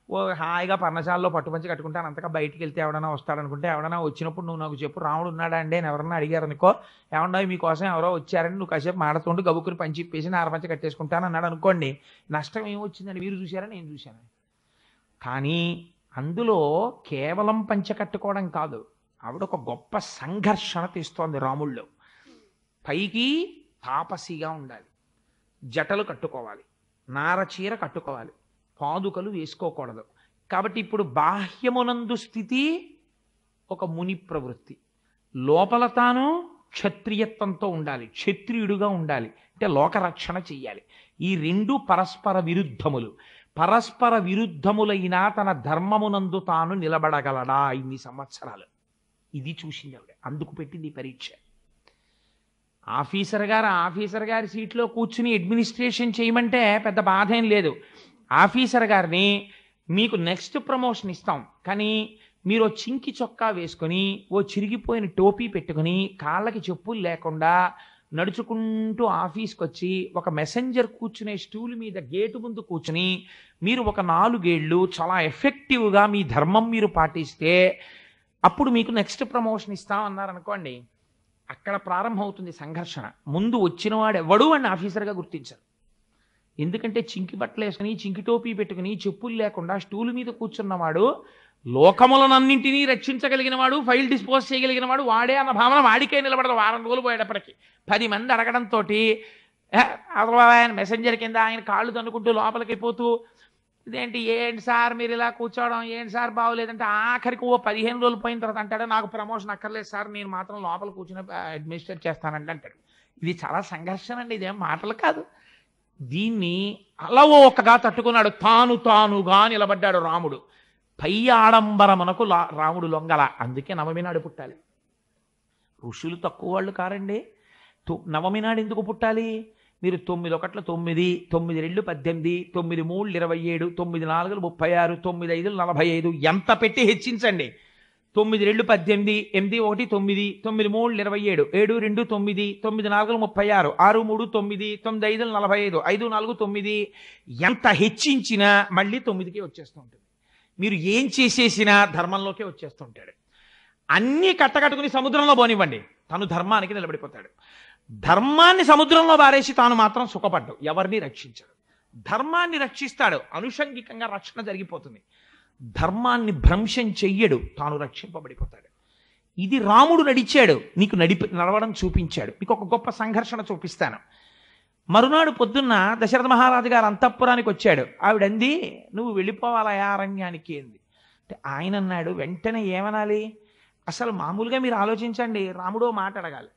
ఓ హాయిగా పర్ణశాలలో పట్టుపంచి కట్టుకుంటాను, అంతగా బయటికి వెళ్తే ఎవడన్నా వస్తాడనుకుంటే, ఎవడన్నా వచ్చినప్పుడు నువ్వు నాకు చెప్పు, రాముడు ఉన్నాడా అండి అని ఎవరన్నా అడిగారు అనుకో, ఏమన్నా మీకోసం ఎవరో వచ్చారని నువ్వు కాసేపు మాడుతుంటూ గబుక్కుని పంచి ఇప్పేసి నారపంచి కట్టేసుకుంటాను అన్నాడు అనుకోండి, నష్టం ఏమొచ్చిందని మీరు చూసారా, నేను చూశాను. కానీ అందులో కేవలం పంచ కట్టుకోవడం కాదు, ఆవిడ ఒక గొప్ప సంఘర్షణ తీస్తోంది రాముళ్ళు. పైకి తాపసిగా ఉండాలి, జటలు కట్టుకోవాలి, నారచీర కట్టుకోవాలి, పాదుకలు వేసుకోకూడదు. కాబట్టి ఇప్పుడు బాహ్యమునందు స్థితి ఒక ముని ప్రవృత్తి, లోపల తాను క్షత్రియత్వంతో ఉండాలి, క్షత్రియుడుగా ఉండాలి, అంటే లోకరక్షణ చెయ్యాలి. ఈ రెండు పరస్పర విరుద్ధములు. పరస్పర విరుద్ధములైన తన ధర్మమునందు తాను నిలబడగలడా ఇన్ని సంవత్సరాలు? ఇది చూసింది ఆవిడ, అందుకు పెట్టింది పరీక్ష. ఆఫీసర్ గారి సీట్లో కూర్చుని అడ్మినిస్ట్రేషన్ చేయమంటే పెద్ద బాధ ఏం లేదు. ఆఫీసర్ గారిని మీకు నెక్స్ట్ ప్రమోషన్ ఇస్తాం, కానీ మీరు చింకి చొక్కా వేసుకొని ఓ చిరిగిపోయిన టోపీ పెట్టుకుని కాళ్ళకి చెప్పులు లేకుండా నడుచుకుంటూ ఆఫీస్కి వచ్చి ఒక మెసెంజర్ కూర్చునే స్టూల్ మీద గేటు ముందు కూర్చుని మీరు ఒక 4 ఏళ్ళు చాలా ఎఫెక్టివ్గా మీ ధర్మం మీరు పాటిస్తే అప్పుడు మీకు నెక్స్ట్ ప్రమోషన్ ఇస్తాం అన్నారనుకోండి, అక్కడ ప్రారంభమవుతుంది సంఘర్షణ. ముందు వచ్చిన వాడు ఎవడు అని ఆఫీసర్గా గుర్తించారు. ఎందుకంటే చింకి బట్టలు వేసుకుని చింకి టోపీ పెట్టుకుని చెప్పులు లేకుండా స్టూల్ మీద కూర్చున్నవాడు లోకములనన్నింటినీ రక్షించగలిగిన వాడు, ఫైల్ డిస్పోజ్ చేయగలిగిన వాడు వాడే అన్న భావన వాడికే నిలబడదు. వారం రోజులు పోయేటప్పటికి 10 మంది అడగడంతో ఆయన మెసెంజర్ కింద ఆయన కాళ్ళు తన్నుకుంటూ లోపలికి పోతూ, ఇదేంటి ఏంటి సార్ మీరు ఇలా కూర్చోవడం, ఏంటి సార్ బాగోలేదంటే ఆఖరికి ఓ 15 రోజులు పోయిన తర్వాత అంటాడు, నాకు ప్రమోషన్ అక్కర్లేదు సార్, నేను మాత్రం లోపల కూర్చుని అడ్మినిస్ట్రేట్ చేస్తానండి అంటాడు. ఇది చాలా సంఘర్షణ అండి, ఇదేం మాటలు కాదు. దీన్ని అలవోకగా తట్టుకున్నాడు, తానుగా నిలబడ్డాడు రాముడు. పై ఆడంబరమునకు రాముడు లొంగల. అందుకే నవమి నాడు పుట్టాలి. ఋషులు తక్కువ వాళ్ళు కారండి. నవమి నాడు ఎందుకు పుట్టాలి? మీరు 9 ఒకట్ల 9, 9 2 18, 9 3 27, 9 4 36, 9 5 45 ఎంత పెట్టి హెచ్చించండి. 9 2 18, 8 1 9, 9 3 27, 7 2 9, 9 4 36, 6 3 9, 9 5 45, 5 4 9 ఎంత హెచ్చించినా మళ్ళీ 9కి వచ్చేస్తూ ఉంటుంది. మీరు ఏం చేసేసినా ధర్మంలోకే వచ్చేస్తుంటాడు. అన్నీ కట్టకట్టుకుని సముద్రంలో పోనివ్వండి, తను ధర్మానికి నిలబడిపోతాడు. ధర్మాన్ని సముద్రంలో బారేసి తాను మాత్రం సుఖపడ్డు, ఎవరిని రక్షించాడు. ధర్మాన్ని రక్షిస్తాడు, అనుషంగికంగా రక్షణ జరిగిపోతుంది. ధర్మాన్ని భ్రంశం చెయ్యడు, తాను రక్షింపబడిపోతాడు. ఇది రాముడు నడిచాడు, నీకు నడవడం చూపించాడు. మీకు ఒక గొప్ప సంఘర్షణ చూపిస్తాను. మరునాడు పొద్దున్న దశరథ మహారాజు గారు అంతఃపురానికి వచ్చాడు. ఆవిడంది, నువ్వు వెళ్ళిపోవాలా అరణ్యానికి ఏంది అంటే, ఆయన అన్నాడు వెంటనే ఏమనాలి? అసలు మామూలుగా మీరు ఆలోచించండి, రాముడో మాట అడగాలి.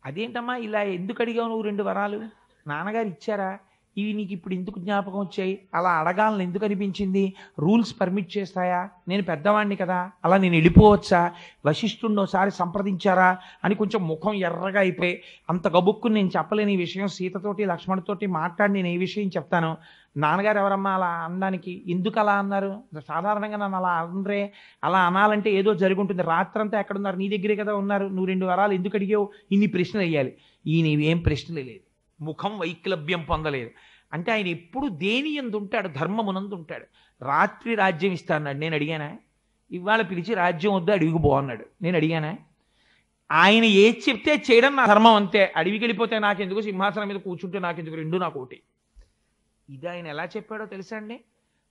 అదేంటమ్మా ఇలా ఎందుకు అడిగావు నువ్వు 2 వరాలు? నాన్నగారు ఇచ్చారా? ఇవి నీకు ఇప్పుడు ఎందుకు జ్ఞాపకం వచ్చాయి? అలా అడగాలని ఎందుకు అనిపించింది? రూల్స్ పర్మిట్ చేస్తాయా? నేను పెద్దవాడిని కదా, అలా నేను వెళ్ళిపోవచ్చా? వశిష్ఠుడిని ఒకసారి సంప్రదించారా అని కొంచెం ముఖం ఎర్రగా అయిపోయి, అంత గబుక్కుని నేను చెప్పలేని ఈ విషయం సీతతోటి లక్ష్మణుడితోటి మాట్లాడి నేను ఏ విషయం చెప్తాను? నాన్నగారు ఎవరమ్మా అలా అనడానికి? ఎందుకు అలా అన్నారు? సాధారణంగా నన్ను అలా అనరే, అలా అనాలంటే ఏదో జరుగుంటుంది. రాత్రంతా ఎక్కడున్నారు? నీ దగ్గరే కదా ఉన్నారు. నువ్వు 2 వరాలు ఎందుకు అడిగావు? ఇన్ని ప్రశ్నలు వేయాలి. ఈయన ఏం ప్రశ్నలు లేదు, ముఖం వైక్లభ్యం పొందలేదు. అంటే ఆయన ఎప్పుడు దేని యందు ఉంటాడు? ధర్మమునందు ఉంటాడు. రాత్రి రాజ్యం ఇస్తాన్నాడు, నేను అడిగానా? ఇవాళ పిలిచి రాజ్యం వద్దు అడవికి బాగున్నాడు, నేను అడిగానా? ఆయన ఏది చెప్తే చేయడం నా ధర్మం, అంతే. అడవికి వెళ్ళిపోతే నాకెందుకు, సింహాసనం మీద కూర్చుంటే నాకెందుకు, 2 నాకు ఒకటి. ఇది ఆయన ఎలా చెప్పాడో తెలుసా అండి?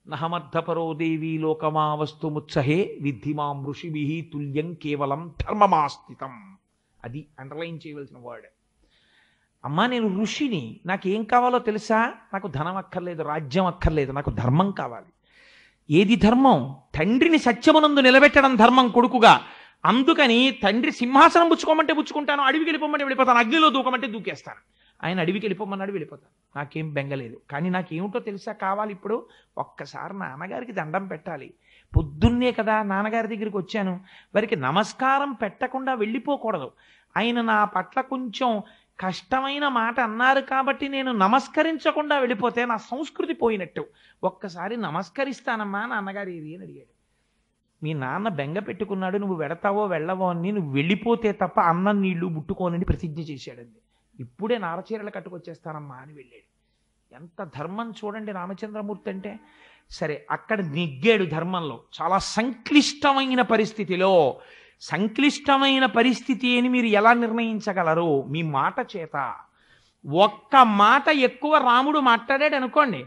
నహమర్థపరో దేవీ లోకమా వస్తు ముత్సహే విద్ధిమాం ఋషిభి తుల్యం కేవలం ధర్మమాస్థితం. అది అండర్లైన్ చేయవలసిన వర్డ్. అమ్మా నేను ఋషిని, నాకేం కావాలో తెలుసా? నాకు ధనం అక్కర్లేదు, రాజ్యం అక్కర్లేదు, నాకు ధర్మం కావాలి. ఏది ధర్మం? తండ్రిని సత్యమునందు నిలబెట్టడం ధర్మం కొడుకుగా. అందుకని తండ్రి సింహాసనం పుచ్చుకోమంటే పుచ్చుకుంటాను, అడవికి వెళ్ళిపోమంటే వెళ్ళిపోతాను, అగ్నిలో దూకమంటే దూకేస్తాను. ఆయన అడవికి వెళ్ళిపోమన్నాడు, వెళ్ళిపోతాను, నాకేం బెంగలేదు. కానీ నాకేమిటో తెలుసా కావాలి ఇప్పుడు? ఒక్కసారి నాన్నగారికి దండం పెట్టాలి. పొద్దున్నే కదా నాన్నగారి దగ్గరికి వచ్చాను, వారికి నమస్కారం పెట్టకుండా వెళ్ళిపోకూడదు. ఆయన నా పట్ల కొంచెం కష్టమైన మాట అన్నారు కాబట్టి నేను నమస్కరించకుండా వెళ్ళిపోతే నా సంస్కృతి పోయినట్టు. ఒక్కసారి నమస్కరిస్తానమ్మా నాన్నగారు ఏది అని అడిగాడు. మీ నాన్న బెంగ పెట్టుకున్నాడు, నువ్వు వెడతావో వెళ్ళవో అని, నువ్వు వెళ్ళిపోతే తప్ప అన్నం నీళ్లు ముట్టుకోనని ప్రతిజ్ఞ చేశాడండి. ఇప్పుడే నారచీరలు కట్టుకొచ్చేస్తానమ్మా అని వెళ్ళాడు. ఎంత ధర్మం చూడండి రామచంద్రమూర్తి అంటే. సరే, అక్కడ నెగ్గాడు ధర్మంలో. చాలా సంక్లిష్టమైన పరిస్థితిలో, సంక్లిష్టమైన పరిస్థితి అని మీరు ఎలా నిర్ణయించగలరు? మీ మాట చేత. ఒక్క మాట ఎక్కువ రాముడు మాట్లాడాడు అనుకోండి,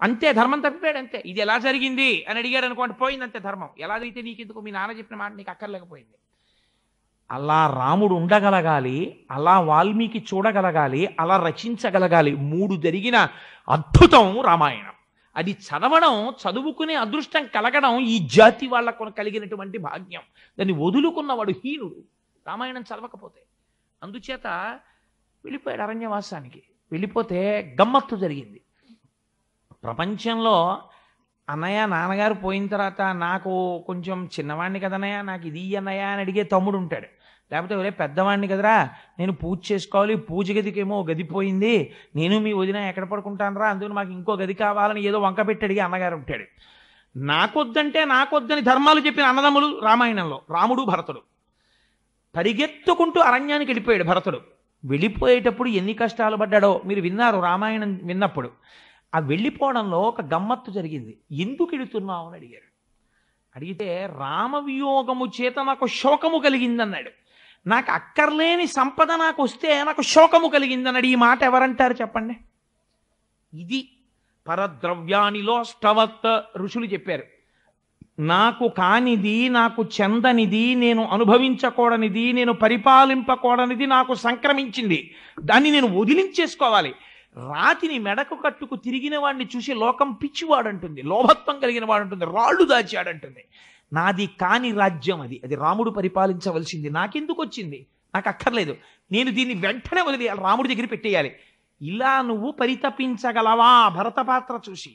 అంతే, ధర్మం తప్పిపోయాడు అంతే. ఇది ఎలా జరిగింది అని అడిగాడు అనుకోండి, పోయింది అంతే ధర్మం. ఎలా జరిగితే నీకెందుకు, మీ నాన్న చెప్పిన మాట నీకు అక్కర్లేకపోయింది. అలా రాముడు ఉండగలగాలి, అలా వాల్మీకి చూడగలగాలి, అలా రచించగలగాలి. 3 జరిగిన అద్భుతం రామాయణం. అది చదవడం, చదువుకునే అదృష్టం కలగడం ఈ జాతి వాళ్ళకు కలిగినటువంటి భాగ్యం. దాన్ని వదులుకున్నవాడు హీనుడు రామాయణం చదవకపోతే. అందుచేత వెళ్ళిపోయాడు అరణ్యవాసానికి. వెళ్ళిపోతే గమ్మత్తు జరిగింది. ప్రపంచంలో అన్నయ్య నాన్నగారు పోయిన తర్వాత నాకు కొంచెం చిన్నవాడిని కదన్నయ్య, నాకు ఇది అన్నయ్య అని అడిగే తమ్ముడు ఉంటాడు. లేకపోతే ఒరే పెద్దవాడిని కదరా, నేను పూజ చేసుకోవాలి, పూజ గదికేమో గది పోయింది, నేను మీ వదిన ఎక్కడ పడుకుంటానరా, అందుకని మాకు ఇంకో గది కావాలని ఏదో వంక పెట్టి అడిగే అన్నగారు ఉంటాడు. నాకొద్దంటే నాకొద్దని ధర్మాలు చెప్పిన అన్నదమ్ములు రామాయణంలో రాముడు భరతుడు. పరిగెత్తుకుంటూ అరణ్యానికి వెళ్ళిపోయాడు భరతుడు. వెళ్ళిపోయేటప్పుడు ఎన్ని కష్టాలు పడ్డాడో మీరు విన్నారు రామాయణం విన్నప్పుడు. ఆ వెళ్ళిపోవడంలో ఒక గమ్మత్తు జరిగింది. ఎందుకు వెళుతున్నావు అని అడిగారు. అడిగితే రామవియోగము చేత నాకు శోకము కలిగిందన్నాడు. నాకు అక్కర్లేని సంపద నాకు వస్తే నాకు శోకము కలిగిందన్నాడు. ఈ మాట ఎవరంటారు చెప్పండి? ఇది పరద్రవ్యానిలో స్టవత్ ఋషులు చెప్పారు. నాకు కానిది, నాకు చెందనిది, నేను అనుభవించకూడనిది, నేను పరిపాలింపకూడనిది నాకు సంక్రమించింది, దాన్ని నేను వదిలించేసుకోవాలి. రాతిని మెడకు కట్టుకు తిరిగిన వాడిని చూసి లోకం పిచ్చివాడంటుంది, లోభత్వం కలిగిన వాడంటుంది, రాళ్ళు దాచాడంటుంది. నాది కాని రాజ్యం అది, అది రాముడు పరిపాలించవలసింది. నాకెందుకు వచ్చింది? నాకు అక్కర్లేదు, నేను దీన్ని వెంటనే వదిలేయాలి, రాముడి దగ్గర పెట్టేయాలి. ఇలా నువ్వు పరితపించగలవా? భరత పాత్ర చూసి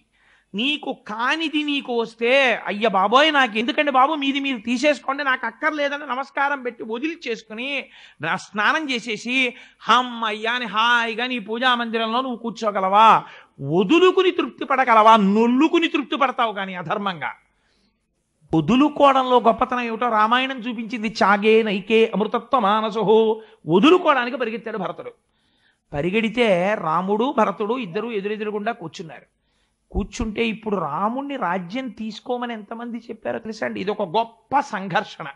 నీకు కానిది నీకు వస్తే, అయ్య బాబోయ్ నాకు ఎందుకండి బాబు, మీది మీరు తీసేసుకోండి, నాకు అక్కర్లేదని నమస్కారం పెట్టి వదిలిచేసుకుని స్నానం చేసేసి హమ్మయ్యా అని హాయిగా నీ పూజా మందిరంలో నువ్వు కూర్చోగలవా? వదులుకుని తృప్తి పడగలవా? నొల్లుకుని తృప్తి పడతావు కానీ అధర్మంగా. వదులుకోవడంలో గొప్పతనం ఏమిటో రామాయణం చూపించింది. చాగే నైకే అమృతత్వ మానసో. వదులుకోవడానికి పరిగెత్తాడు భరతుడు. పరిగెడితే రాముడు భరతుడు ఇద్దరు ఎదురెదురుగుండా కూర్చున్నారు. కూర్చుంటే ఇప్పుడు రాముణ్ణి రాజ్యం తీసుకోమని ఎంతమంది చెప్పారో తెలుసా అండి? ఇది ఒక గొప్ప సంఘర్షణ.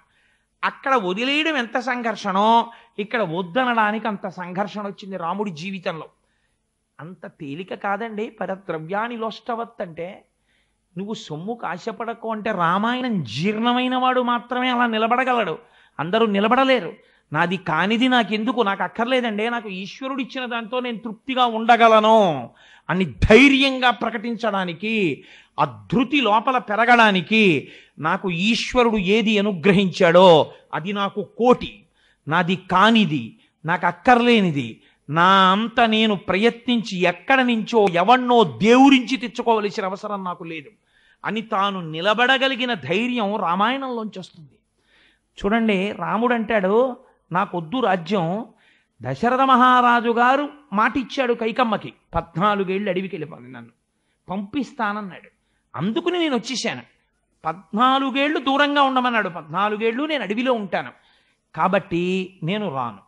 అక్కడ వదిలేయడం ఎంత సంఘర్షణో, ఇక్కడ వద్దనడానికి అంత సంఘర్షణ వచ్చింది రాముడి జీవితంలో. అంత తేలిక కాదండి పరద్రవ్యాని లోష్టవత్ అంటే. నువ్వు సొమ్ముకు ఆశపడకు అంటే రామాయణం జీర్ణమైన వాడు మాత్రమే అలా నిలబడగలడు, అందరూ నిలబడలేరు. నాది కానిది నాకెందుకు, నాకు అక్కర్లేదండి, నాకు ఈశ్వరుడు ఇచ్చిన దాంతో నేను తృప్తిగా ఉండగలను అని ధైర్యంగా ప్రకటించడానికి, ఆ ధృతి లోపల పెరగడానికి, నాకు ఈశ్వరుడు ఏది అనుగ్రహించాడో అది నాకు కోటి, నాది కానిది, నాకు అక్కర్లేనిది, నా అంత నేను ప్రయత్నించి ఎక్కడ నుంచో ఎవన్నో దేవురించి తెచ్చుకోవలసిన అవసరం నాకు లేదు అని తాను నిలబడగలిగిన ధైర్యం రామాయణంలోంచి వస్తుంది. చూడండి, రాముడు అంటాడు నాకొద్దు రాజ్యం. దశరథ మహారాజు గారు మాటిచ్చాడు కైకమ్మకి, 14 ఏళ్ళు అడవికి వెళ్ళిపోయి నన్ను పంపిస్తానన్నాడు. అందుకుని నేను వచ్చేసాను. 14 ఏళ్ళు దూరంగా ఉండమన్నాడు, 14 ఏళ్ళు నేను అడవిలో ఉంటాను కాబట్టి నేను రాను.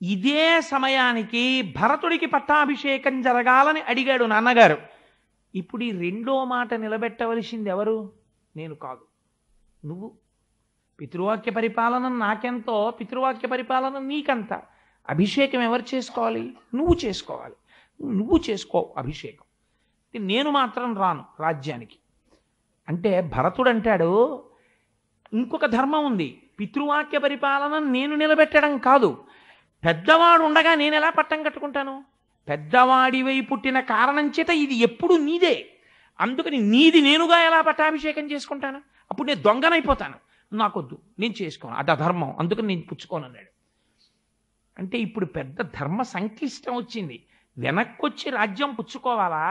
ఇదే సమయానికి భరతుడికి పట్టాభిషేకం జరగాలని అడిగాడు నాన్నగారు. ఇప్పుడు ఈ రెండో మాట నిలబెట్టవలసింది ఎవరు? నేను కాదు, నువ్వు. పితృవాక్య పరిపాలన నాకెంతో, పితృవాక్య పరిపాలన నీకంత. అభిషేకం ఎవరు చేసుకోవాలి? నువ్వు చేసుకోవాలి. నువ్వు చేసుకో అభిషేకం. నేను మాత్రం రాను రాజ్యానికి అంటే భరతుడు అంటాడు ఇంకొక ధర్మం ఉంది. పితృవాక్య పరిపాలన నేను నిలబెట్టడం కాదు, పెద్దవాడు ఉండగా నేను ఎలా పట్టం కట్టుకుంటాను? పెద్దవాడివై పుట్టిన కారణం చేత ఇది ఎప్పుడు నీదే, అందుకని నీది నేనుగా ఎలా పట్టాభిషేకం చేసుకుంటాను? అప్పుడు నేను దొంగనైపోతాను. నాకొద్దు, నేను చేసుకోను, అది అధర్మం, అందుకని నేను పుచ్చుకోను అన్నాడు. అంటే ఇప్పుడు పెద్ద ధర్మ సంక్లిష్టం వచ్చింది. వెనక్కొచ్చి రాజ్యం పుచ్చుకోవాలా,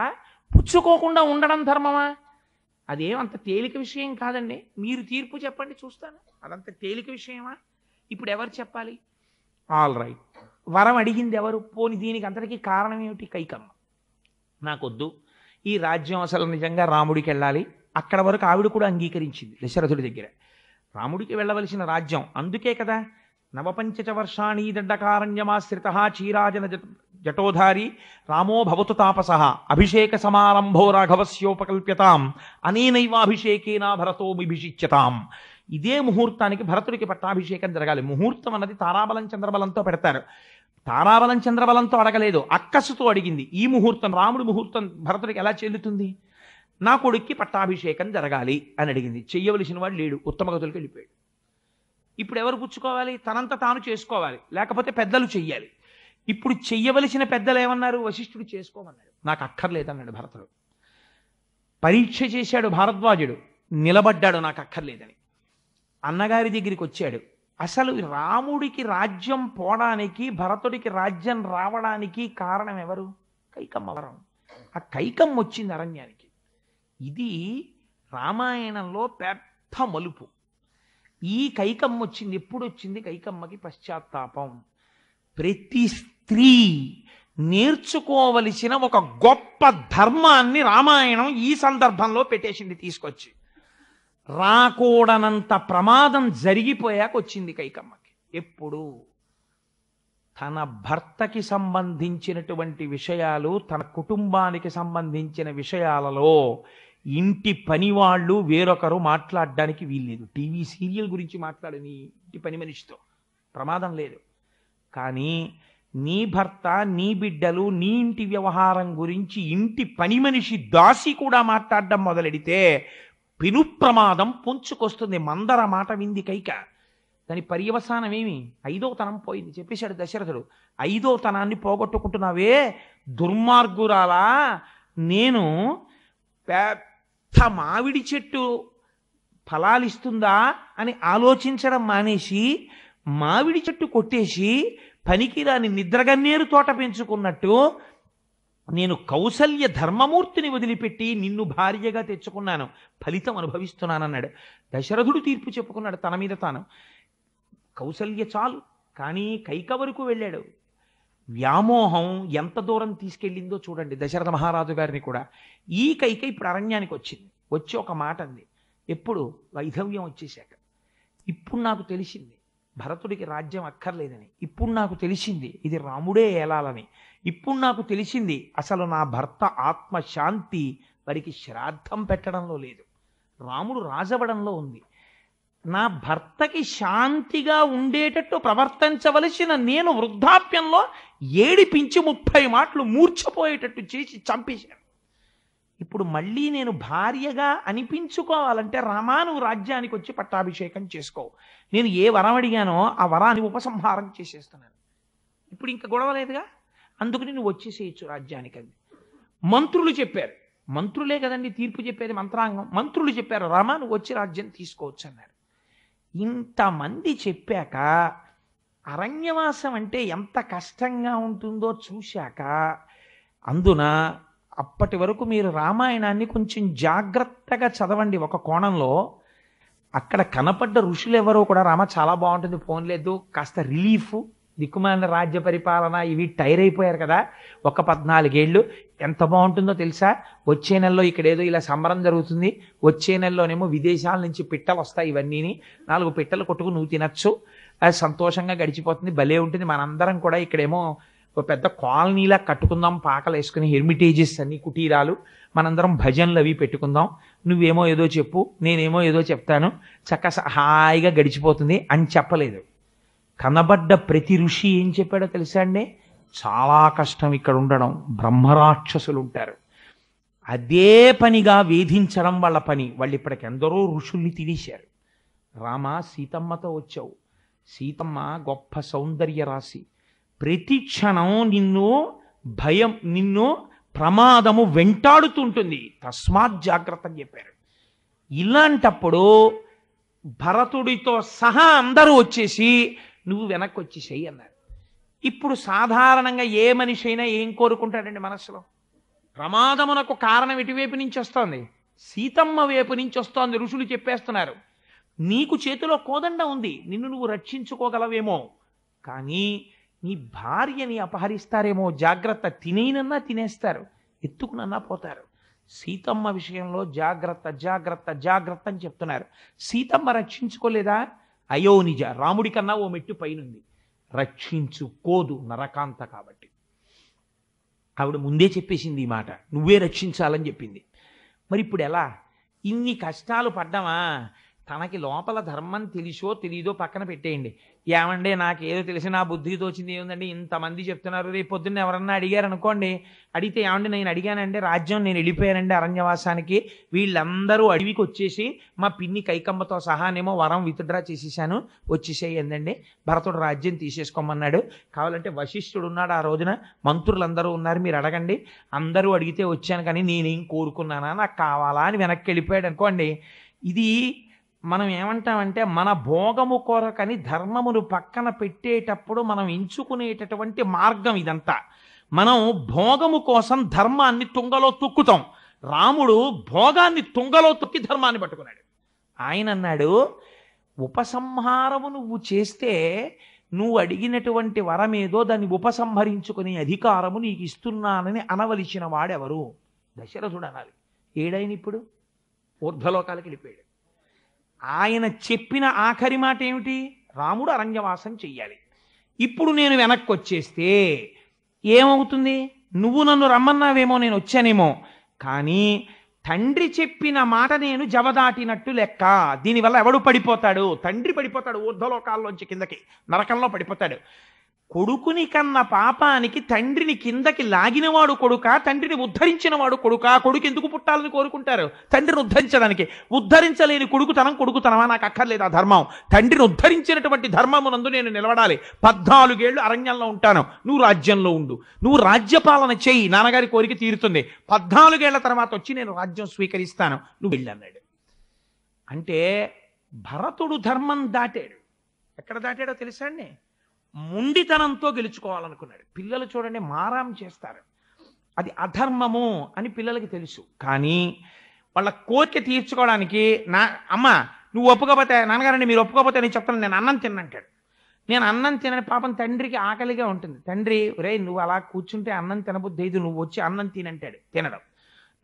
పుచ్చుకోకుండా ఉండడం ధర్మమా? అదేమంత తేలిక విషయం కాదండి. మీరు తీర్పు చెప్పండి చూస్తాను. అదంత తేలిక విషయమా? ఇప్పుడు ఎవరు చెప్పాలి? All right. వరం అడిగింది ఎవరు? పోని దీనికి అంతటికీ కారణం ఏమిటి? కైకమ్మ. నాకొద్దు, ఈ రాజ్యం అసలు నిజంగా రాముడికి వెళ్ళాలి. అక్కడ వరకు ఆవిడ కూడా అంగీకరించింది దశరథుడి దగ్గర. రాముడికి వెళ్ళవలసిన రాజ్యం, అందుకే కదా నవపంచచ వర్షాణి దండకారణ్యమాశ్రిత క్షీరాజన జటోధారి రామో భవతు తాపస అభిషేక సమారంభో రాఘవస్యోపకల్ప్యతాం అనేనైవాభిషేకేనా భరతో విభిషిచ్యతాం. ఇదే ముహూర్తానికి భరతుడికి పట్టాభిషేకం జరగాలి. ముహూర్తం అన్నది తారాబలం చంద్రబలంతో పెడతారు. తారాబలం చంద్రబలంతో అడగలేదు, అక్కసుతో అడిగింది. ఈ ముహూర్తం రాముడి ముహూర్తం భరతుడికి ఎలా చెల్లుతుంది? నా కొడుక్కి పట్టాభిషేకం జరగాలి అని అడిగింది. చెయ్యవలసిన వాడు లేడు, ఉత్తమగతులకు వెళ్ళిపోయాడు. ఇప్పుడు ఎవరు పుచ్చుకోవాలి? తనంత తాను చేసుకోవాలి, లేకపోతే పెద్దలు చెయ్యాలి. ఇప్పుడు చెయ్యవలసిన పెద్దలు ఏమన్నారు? వశిష్ఠుడు చేసుకోమన్నాడు. నాకు అక్కర్లేదన్నాడు భరతుడు. పరీక్ష చేశాడు భారద్వాజుడు, నిలబడ్డాడు నాకు అక్కర్లేదని. అన్నగారి దగ్గరికి వచ్చాడు. అసలు రాముడికి రాజ్యం పోవడానికి, భరతుడికి రాజ్యం రావడానికి కారణం ఎవరు? కైకమ్మ వరం. ఆ కైకమ్మ వచ్చింది అరణ్యానికి. ఇది రామాయణంలో పెద్ద మలుపు. ఈ కైకమ్మ వచ్చింది. ఎప్పుడు వచ్చింది కైకమ్మకి? పశ్చాత్తాపం. ప్రతి స్త్రీ నేర్చుకోవలసిన ఒక గొప్ప ధర్మాన్ని రామాయణం ఈ సందర్భంలో పెట్టేసింది తీసుకొచ్చి. రాకూడనంత ప్రమాదం జరిగిపోయాక వచ్చింది కైకమ్మకి. ఎప్పుడు? తన భర్తకి సంబంధించినటువంటి విషయాలు, తన కుటుంబానికి సంబంధించిన విషయాలలో ఇంటి పని వాళ్ళు వేరొకరు మాట్లాడడానికి వీల్లేదు. టీవీ సీరియల్ గురించి మాట్లాడని ఇంటి పని మనిషితో ప్రమాదం లేదు. కానీ నీ భర్త, నీ బిడ్డలు, నీ ఇంటి వ్యవహారం గురించి ఇంటి పని మనిషి దాసి కూడా మాట్లాడడం మొదలెడితే పెను ప్రమాదం పొంచుకొస్తుంది. మందర మాట వింది కైక. దాని పర్యవసానం ఏమి? 5వ తనం పోయింది. చెప్పేశాడు దశరథుడు, 5వ తనాన్ని పోగొట్టుకుంటున్నావే దుర్మార్గురాలా, నేను పెద్ద మామిడి చెట్టు ఫలాలిస్తుందా అని ఆలోచించడం మానేసి మామిడి చెట్టు కొట్టేసి పనికిరాని నిద్రగన్నేరు తోట పెంచుకున్నట్టు నేను కౌసల్య ధర్మమూర్తిని వదిలిపెట్టి నిన్ను భార్యగా తెచ్చుకున్నాను, ఫలితం అనుభవిస్తున్నానన్నాడు. దశరథుడు తీర్పు చెప్పుకున్నాడు తన మీద తాను. కౌసల్య చాలు, కానీ కైక వరకు వెళ్ళాడు. వ్యామోహం ఎంత దూరం తీసుకెళ్ళిందో చూడండి దశరథ మహారాజు గారిని కూడా. ఈ కైక ఇప్పుడు అరణ్యానికి వచ్చింది. వచ్చి ఒక మాట అంది. ఎప్పుడు? వైధవ్యం వచ్చేశాక. ఇప్పుడు నాకు తెలిసింది భరతుడికి రాజ్యం అక్కర్లేదని. ఇప్పుడు నాకు తెలిసింది ఇది రాముడే ఏలాలని. ఇప్పుడు నాకు తెలిసింది అసలు నా భర్త ఆత్మశాంతి వారికి శ్రాద్ధం పెట్టడంలో లేదు, రాముడు రాజవడంలో ఉంది. నా భర్తకి శాంతిగా ఉండేటట్టు ప్రవర్తించవలసిన నేను వృద్ధాప్యంలో ఏడిపించి 30 మాటలు మూర్ఛపోయేటట్టు చేసి చంపేశాను. ఇప్పుడు మళ్ళీ నేను భార్యగా అనిపించుకోవాలంటే రామా నువ్వు రాజ్యానికి వచ్చి పట్టాభిషేకం చేసుకో. నేను ఏ వరం అడిగానో ఆ వరాన్ని ఉపసంహారం చేసేస్తున్నాను. ఇప్పుడు ఇంకా గొడవ లేదుగా, అందుకని నువ్వు వచ్చేసేయచ్చు రాజ్యానికి అంది. మంత్రులు చెప్పారు. మంత్రులే కదండి తీర్పు చెప్పేది, మంత్రాంగం. మంత్రులు చెప్పారు రామా నువ్వు వచ్చి రాజ్యం తీసుకోవచ్చు అన్నారు. ఇంతమంది చెప్పాక అరణ్యవాసం అంటే ఎంత కష్టంగా ఉంటుందో చూశాక, అందున అప్పటి వరకు మీరు రామాయణాన్ని కొంచెం జాగ్రత్తగా చదవండి. ఒక కోణంలో అక్కడ కనపడ్డ ఋషులు ఎవరో కూడా రామ చాలా బాగుంటుంది, పోన్లేదు కాస్త రిలీఫ్, దిక్కుమాలిన రాజ్య పరిపాలన ఇవి టైర్ అయిపోయారు కదా, ఒక 14 ఏళ్ళు ఎంత బాగుంటుందో తెలుసా. వచ్చే నెలలో ఇక్కడ ఏదో ఇలా సంబరం జరుగుతుంది, వచ్చే నెలలోనేమో విదేశాల నుంచి పిట్టలు వస్తాయి, ఇవన్నీని 4 పిట్టలు కొట్టుకు నువ్వు తినచ్చు, అది సంతోషంగా గడిచిపోతుంది, భలే ఉంటుంది. మనందరం కూడా ఇక్కడేమో ఒక పెద్ద కాలనీలా కట్టుకుందాం, పాకలు వేసుకుని హెర్మిటేజెస్ అన్ని కుటీరాలు, మనందరం భజనలు అవి పెట్టుకుందాం, నువ్వేమో ఏదో చెప్పు నేనేమో ఏదో చెప్తాను, హాయిగా గడిచిపోతుంది అని చెప్పలేదు. కనబడ్డ ప్రతి ఋషి ఏం చెప్పాడో తెలుసా అండి? చాలా కష్టం ఇక్కడ ఉండడం, బ్రహ్మరాక్షసులు ఉంటారు, అదే పనిగా వేధించడం వాళ్ళ పని. వాళ్ళు ఇప్పటికి ఎందరో ఋషుల్ని తినేశారు. రామ సీతమ్మతో వచ్చావు, సీతమ్మ గొప్ప సౌందర్య రాశి, ప్రతి క్షణం నిన్ను భయం, నిన్ను ప్రమాదము వెంటాడుతుంటుంది, తస్మాత్ జాగ్రత్త అని చెప్పారు. ఇలాంటప్పుడు భరతుడితో సహా అందరూ వచ్చేసి నువ్వు వెనక్కి వచ్చేసేయి అన్నారు. ఇప్పుడు సాధారణంగా ఏ మనిషి అయినా ఏం కోరుకుంటాడండి మనసులో? ప్రమాదమునకు కారణం ఇటువైపు నుంచి వస్తోంది, సీతమ్మ వైపు నుంచి వస్తోంది. ఋషులు చెప్పేస్తున్నారు నీకు చేతిలో కోదండ ఉంది, నిన్ను నువ్వు రక్షించుకోగలవేమో, కానీ నీ భార్యని అపహరిస్తారేమో జాగ్రత్త, తినేనన్నా తినేస్తారు, ఎత్తుకునన్నా పోతారు. సీతమ్మ విషయంలో జాగ్రత్త జాగ్రత్త జాగ్రత్త అని చెప్తున్నారు. సీతమ్మ రక్షించుకోలేదా? అయోనిజ, రాముడి కన్నా ఓ మెట్టు పైనుంది, రక్షించుకోదు, నరకాంత. కాబట్టి ఆవిడ ముందే చెప్పేసింది ఈ మాట, నువ్వే రక్షించాలని చెప్పింది. మరి ఇప్పుడు ఎలా? ఇన్ని కష్టాలు పడ్డామా? తనకి లోపల ధర్మం తెలిసో తెలీదో పక్కన పెట్టేయండి. ఏమంటే నాకేదో తెలిసి నా బుద్ధికి తోచింది ఏముందండి, ఇంతమంది చెప్తున్నారు, రేపు పొద్దున్న ఎవరన్నా అడిగారు అనుకోండి, అడిగితే ఏమంటే నేను అడిగానంటే రాజ్యం, నేను వెళ్ళిపోయానండి అరణ్యవాసానికి, వీళ్ళందరూ అడవికి వచ్చేసి మా పిన్ని కైకమ్మతో సహానేమో వరం విత్డ్రా చేసేసాను, వచ్చేసేయండి, భరతుడు రాజ్యం తీసేసుకోమన్నాడు, కావాలంటే వశిష్ఠుడు ఉన్నాడు ఆ రోజున, మంత్రులందరూ ఉన్నారు, మీరు అడగండి, అందరూ అడిగితే వచ్చాను, కానీ నేనేం కోరుకున్నానా, నాకు కావాలా అని వెనక్కి వెళ్ళిపోయాడు అనుకోండి. ఇది మనం ఏమంటామంటే మన భోగము కొరకని ధర్మమును పక్కన పెట్టేటప్పుడు మనం ఎంచుకునేటటువంటి మార్గం ఇదంతా. మనం భోగము కోసం ధర్మాన్ని తుంగలో తొక్కుతాం. రాముడు భోగాన్ని తుంగలో తొక్కి ధర్మాన్ని పట్టుకున్నాడు. ఆయన అన్నాడు, ఉపసంహారము నువ్వు చేస్తే నువ్వు అడిగినటువంటి వరమేదో దాన్ని ఉపసంహరించుకునే అధికారము నీకు ఇస్తున్నానని అనవలసిన వాడెవరు? దశరథుడు అనాలి. ఏడైన ఇప్పుడు ఊర్ధ్వలోకాలకి వెళ్ళిపోయాడు. ఆయన చెప్పిన ఆఖరి మాట ఏమిటి? రాముడు అరణ్యవాసం చెయ్యాలి. ఇప్పుడు నేను వెనక్కి వచ్చేస్తే ఏమవుతుంది? నువ్వు నన్ను రమ్మన్నావేమో, నేను వచ్చానేమో, కానీ తండ్రి చెప్పిన మాట నేను జవదాటినట్టు లెక్క. దీనివల్ల ఎవడు పడిపోతాడు? తండ్రి పడిపోతాడు, ఊర్ధ్వలోకాల్లోంచి కిందకి నరకంలో పడిపోతాడు. కొడుకుని కన్న పాపానికి తండ్రిని కిందకి లాగినవాడు కొడుక, తండ్రిని ఉద్ధరించినవాడు కొడుక? కొడుకు ఎందుకు పుట్టాలని కోరుకుంటారు? తండ్రిని ఉద్ధరించడానికి. ఉద్ధరించలేని కొడుకుతనమా? నాకు అక్కర్లేదు ఆ ధర్మం. తండ్రిని ఉద్ధరించినటువంటి ధర్మమునందు నేను నిలబడాలి. 14 ఏళ్ళు అరణ్యంలో ఉంటాను, నువ్వు రాజ్యంలో ఉండు, నువ్వు రాజ్యపాలన చెయ్యి, నాన్నగారి కోరిక తీరుతుంది, 14 ఏళ్ల తర్వాత వచ్చి నేను రాజ్యం స్వీకరిస్తాను, నువ్వు వెళ్ళి అన్నాడు. అంటే భరతుడు ధర్మం దాటాడు. ఎక్కడ దాటాడో తెలుసా అండి? ముండితనంతో గెలుచుకోవాలనుకున్నాడు. పిల్లలు చూడండి, మారాం చేస్తారు, అది అధర్మము అని పిల్లలకి తెలుసు, కానీ వాళ్ళ కోరిక తీర్చుకోవడానికి అమ్మ నువ్వు ఒప్పుకోపోతే, నాన్నగారండి మీరు ఒప్పుకోపోతే నేను చెప్తాను, నేను అన్నం తిన్నంటాడు. నేను అన్నం తినని పాపం తండ్రికి ఆకలిగా ఉంటుంది. తండ్రి, రే నువ్వు అలా కూర్చుంటే అన్నం తినబుద్ధి, నువ్వు వచ్చి అన్నం తినంటాడు. తినడం.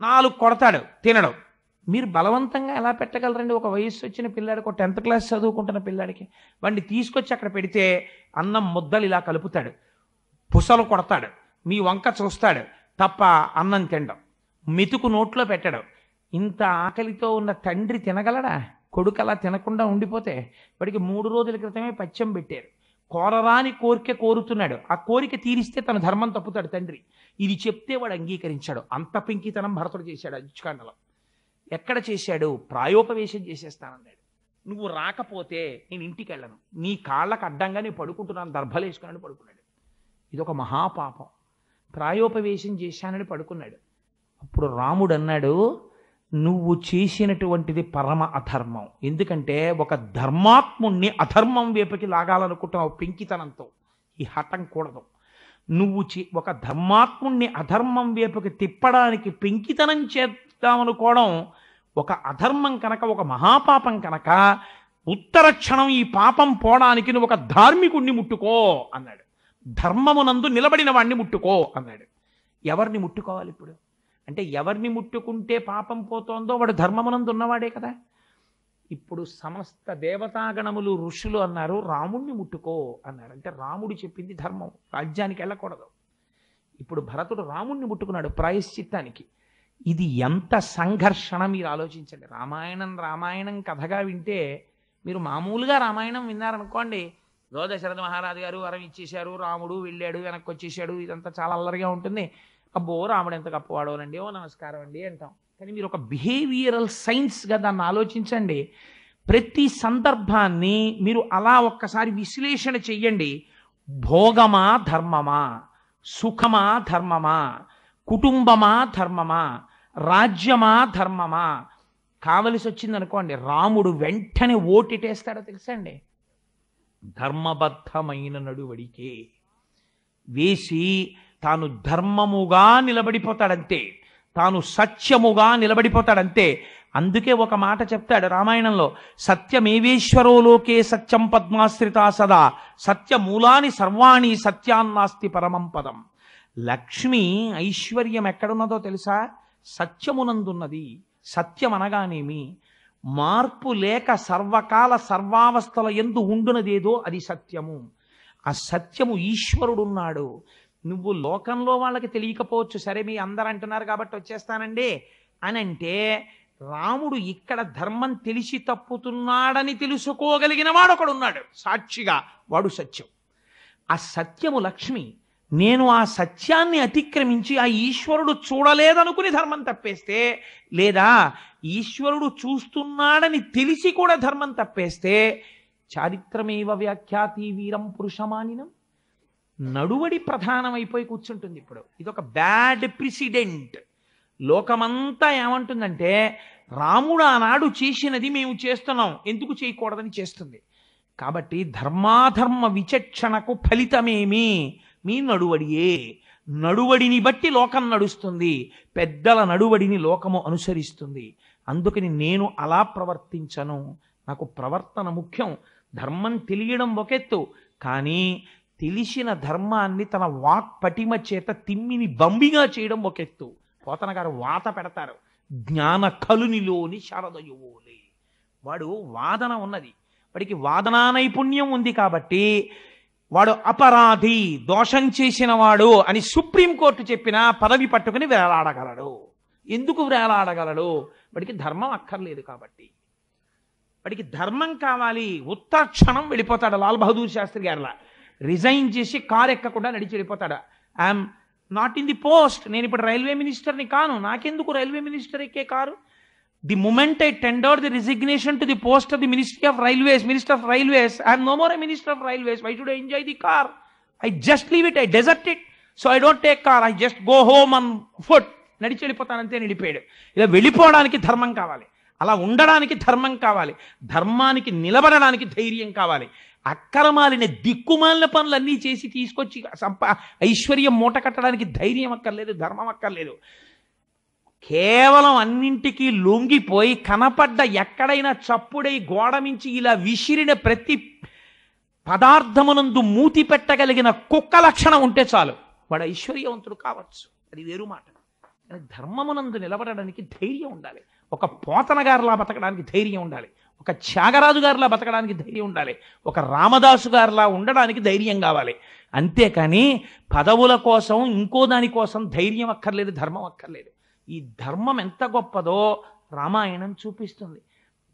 4 కొడతాడు, తినడం. మీరు బలవంతంగా ఎలా పెట్టగలరండి? ఒక వయస్సు వచ్చిన పిల్లాడికి, ఒక 10th క్లాస్ చదువుకుంటున్న పిల్లాడికి వాడిని తీసుకొచ్చి అక్కడ పెడితే అన్నం ముద్దలు ఇలా కలుపుతాడు, పుసలు కొడతాడు, మీ వంక చూస్తాడు తప్ప అన్నం తినడం, మెతుకు నోట్లో పెట్టడం. ఇంత ఆకలితో ఉన్న తండ్రి తినగలడా? కొడుకు అలా తినకుండా ఉండిపోతే? వాడికి 3 రోజుల క్రితమే పచ్చం పెట్టారు, కోరరాని కోరిక కోరుతున్నాడు, ఆ కోరిక తీరిస్తే తన ధర్మం తప్పుతాడు తండ్రి. ఇది చెప్తే వాడు అంగీకరించాడు. అంత పెంకితనం భరతుడు చేశాడు అజ్జుకాండలో. ఎక్కడ చేశాడు? ప్రాయోపవేశం చేసేస్తానన్నాడు. నువ్వు రాకపోతే నేను ఇంటికి వెళ్ళను, నీ కాళ్ళకు అడ్డంగా నేను పడుకుంటున్నాను, దర్భలేసుకున్నాను పడుకున్నాడు. ఇదొక మహాపాపం. ప్రాయోపవేశం చేశానని పడుకున్నాడు. అప్పుడు రాముడు అన్నాడు, నువ్వు చేసినటువంటిది పరమ అధర్మం. ఎందుకంటే ఒక ధర్మాత్ముణ్ణి అధర్మం వైపుకి లాగాలనుకుంటున్నావు పెంకితనంతో. ఈ హఠం కూడదు. నువ్వు ఒక ధర్మాత్ముణ్ణి అధర్మం వైపుకి తిప్పడానికి పెంకితనం చేద్దామనుకోవడం ఒక అధర్మం కనుక, ఒక మహాపాపం కనుక, ఉత్తర క్షణం ఈ పాపం పోవడానికి నువ్వు ఒక ధార్మికుణ్ణి ముట్టుకో అన్నాడు. ధర్మమునందు నిలబడిన వాణ్ణి ముట్టుకో అన్నాడు. ఎవరిని ముట్టుకోవాలి ఇప్పుడు? అంటే ఎవరిని ముట్టుకుంటే పాపం పోతోందో వాడు ధర్మమునందు ఉన్నవాడే కదా. ఇప్పుడు సమస్త దేవతాగణములు ఋషులు అన్నారు, రాముణ్ణి ముట్టుకో అన్నారు. అంటే రాముడు చెప్పింది ధర్మం, రాజ్యానికి వెళ్ళకూడదు. ఇప్పుడు భరతుడు రాముణ్ణి ముట్టుకున్నాడు ప్రాయశ్చిత్తానికి. ఇది ఎంత సంఘర్షణ మీరు ఆలోచించండి. రామాయణం కథగా వింటే, మీరు మామూలుగా రామాయణం విన్నారనుకోండి, దశరథ మహారాజు గారు వరం ఇచ్చేశారు, రాముడు వెళ్ళాడు, వెనక్కి వచ్చేసాడు, ఇదంతా చాలా అల్లరిగా ఉంటుంది. అబ్బో రాముడు ఎంత గొప్పవాడోనండి, ఓ నమస్కారం అండి అంటాం. కానీ మీరు ఒక బిహేవియరల్ సైన్స్గా దాన్ని ఆలోచించండి. ప్రతి సందర్భాన్ని మీరు అలా ఒక్కసారి విశ్లేషణ చెయ్యండి. భోగమా ధర్మమా, సుఖమా ధర్మమా, కుటుంబమా ధర్మమా, రాజ్యమా ధర్మమా, కావలసి వచ్చిందనుకోండి రాముడు వెంటనే ఓటిటేస్తాడో తెలుసా అండి? ధర్మబద్ధమైన నడువడికే వేసి తాను ధర్మముగా నిలబడిపోతాడంతే, తాను సత్యముగా నిలబడిపోతాడంతే. అందుకే ఒక మాట చెప్తాడు రామాయణంలో, సత్యమేవేశ్వరో లోకే సత్యం పద్మాశ్రితా సదా సత్యమూలాని సర్వాణి సత్యాన్నాస్తి పరమం పదం. లక్ష్మి ఐశ్వర్యం ఎక్కడున్నదో తెలుసా? సత్యమునందున్నది. సత్యం అనగానేమి? మార్పు లేక సర్వకాల సర్వావస్థల యందు ఉండునదేదో అది సత్యము. ఆ సత్యము ఈశ్వరుడున్నాడు. నువ్వు లోకంలో వాళ్ళకి తెలియకపోవచ్చు, సరే మీ అందరు అంటున్నారు కాబట్టి వచ్చేస్తానండి అని అంటే, రాముడు ఇక్కడ ధర్మం తెలిసి తప్పుతున్నాడని తెలుసుకోగలిగిన వాడు ఒకడున్నాడు సాక్షిగా, వాడు సత్యం. ఆ సత్యము లక్ష్మి. నేను ఆ సత్యాన్ని అతిక్రమించి ఆ ఈశ్వరుడు చూడలేదనుకుని ధర్మం తప్పేస్తే, లేదా ఈశ్వరుడు చూస్తున్నాడని తెలిసి కూడా ధర్మం తప్పేస్తే, చారిత్రమేవ వ్యాఖ్యాతి వీరం పురుషమానినం, నడువడి ప్రధానమైపోయి కూర్చుంటుంది. ఇప్పుడు ఇదొక బ్యాడ్ ప్రిసిడెంట్. లోకమంతా ఏమంటుందంటే, రాముడు ఆనాడు చేసినది మేము చేస్తున్నాం, ఎందుకు చేయకూడదని చేస్తుంది. కాబట్టి ధర్మాధర్మ విచక్షణకు ఫలితమేమి? మీ నడువడియే. నడువడిని బట్టి లోకం నడుస్తుంది, పెద్దల నడువడిని లోకము అనుసరిస్తుంది. అందుకని నేను అలా ప్రవర్తించను. నాకు ప్రవర్తన ముఖ్యం. ధర్మం తెలియడం ఒకెత్తు, కానీ తెలిసిన ధర్మాన్ని తన వాక్ పటిమ చేత తిమ్మిని బంబిగా చేయడం ఒకెత్తు. పోతన గారు వాత పెడతారు, జ్ఞాన కలునిలోని శారదయువోలే. వాడు వాదన ఉన్నది, వాడికి వాదనా నైపుణ్యం ఉంది కాబట్టి వాడు అపరాధి, దోషం చేసిన వాడు అని సుప్రీంకోర్టు చెప్పినా పదవి పట్టుకుని వేలాడగలడు. ఎందుకు వేలాడగలడు? వాడికి ధర్మం అక్కర్లేదు కాబట్టి. వాడికి ధర్మం కావాలి, ఉత్తర క్షణం వెళ్ళిపోతాడు. లాల్ బహదూర్ శాస్త్రి గారిలా రిజైన్ చేసి కారు ఎక్కకుండా నడిచి వెళ్ళిపోతాడు. I'm not in the post, నేను ఇప్పుడు రైల్వే మినిస్టర్ని కాను, నాకెందుకు రైల్వే మినిస్టర్ ఎక్కే car? The moment I tendered the resignation to the post of the ministry of railways, minister of railways, I'm no more a minister of railways. Why should I enjoy the car? I just leave it, I desert it, so I don't take car, I just go home on foot. నడిచి వెళ్ళిపోతానంతే. వెళ్ళిపోయాడు. ఇలా వెళ్ళిపోవడానికి ధర్మం కావాలి, అలా ఉండడానికి ధర్మం కావాలి, ధర్మానికి నిలబడడానికి ధైర్యం కావాలి. అక్రమాలిన దిక్కుమాలిన పనులన్నీ చేసి తీసుకొచ్చి ఐశ్వర్యం మూట కట్టడానికి ధైర్యం అక్కర్లేదు, ధర్మం అక్కర్లేదు. కేవలం అన్నింటికీ లొంగిపోయి కనపడ్డ ఎక్కడైనా చప్పుడై గోడ మించి ఇలా విసిరిన ప్రతి పదార్థమునందు మూతి పెట్టగలిగిన కుక్క లక్షణం ఉంటే చాలు, వాడు ఐశ్వర్యవంతుడు కావచ్చు. అది వేరు మాట. కానీ ధర్మమునందు నిలబడడానికి ధైర్యం ఉండాలి. ఒక పోతన గారిలా బతకడానికి ధైర్యం ఉండాలి, ఒక త్యాగరాజు గారిలా బతకడానికి ధైర్యం ఉండాలి, ఒక రామదాసు గారిలా ఉండడానికి ధైర్యం కావాలి. అంతేకాని పదవుల కోసం ఇంకో దానికోసం ధైర్యం అక్కర్లేదు, ధర్మం అక్కర్లేదు. ఈ ధర్మం ఎంత గొప్పదో రామాయణం చూపిస్తుంది.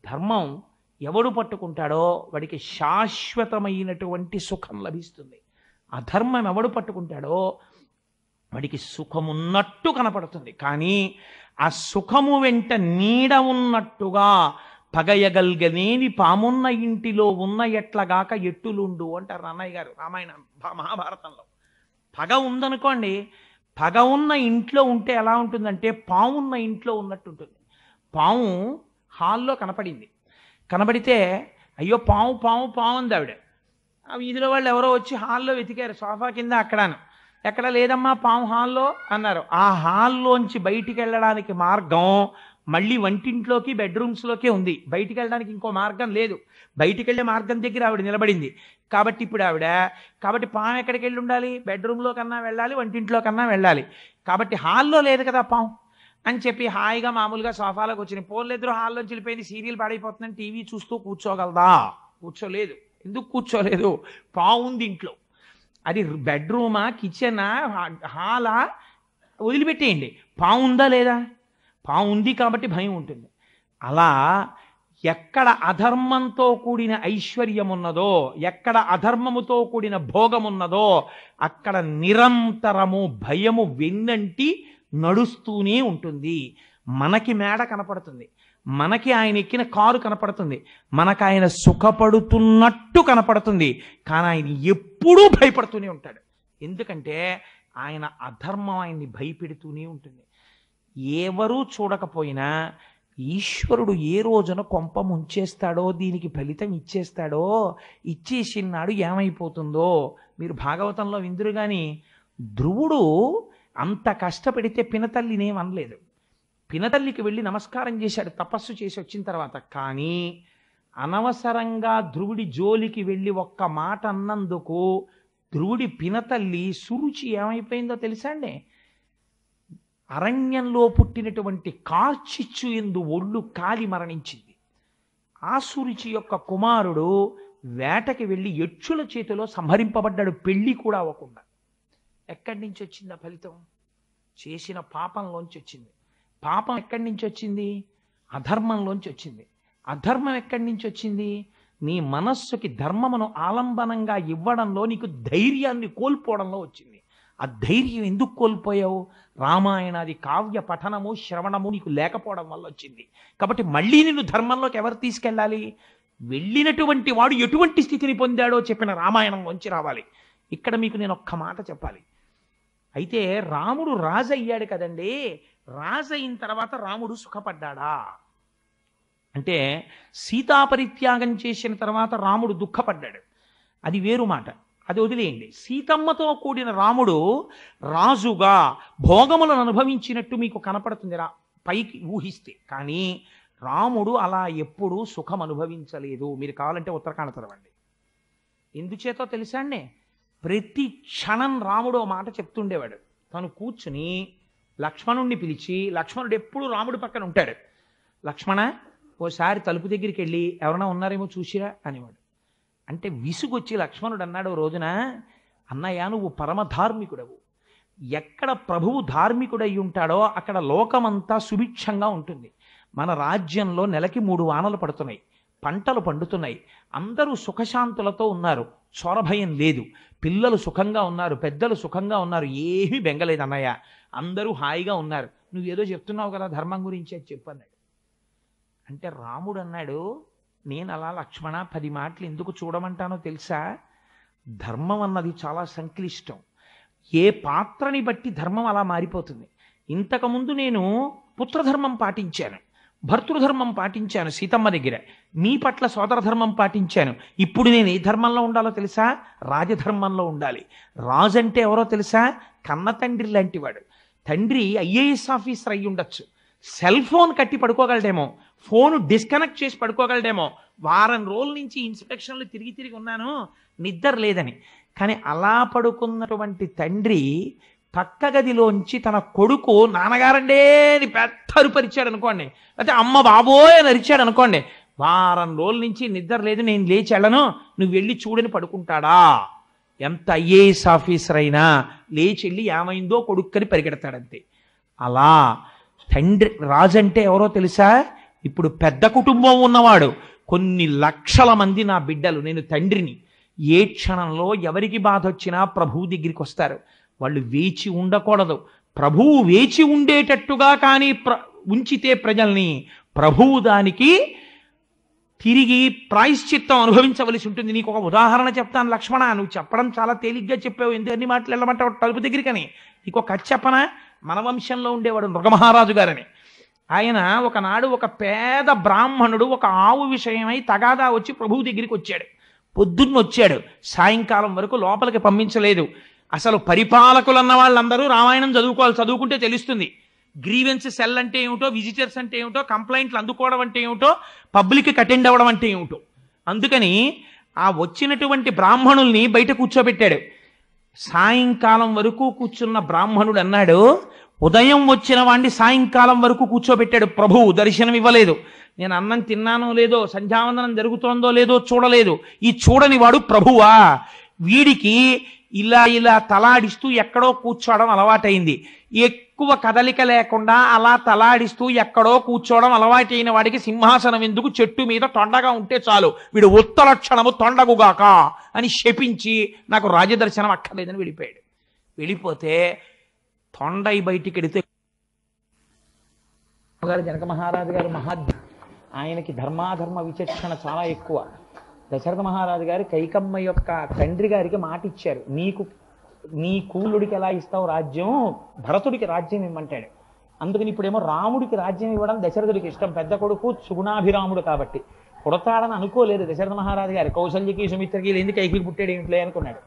ధర్మం ఎవడు పట్టుకుంటాడో వాడికి శాశ్వతమైనటువంటి సుఖం లభిస్తుంది. అధర్మం ఎవడు పట్టుకుంటాడో వాడికి సుఖమున్నట్టు కనపడుతుంది, కానీ ఆ సుఖము వెంట నీడ ఉన్నట్టుగా పగయగల్గనేని పామున్న ఇంటిలో ఉన్న ఎట్లగాక ఎట్టులుండు అంటారు అన్నయ్య గారు రామాయణం మహాభారతంలో. పగ ఉందనుకోండి, పగ ఉన్న ఇంట్లో ఉంటే ఎలా ఉంటుందంటే పాము ఉన్న ఇంట్లో ఉన్నట్టు ఉంటుంది. పాము హాల్లో కనబడితే అయ్యో పాము పాము పాము అంది ఆవిడ. ఆ వీధిలో వాళ్ళు ఎవరో వచ్చి హాల్లో వెతికారు, సోఫా కింద అక్కడాను. ఎక్కడ లేదమ్మా పాము హాల్లో అన్నారు. ఆ హాల్లోంచి బయటికి వెళ్ళడానికి మార్గం మళ్ళీ వంటింట్లోకి బెడ్రూమ్స్లోకే ఉంది. బయటికి వెళ్ళడానికి ఇంకో మార్గం లేదు. బయటికి వెళ్ళే మార్గం దగ్గర ఆవిడ నిలబడింది. కాబట్టి ఇప్పుడు కాబట్టి పాము ఎక్కడికి వెళ్ళి ఉండాలి? బెడ్రూమ్లో కన్నా వెళ్ళాలి, వంటింట్లో కన్నా వెళ్ళాలి. కాబట్టి హాల్లో లేదు కదా పాము అని చెప్పి హాయిగా మామూలుగా సోఫాలోకి వచ్చినాయి. పోలేద్దరు హాల్లోంచి వెళ్ళిపోయింది, సీరియల్ పాడైపోతుందని టీవీ చూస్తూ కూర్చోగలదా? కూర్చోలేదు. ఎందుకు కూర్చోలేదు? పాము ఉంది ఇంట్లో. అది బెడ్రూమా, కిచెనా, హాలా వదిలిపెట్టేయండి. పాము ఉందా లేదా? పాము ఉంది కాబట్టి భయం ఉంటుంది. అలా ఎక్కడ అధర్మంతో కూడిన ఐశ్వర్యం ఉన్నదో, ఎక్కడ అధర్మముతో కూడిన భోగం ఉన్నదో అక్కడ నిరంతరము భయము వెన్నంటి నడుస్తూనే ఉంటుంది. మనకి మేడ కనపడుతుంది, మనకి ఆయన ఎక్కిన కారు కనపడుతుంది, మనకు ఆయన సుఖపడుతున్నట్టు కనపడుతుంది, కానీ ఆయన ఎప్పుడూ భయపడుతూనే ఉంటాడు. ఎందుకంటే ఆయన అధర్మం ఆయన్ని భయపెడుతూనే ఉంటుంది. ఎవరూ చూడకపోయినా ఈశ్వరుడు ఏ రోజున కొంప ముంచేస్తాడో, దీనికి ఫలితం ఇచ్చేస్తాడో, ఇచ్చేసినాడు ఏమైపోతుందో మీరు భాగవతంలో విందురు. కానీ ధ్రువుడు అంత కష్టపడితే పినతల్లినేమనలేదు. పినతల్లికి వెళ్ళి నమస్కారం చేశాడు తపస్సు చేసి వచ్చిన తర్వాత. కానీ అనవసరంగా ధ్రువుడి జోలికి వెళ్ళి ఒక్క మాట అన్నందుకు ధ్రువుడి పినతల్లి సురుచి ఏమైపోయిందో తెలుసా అండి? అరణ్యంలో పుట్టినటువంటి కార్చిచ్చు ఎందు ఒళ్ళు కాలి మరణించింది. ఆ సురుచి యొక్క కుమారుడు వేటకి వెళ్ళి యక్షుల చేతిలో సంహరింపబడ్డాడు, పెళ్లి కూడా అవ్వకుండా. ఎక్కడి నుంచి వచ్చింది ఆ ఫలితం? చేసిన పాపంలోంచి వచ్చింది. పాపం ఎక్కడి నుంచి వచ్చింది? అధర్మంలోంచి వచ్చింది. అధర్మం ఎక్కడి నుంచి వచ్చింది? నీ మనస్సుకి ధర్మమును ఆలంబనంగా ఇవ్వడంలో నీకు ధైర్యాన్ని కోల్పోవడంలో వచ్చింది. ఆ ధైర్యం ఎందుకు కోల్పోయావు? రామాయణాది కావ్య పఠనము శ్రవణము నీకు లేకపోవడం వల్ల వచ్చింది. కాబట్టి మళ్ళీ నిన్ను ధర్మంలోకి ఎవరు తీసుకెళ్ళాలి? వెళ్ళినటువంటి వాడు ఎటువంటి స్థితిని పొందాడో చెప్పిన రామాయణంలోంచి రావాలి. ఇక్కడ మీకు నేను ఒక్క మాట చెప్పాలి. అయితే రాముడు రాజు అయ్యాడు కదండి, రాజు అయిన తర్వాత రాముడు సుఖపడ్డాడా అంటే సీతాపరిత్యాగం చేసిన తర్వాత రాముడు దుఃఖపడ్డాడు, అది వేరు మాట. అది వదిలేయండి. సీతమ్మతో కూడిన రాముడు రాజుగా భోగములను అనుభవించినట్టు మీకు కనపడుతుంది పైకి ఊహిస్తే. కానీ రాముడు అలా ఎప్పుడూ సుఖం అనుభవించలేదు. మీరు కావాలంటే ఉత్తరాఖండ చదవండి. ఎందుచేతో తెలుసా అండి? ప్రతి క్షణం రాముడు ఓ మాట చెప్తుండేవాడు. తను కూర్చుని లక్ష్మణుణ్ణి పిలిచి, లక్ష్మణుడు ఎప్పుడు రాముడి పక్కన ఉంటాడు, లక్ష్మణ ఓసారి తలుపు దగ్గరికి వెళ్ళి ఎవరైనా ఉన్నారేమో చూసిరా అనేవాడు. అంటే విసుగొచ్చి లక్ష్మణుడు అన్నాడు ఓ రోజున, అన్నయ్య నువ్వు పరమధార్మికుడవు, ఎక్కడ ప్రభువు ధార్మికుడై ఉంటాడో అక్కడ లోకమంతా సుభిక్షంగా ఉంటుంది. మన రాజ్యంలో నెలకి 3 వానలు పడుతున్నాయి, పంటలు పండుతున్నాయి, అందరూ సుఖశాంతులతో ఉన్నారు, చోరభయం లేదు, పిల్లలు సుఖంగా ఉన్నారు, పెద్దలు సుఖంగా ఉన్నారు, ఏమీ బెంగలేదు అన్నయ్య, అందరూ హాయిగా ఉన్నారు. నువ్వేదో చెప్తున్నావు కదా ధర్మం గురించి అని చెప్పన్నాడు. అంటే రాముడు అన్నాడు, నేను అలా లక్ష్మణ 10 మాటలు ఎందుకు చూడమంటానో తెలుసా? ధర్మం అన్నది చాలా సంక్లిష్టం. ఏ పాత్రని బట్టి ధర్మం అలా మారిపోతుంది. ఇంతకుముందు నేను పుత్రధర్మం పాటించాను, భర్తృధర్మం పాటించాను సీతమ్మ దగ్గర, మీ పట్ల సోదరధర్మం పాటించాను. ఇప్పుడు నేను ఏ ధర్మంలో ఉండాలో తెలుసా? రాజధర్మంలో ఉండాలి. రాజు అంటే ఎవరో తెలుసా? కన్న తండ్రి లాంటివాడు. తండ్రి ఐఏఎస్ ఆఫీసర్ అయ్యి ఉండొచ్చు, సెల్ ఫోన్ కట్టి పడుకోగలడేమో, ఫోను డిస్కనెక్ట్ చేసి పడుకోగలడేమో, వారం రోజుల నుంచి ఇన్స్పెక్షన్లు తిరిగి తిరిగి ఉన్నాను నిద్ర లేదని. కానీ అలా పడుకున్నటువంటి తండ్రి పక్క గదిలోంచి తన కొడుకు నాన్నగారండే అని పెద్ద అరుపరిచాడు అనుకోండి, లేకపోతే అమ్మ బాబోయ్ అని అరిచాడు అనుకోండి, వారం రోజుల నుంచి నిద్ర లేదు, నేను లేచి వెళ్ళను, నువ్వు వెళ్ళి చూడని పడుకుంటాడా? ఎంత ఐఏఎస్ ఆఫీసర్ అయినా లేచి వెళ్ళి ఏమైందో కొడుక్కని పరిగెడతాడంతే. అలా తండ్రి రాజు అంటే ఎవరో తెలుసా? ఇప్పుడు పెద్ద కుటుంబం ఉన్నవాడు, కొన్ని లక్షల మంది నా బిడ్డలు, నేను తండ్రిని, ఏ క్షణంలో ఎవరికి బాధ వచ్చినా ప్రభువు దగ్గరికి వస్తారు. వాళ్ళు వేచి ఉండకూడదు. ప్రభువు వేచి ఉండేటట్టుగా కానీ ఉంచితే ప్రజల్ని, ప్రభువు దానికి తిరిగి ప్రాయశ్చిత్తం అనుభవించవలసి ఉంటుంది. నీకు ఒక ఉదాహరణ చెప్తాను లక్ష్మణ, నువ్వు చెప్పడం చాలా తేలిగ్గా చెప్పావు, ఎందుకన్ని మాటలు వెళ్ళమంటావు తలుపు దగ్గరికని. నీకు ఒక కథ చెప్పనా? మన వంశంలో ఉండేవాడు మృగమహారాజు గారని. ఆయన ఒకనాడు ఒక పేద బ్రాహ్మణుడు ఒక ఆవు విషయమై తగాదా వచ్చి ప్రభువు దగ్గరికి వచ్చాడు. పొద్దున్న వచ్చాడు, సాయంకాలం వరకు లోపలికి పంపించలేదు. అసలు పరిపాలకులు అన్న వాళ్ళందరూ రామాయణం చదువుకోవాలి, చదువుకుంటే తెలుస్తుంది గ్రీవెన్స్ సెల్ అంటే ఏమిటో, విజిటర్స్ అంటే ఏమిటో, కంప్లైంట్లు అందుకోవడం అంటే ఏమిటో, పబ్లిక్కి అటెండ్ అవ్వడం అంటే ఏమిటో. అందుకని ఆ వచ్చినటువంటి బ్రాహ్మణుల్ని బయట కూర్చోబెట్టాడు. సాయంకాలం వరకు కూర్చున్న బ్రాహ్మణుడు అన్నాడు, ఉదయం వచ్చిన వాడిని సాయంకాలం వరకు కూర్చోబెట్టాడు ప్రభువు, దర్శనం ఇవ్వలేదు. నేను అన్నం తిన్నానో లేదో, సంధ్యావందనం జరుగుతోందో లేదో చూడలేదు. ఈ చూడని వాడు ప్రభువా? వీడికి ఇలా ఇలా తలాడిస్తూ ఎక్కడో కూర్చోవడం అలవాటైంది. ఎక్కువ కదలిక లేకుండా అలా తలాడిస్తూ ఎక్కడో కూర్చోవడం అలవాటైన వాడికి సింహాసనం ఎందుకు, చెట్టు మీద తొండగా ఉంటే చాలు, వీడు ఉత్తలక్షణము తొండగుగాక అని శపించి నాకు రాజదర్శనం అక్కర్లేదని వెళ్ళిపోయాడు. వెళ్ళిపోతే తొండై బయటికి వెడితే జనక మహారాజు గారు ఆయనకి ధర్మాధర్మ విచక్షణ చాలా ఎక్కువ. దశరథ మహారాజు గారు కైకమ్మ యొక్క తండ్రి గారికి మాట ఇచ్చారు, నీ కూలుడికి ఎలా ఇస్తావు రాజ్యం, భరతుడికి రాజ్యం ఇమ్మంటాడు. అందుకని ఇప్పుడేమో రాముడికి రాజ్యం ఇవ్వడం దశరథుడికి ఇష్టం, పెద్ద కొడుకు సుగుణాభిరాముడు కాబట్టి. పుడతాడని అనుకోలేదు దశరథ మహారాజు గారు, కౌశల్యకి సుమిత్రకి ఎందుకు కైకికి పుట్టాడు ఏమిట్లే అనుకున్నాడు.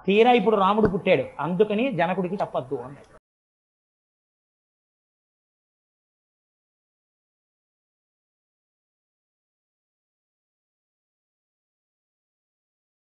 తీరా ఇప్పుడు రాముడు పుట్టాడు, అందుకని జనకుడికి చెప్పద్దు అన్నాడు.